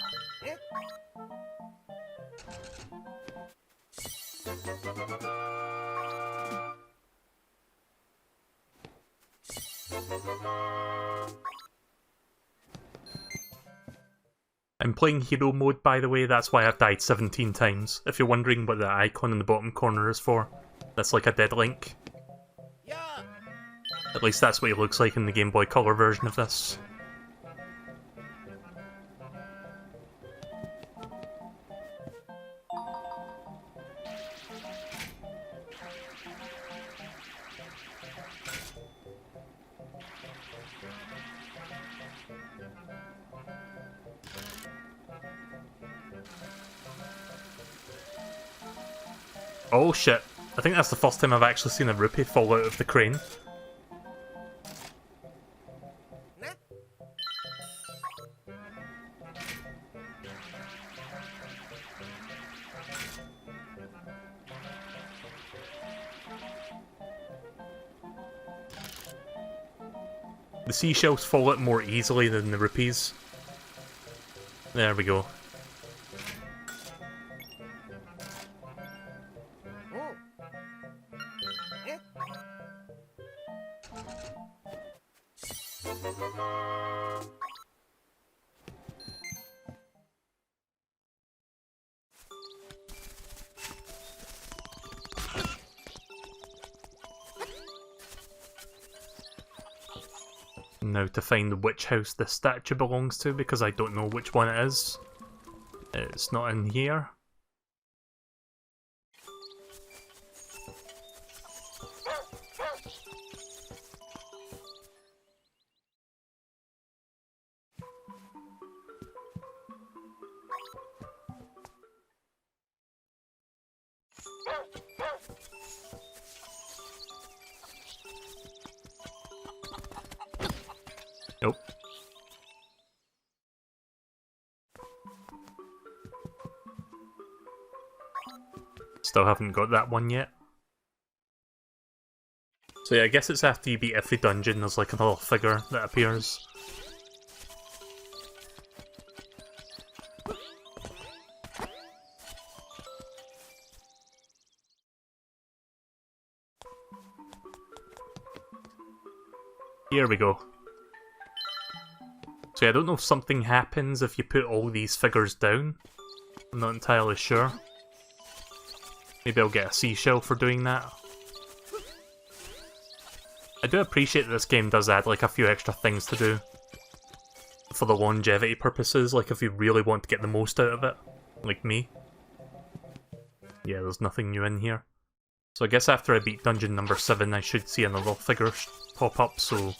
I'm playing hero mode, by the way, that's why I've died 17 times. If you're wondering what the icon in the bottom corner is for, that's like a dead link. At least that's what it looks like in the Game Boy Color version of this. Oh shit, I think that's the first time I've actually seen a rupee fall out of the crane. The seashells fall out more easily than the rupees. There we go. Now to find which house this statue belongs to, because I don't know which one it is. It's not in here. Nope. Still haven't got that one yet. So yeah, I guess it's after you beat every dungeon, there's like another figure that appears. Here we go. So yeah, I don't know if something happens if you put all these figures down. I'm not entirely sure. Maybe I'll get a seashell for doing that. I do appreciate that this game does add like a few extra things to do. For the longevity purposes, like if you really want to get the most out of it. Like me. Yeah, there's nothing new in here. So I guess after I beat dungeon number 7 I should see another figure pop up, so...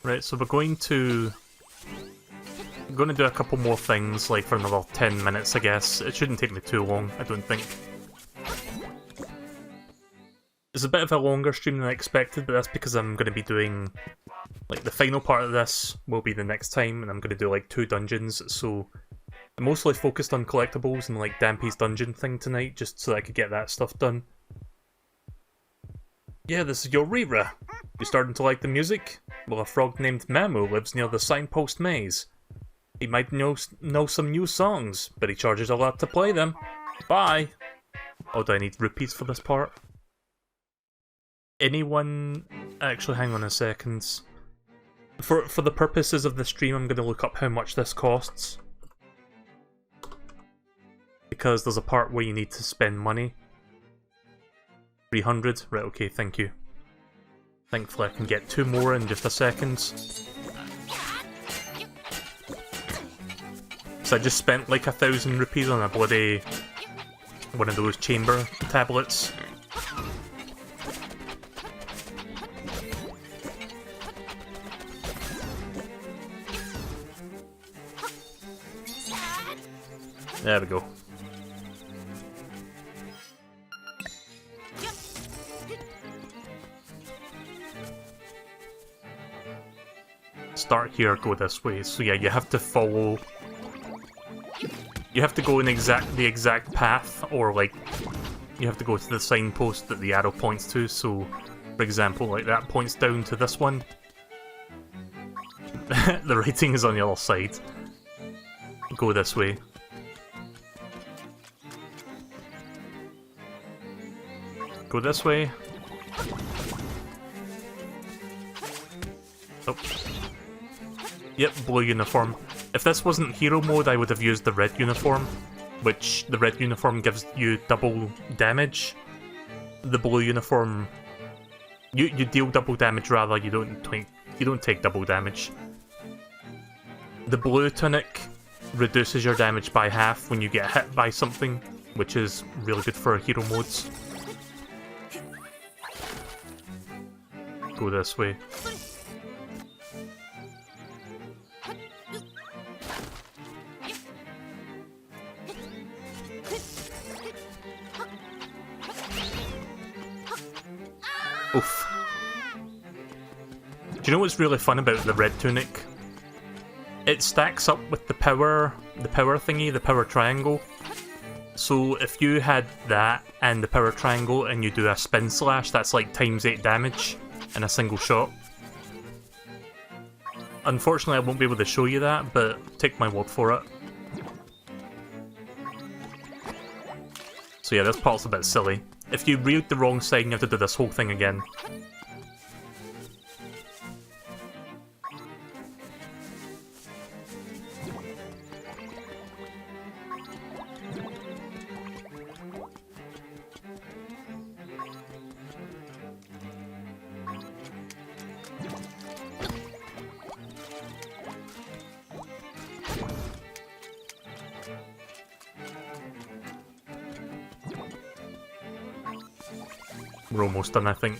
Right, so we're going to I'm gonna do a couple more things, like for another 10 minutes, I guess. It shouldn't take me too long, I don't think. It's a bit of a longer stream than I expected, but that's because I'm gonna be doing... like, the final part of this will be the next time, and I'm gonna do, like, 2 dungeons, so... I'm mostly focused on collectibles and, like, Dampy's dungeon thing tonight, just so I could get that stuff done. Yeah, this is your Rira. You starting to like the music? Well, a frog named Mamu lives near the signpost maze. He might know some new songs, but he charges a lot to play them. Bye! Oh, do I need rupees for this part? Anyone... Actually, hang on a second. For the purposes of the stream, I'm going to look up how much this costs. Because there's a part where you need to spend money. 300? Right, okay, thank you. Thankfully I can get 2 more in just a second. So I just spent like 1,000 rupees on a bloody... one of those chamber tablets. There we go. Start here, go this way. So yeah, you have to follow... you have to go in the exact path, or like... you have to go to the signpost that the arrow points to, so... for example, like that points down to this one. The writing is on the other side. Go this way. Go this way. Oh. Yep, blue uniform. If this wasn't hero mode, I would have used the red uniform, which the red uniform gives you double damage. The blue uniform, you deal double damage rather. You don't take double damage. The blue tunic reduces your damage by half when you get hit by something, which is really good for hero modes. Go this way. Oof. Do you know what's really fun about the red tunic? It stacks up with the power thingy, the power triangle. So if you had that and the power triangle and you do a spin slash, that's like ×8 damage in a single shot. Unfortunately, I won't be able to show you that, but take my word for it. So yeah, this part's a bit silly. If you read the wrong side, you have to do this whole thing again. We're almost done, I think.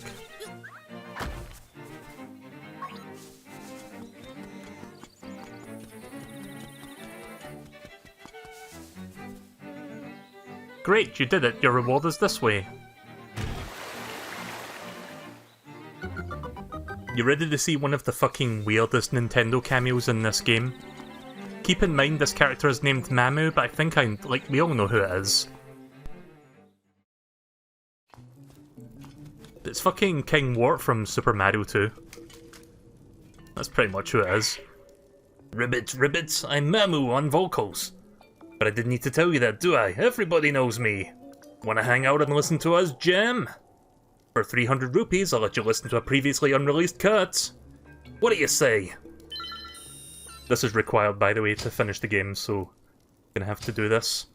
Great, you did it. Your reward is this way. You ready to see one of the fucking weirdest Nintendo cameos in this game? Keep in mind this character is named Mamu, but I think we all know who it is. It's fucking King Wart from Super Mario 2. That's pretty much who it is. Ribbit, ribbit, I'm Mamu on vocals. But I didn't need to tell you that, do I? Everybody knows me. Wanna hang out and listen to us jam? For 300 rupees, I'll let you listen to a previously unreleased cut. What do you say? This is required, by the way, to finish the game, so I'm gonna have to do this.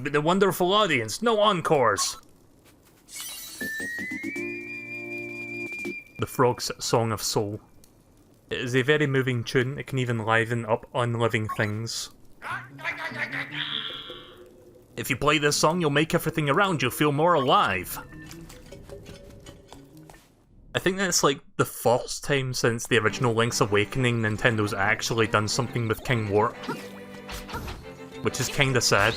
But the wonderful audience, no encores! The Frog's Song of Soul. It is a very moving tune, it can even liven up unliving things. If you play this song, you'll make everything around you feel more alive. I think that's like the first time since the original Link's Awakening Nintendo's actually done something with King Wart. Which is kinda sad.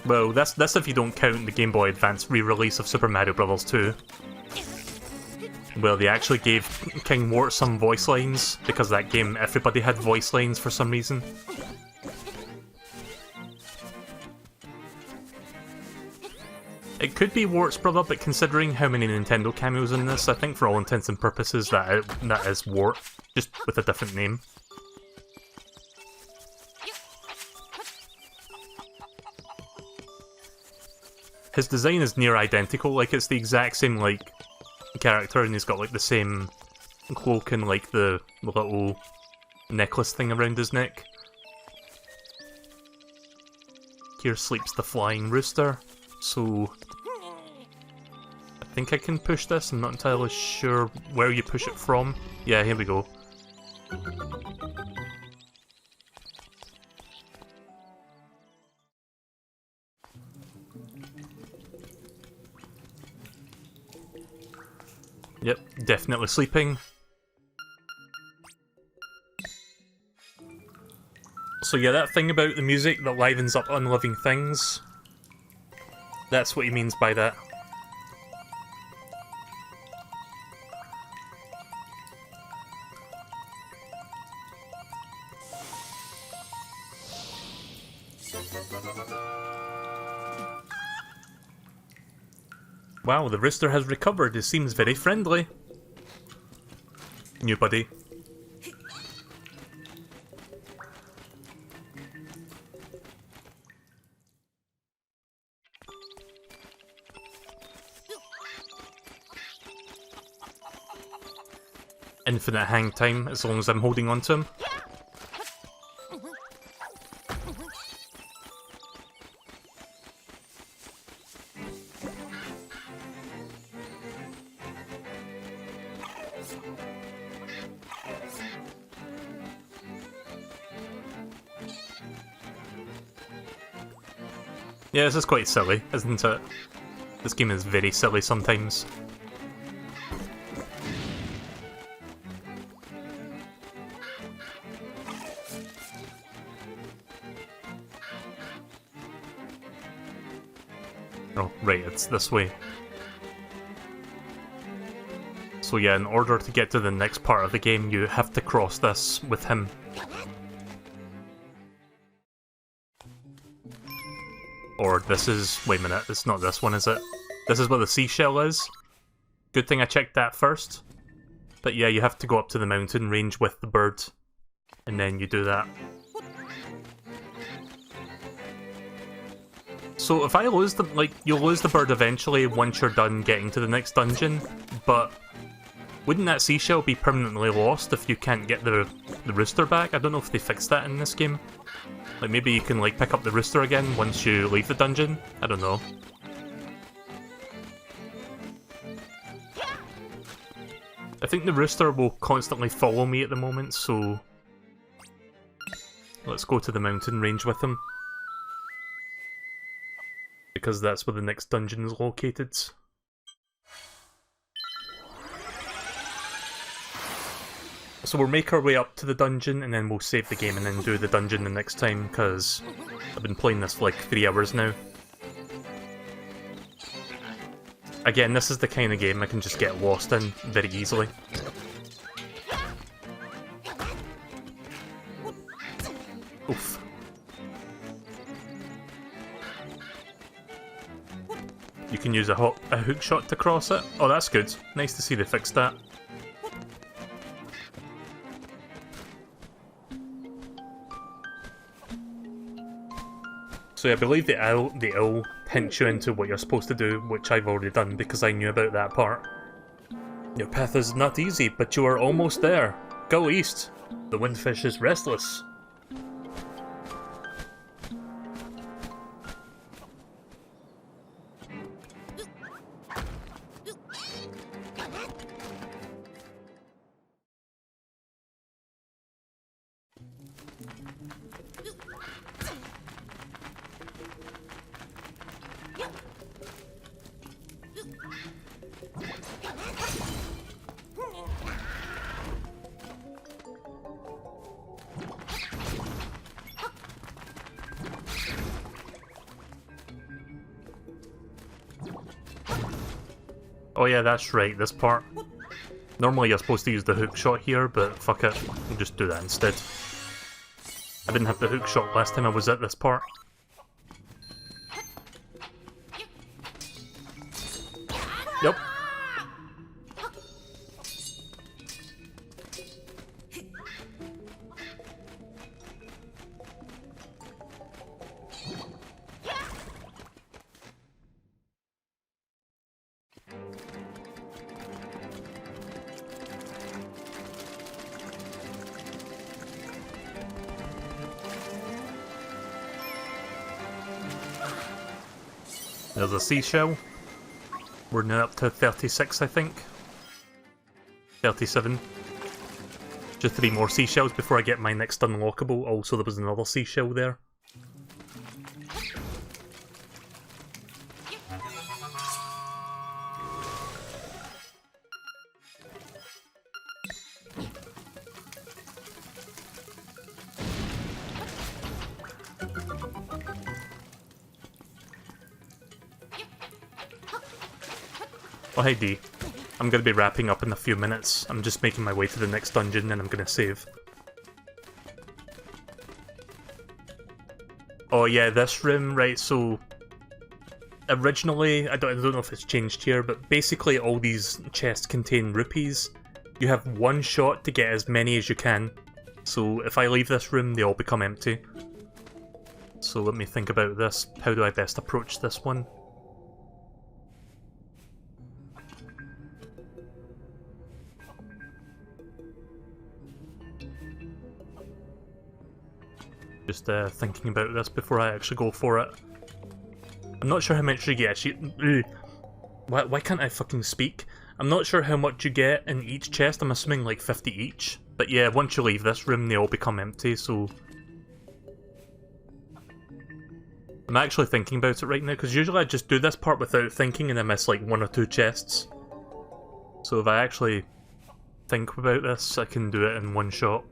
Well, that's if you don't count the Game Boy Advance re-release of Super Mario Bros. 2. Well, they actually gave King Wart some voice lines, because that game everybody had voice lines for some reason. It could be Wart's brother, but considering how many Nintendo cameos in this, I think for all intents and purposes that is Wart, just with a different name. His design is near identical, like it's the exact same like character, and he's got like the same cloak and like the little necklace thing around his neck. Here sleeps the flying rooster, so I think I can push this. I'm not entirely sure where you push it from. Yeah, here we go. Yep, definitely sleeping. So yeah, that thing about the music that livens up unliving things, that's what he means by that. Wow, the rooster has recovered. It seems very friendly. New buddy. Infinite hang time, as long as I'm holding on to him. Yeah, this is quite silly, isn't it? This game is very silly sometimes. Oh, right, it's this way. So yeah, in order to get to the next part of the game, you have to cross this with him. Or this is... wait a minute, it's not this one, is it? This is what the seashell is. Good thing I checked that first. But yeah, you have to go up to the mountain range with the bird. And then you do that. So if I lose the... like, you'll lose the bird eventually once you're done getting to the next dungeon. But wouldn't that seashell be permanently lost if you can't get the rooster back? I don't know if they fixed that in this game. Like, maybe you can, like, pick up the rooster again once you leave the dungeon? I don't know. I think the rooster will constantly follow me at the moment, so... let's go to the mountain range with him. Because that's where the next dungeon is located. So we'll make our way up to the dungeon, and then we'll save the game and then do the dungeon the next time, because I've been playing this for like 3 hours now. Again, this is the kind of game I can just get lost in very easily. Oof. You can use a hook shot to cross it. Oh, that's good. Nice to see they fixed that. So I believe the owl hints you into what you're supposed to do, which I've already done because I knew about that part. Your path is not easy, but you are almost there. Go east. The windfish is restless. Oh yeah, that's right, this part. Normally you're supposed to use the hook shot here, but fuck it, we'll just do that instead. I didn't have the hook shot last time I was at this part. Yep. There's a seashell. We're now up to 36, I think. 37. Just 3 more seashells before I get my next unlockable. Also, there was another seashell there. Oh hey D, I'm gonna be wrapping up in a few minutes. I'm just making my way to the next dungeon and I'm gonna save. Oh yeah, this room, right, so... Originally, I don't know if it's changed here, but basically all these chests contain rupees. You have one shot to get as many as you can. So if I leave this room, they all become empty. So let me think about this. How do I best approach this one? Just thinking about this before I actually go for it. I'm not sure how much you get actually. Why can't I fucking speak? I'm not sure how much you get in each chest. I'm assuming like 50 each. But yeah, once you leave this room, they all become empty, so... I'm actually thinking about it right now, because usually I just do this part without thinking and I miss like 1 or 2 chests. So if I actually think about this, I can do it in one shot.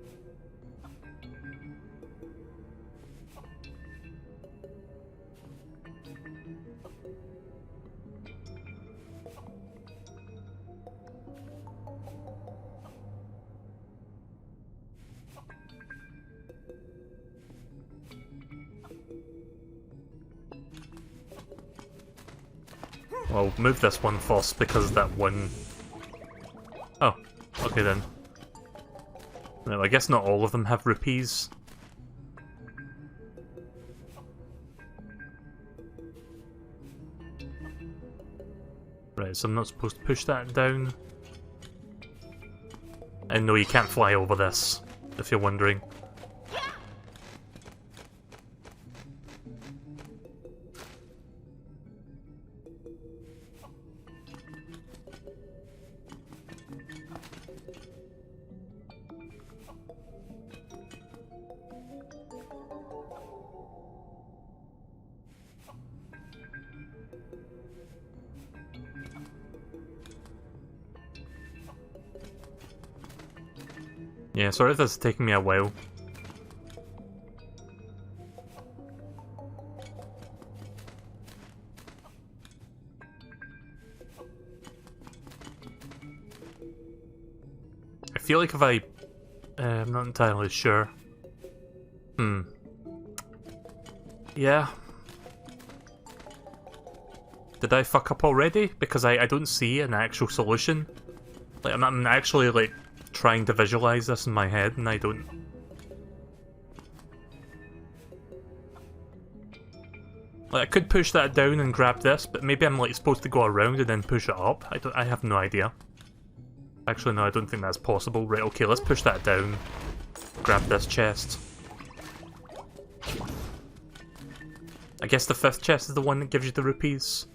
I'll move this one first because that one... Oh, okay then. No, I guess not all of them have rupees. Right, so I'm not supposed to push that down. And no, you can't fly over this, if you're wondering. Yeah, sorry if this is taking me a while. I feel like if I... I'm not entirely sure. Yeah. Did I fuck up already? Because I don't see an actual solution. Like, I'm actually, like, trying to visualize this in my head, and I don't... Like, I could push that down and grab this, but maybe I'm, like, supposed to go around and then push it up. I have no idea. Actually, no, I don't think that's possible. Right, okay, let's push that down. grab this chest. I guess the 5th chest is the one that gives you the rupees.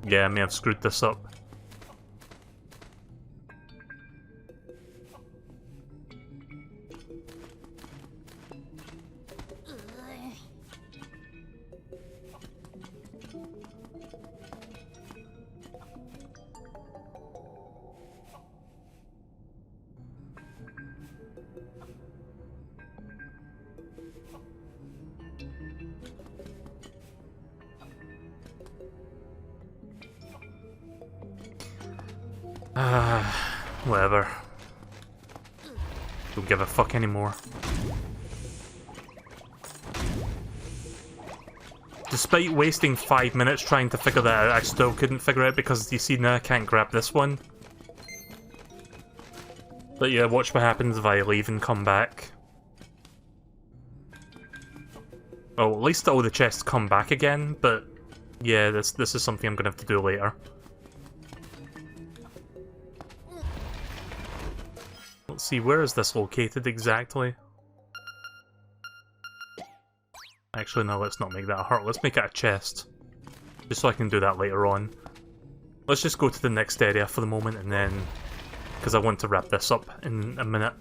Yeah, I may have screwed this up. Whatever. Don't give a fuck anymore. Despite wasting 5 minutes trying to figure that out, I still couldn't figure it out because you see now I can't grab this one. But yeah, watch what happens if I leave and come back. Well, at least all the chests come back again, but yeah, this is something I'm gonna have to do later. Let's see, where is this located exactly? Actually, no, let's not make that a heart. Let's make it a chest. Just so I can do that later on. Let's just go to the next area for the moment and then... because I want to wrap this up in a minute.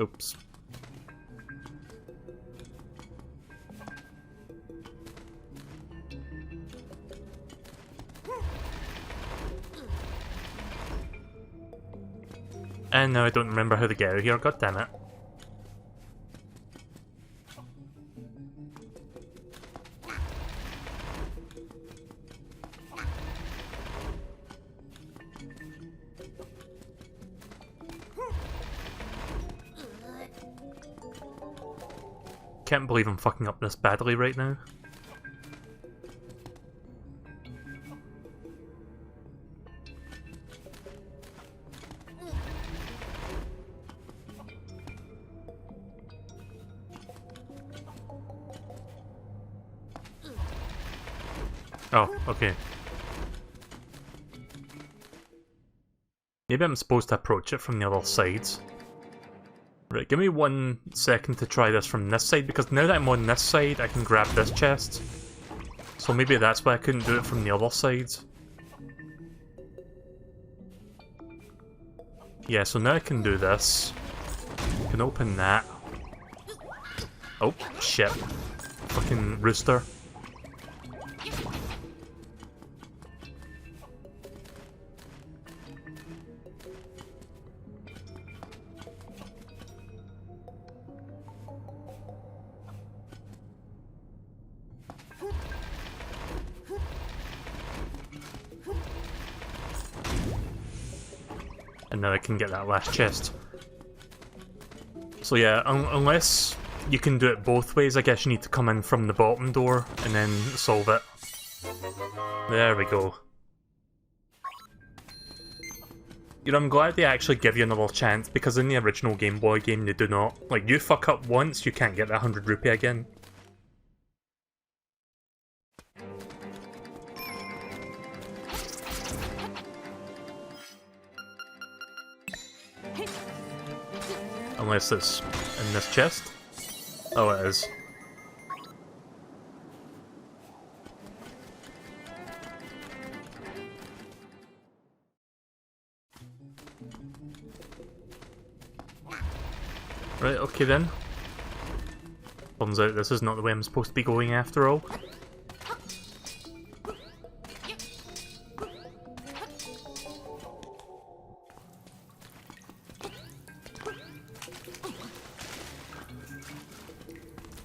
Oops. And now I don't remember how to get out here, god damn it. Can't believe I'm fucking up this badly right now. Oh, okay. Maybe I'm supposed to approach it from the other side. Right, give me 1 second to try this from this side, because now that I'm on this side, I can grab this chest. So maybe that's why I couldn't do it from the other side. Yeah, so now I can do this. I can open that. Oh, shit. Fucking rooster. And now I can get that last chest. So yeah, unless you can do it both ways, I guess you need to come in from the bottom door and then solve it. There we go. You know, I'm glad they actually give you another chance, because in the original Game Boy game they do not. Like, you fuck up once, you can't get that 100 rupee again. Unless it's in this chest. Oh, it is. Right, okay then. Turns out this is not the way I'm supposed to be going after all.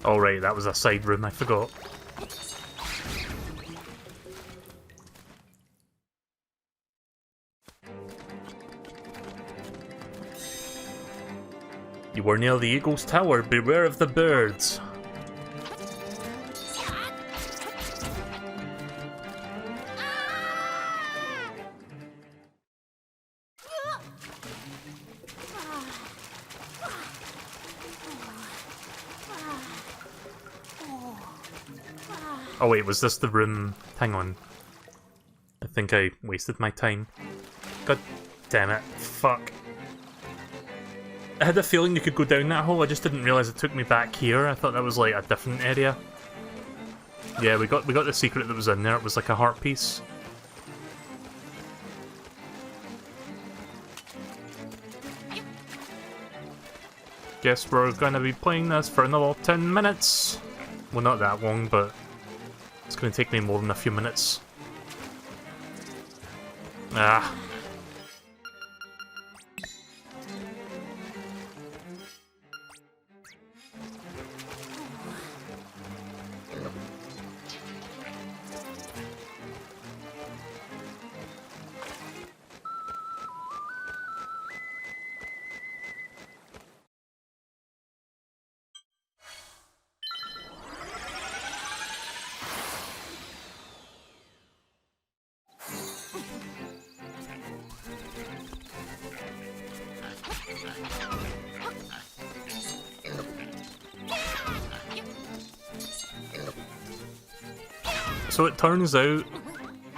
Oh right, that was a side room, I forgot. You were near the Eagle's Tower, beware of the birds. Oh wait, was this the room? Hang on. I think I wasted my time. God damn it. Fuck. I had a feeling you could go down that hole, I just didn't realise it took me back here. I thought that was like a different area. Yeah, we got the secret that was in there. It was like a heart piece. Guess we're gonna be playing this for another 10 minutes. Well, not that long, but it's gonna take me more than a few minutes. Ah. So it turns out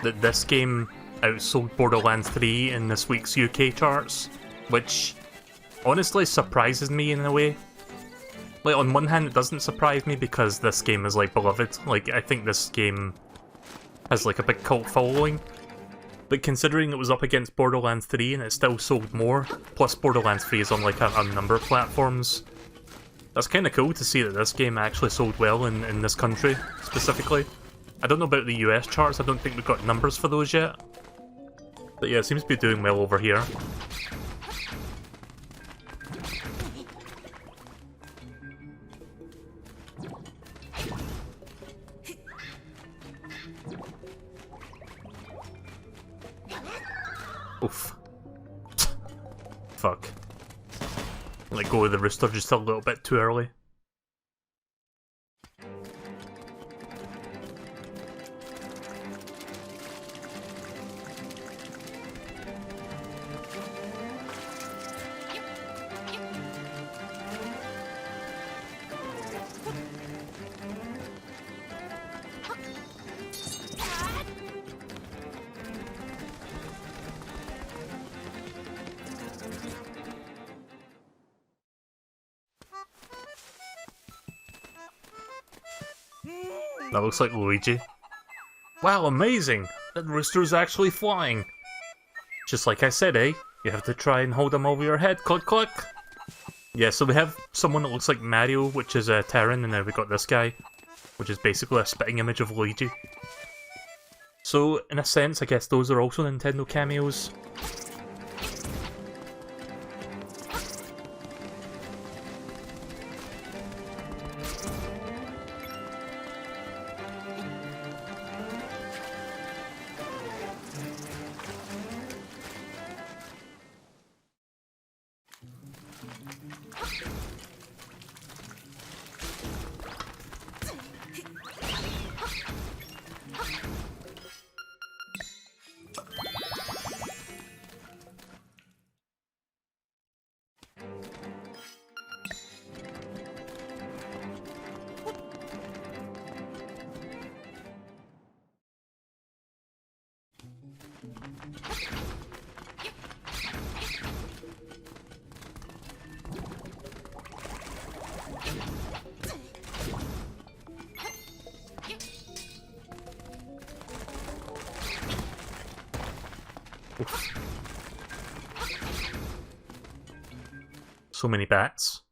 that this game outsold Borderlands 3 in this week's UK charts, which honestly surprises me in a way. Like, on one hand, it doesn't surprise me because this game is, like, beloved. Like, I think this game has, like, a big cult following. But considering it was up against Borderlands 3 and it still sold more, plus Borderlands 3 is on, like, a number of platforms, that's kind of cool to see that this game actually sold well in this country, specifically. I don't know about the US charts, I don't think we've got numbers for those yet. But yeah, it seems to be doing well over here. Oof. Fuck. Let go of the rooster just a little bit too early. That looks like Luigi. Wow, amazing! That rooster's actually flying! Just like I said, eh? You have to try and hold him over your head, click click! Yeah, so we have someone that looks like Mario, which is Terran, and then we got this guy, which is basically a spitting image of Luigi. So, in a sense, I guess those are also Nintendo cameos. Oof. So many bats.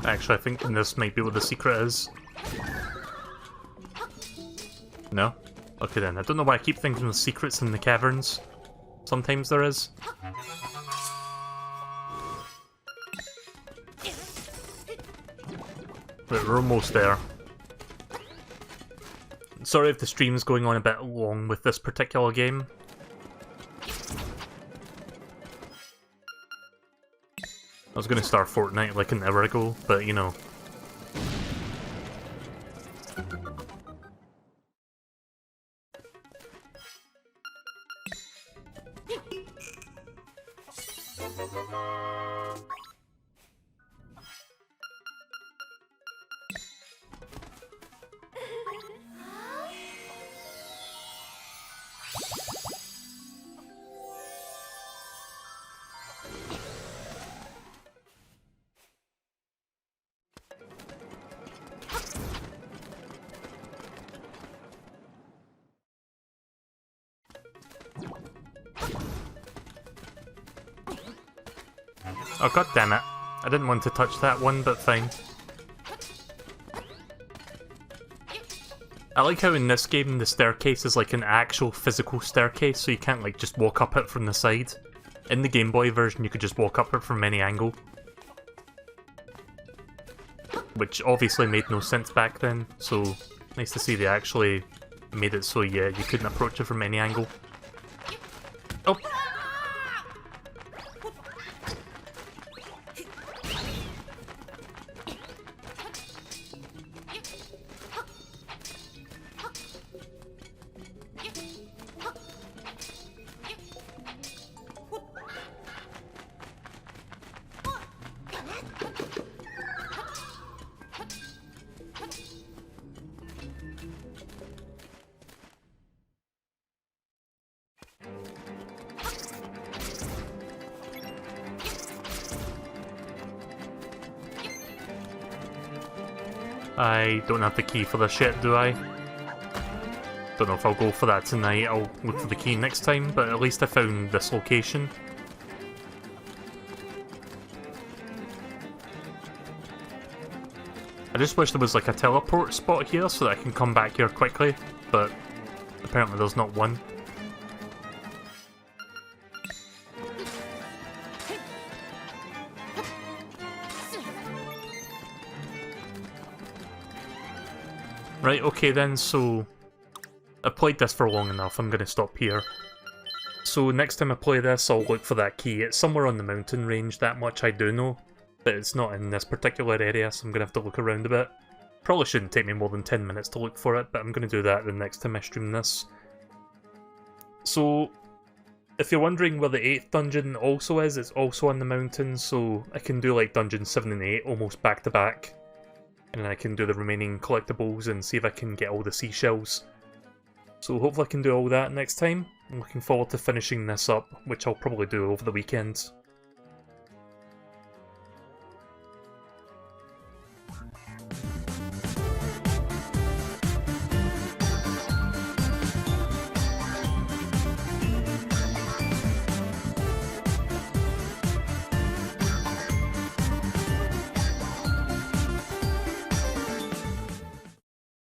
Actually, I think this might be what the secret is. No? Okay then, I don't know why I keep thinking there's secrets in the caverns. Sometimes there is. Right, we're almost there. Sorry if the stream's going on a bit long with this particular game. I was gonna start Fortnite like an hour ago, but you know. Oh god damn it. I didn't want to touch that one, but fine. I like how in this game the staircase is like an actual physical staircase, so you can't like just walk up it from the side. In the Game Boy version you could just walk up it from any angle. Which obviously made no sense back then, so nice to see they actually made it so yeah, you couldn't approach it from any angle. Oh! I don't have the key for this yet, do I? Don't know if I'll go for that tonight. I'll look for the key next time, but at least I found this location. I just wish there was like a teleport spot here so that I can come back here quickly, but apparently there's not one. Right, okay then, so I've played this for long enough, I'm gonna stop here. So next time I play this, I'll look for that key. It's somewhere on the mountain range, that much I do know, but it's not in this particular area, so I'm gonna have to look around a bit. Probably shouldn't take me more than 10 minutes to look for it, but I'm gonna do that the next time I stream this. So, if you're wondering where the 8th dungeon also is, it's also on the mountain, so I can do like dungeon 7 and 8 almost back to back. And then I can do the remaining collectibles and see if I can get all the seashells. So hopefully I can do all that next time. I'm looking forward to finishing this up, which I'll probably do over the weekend.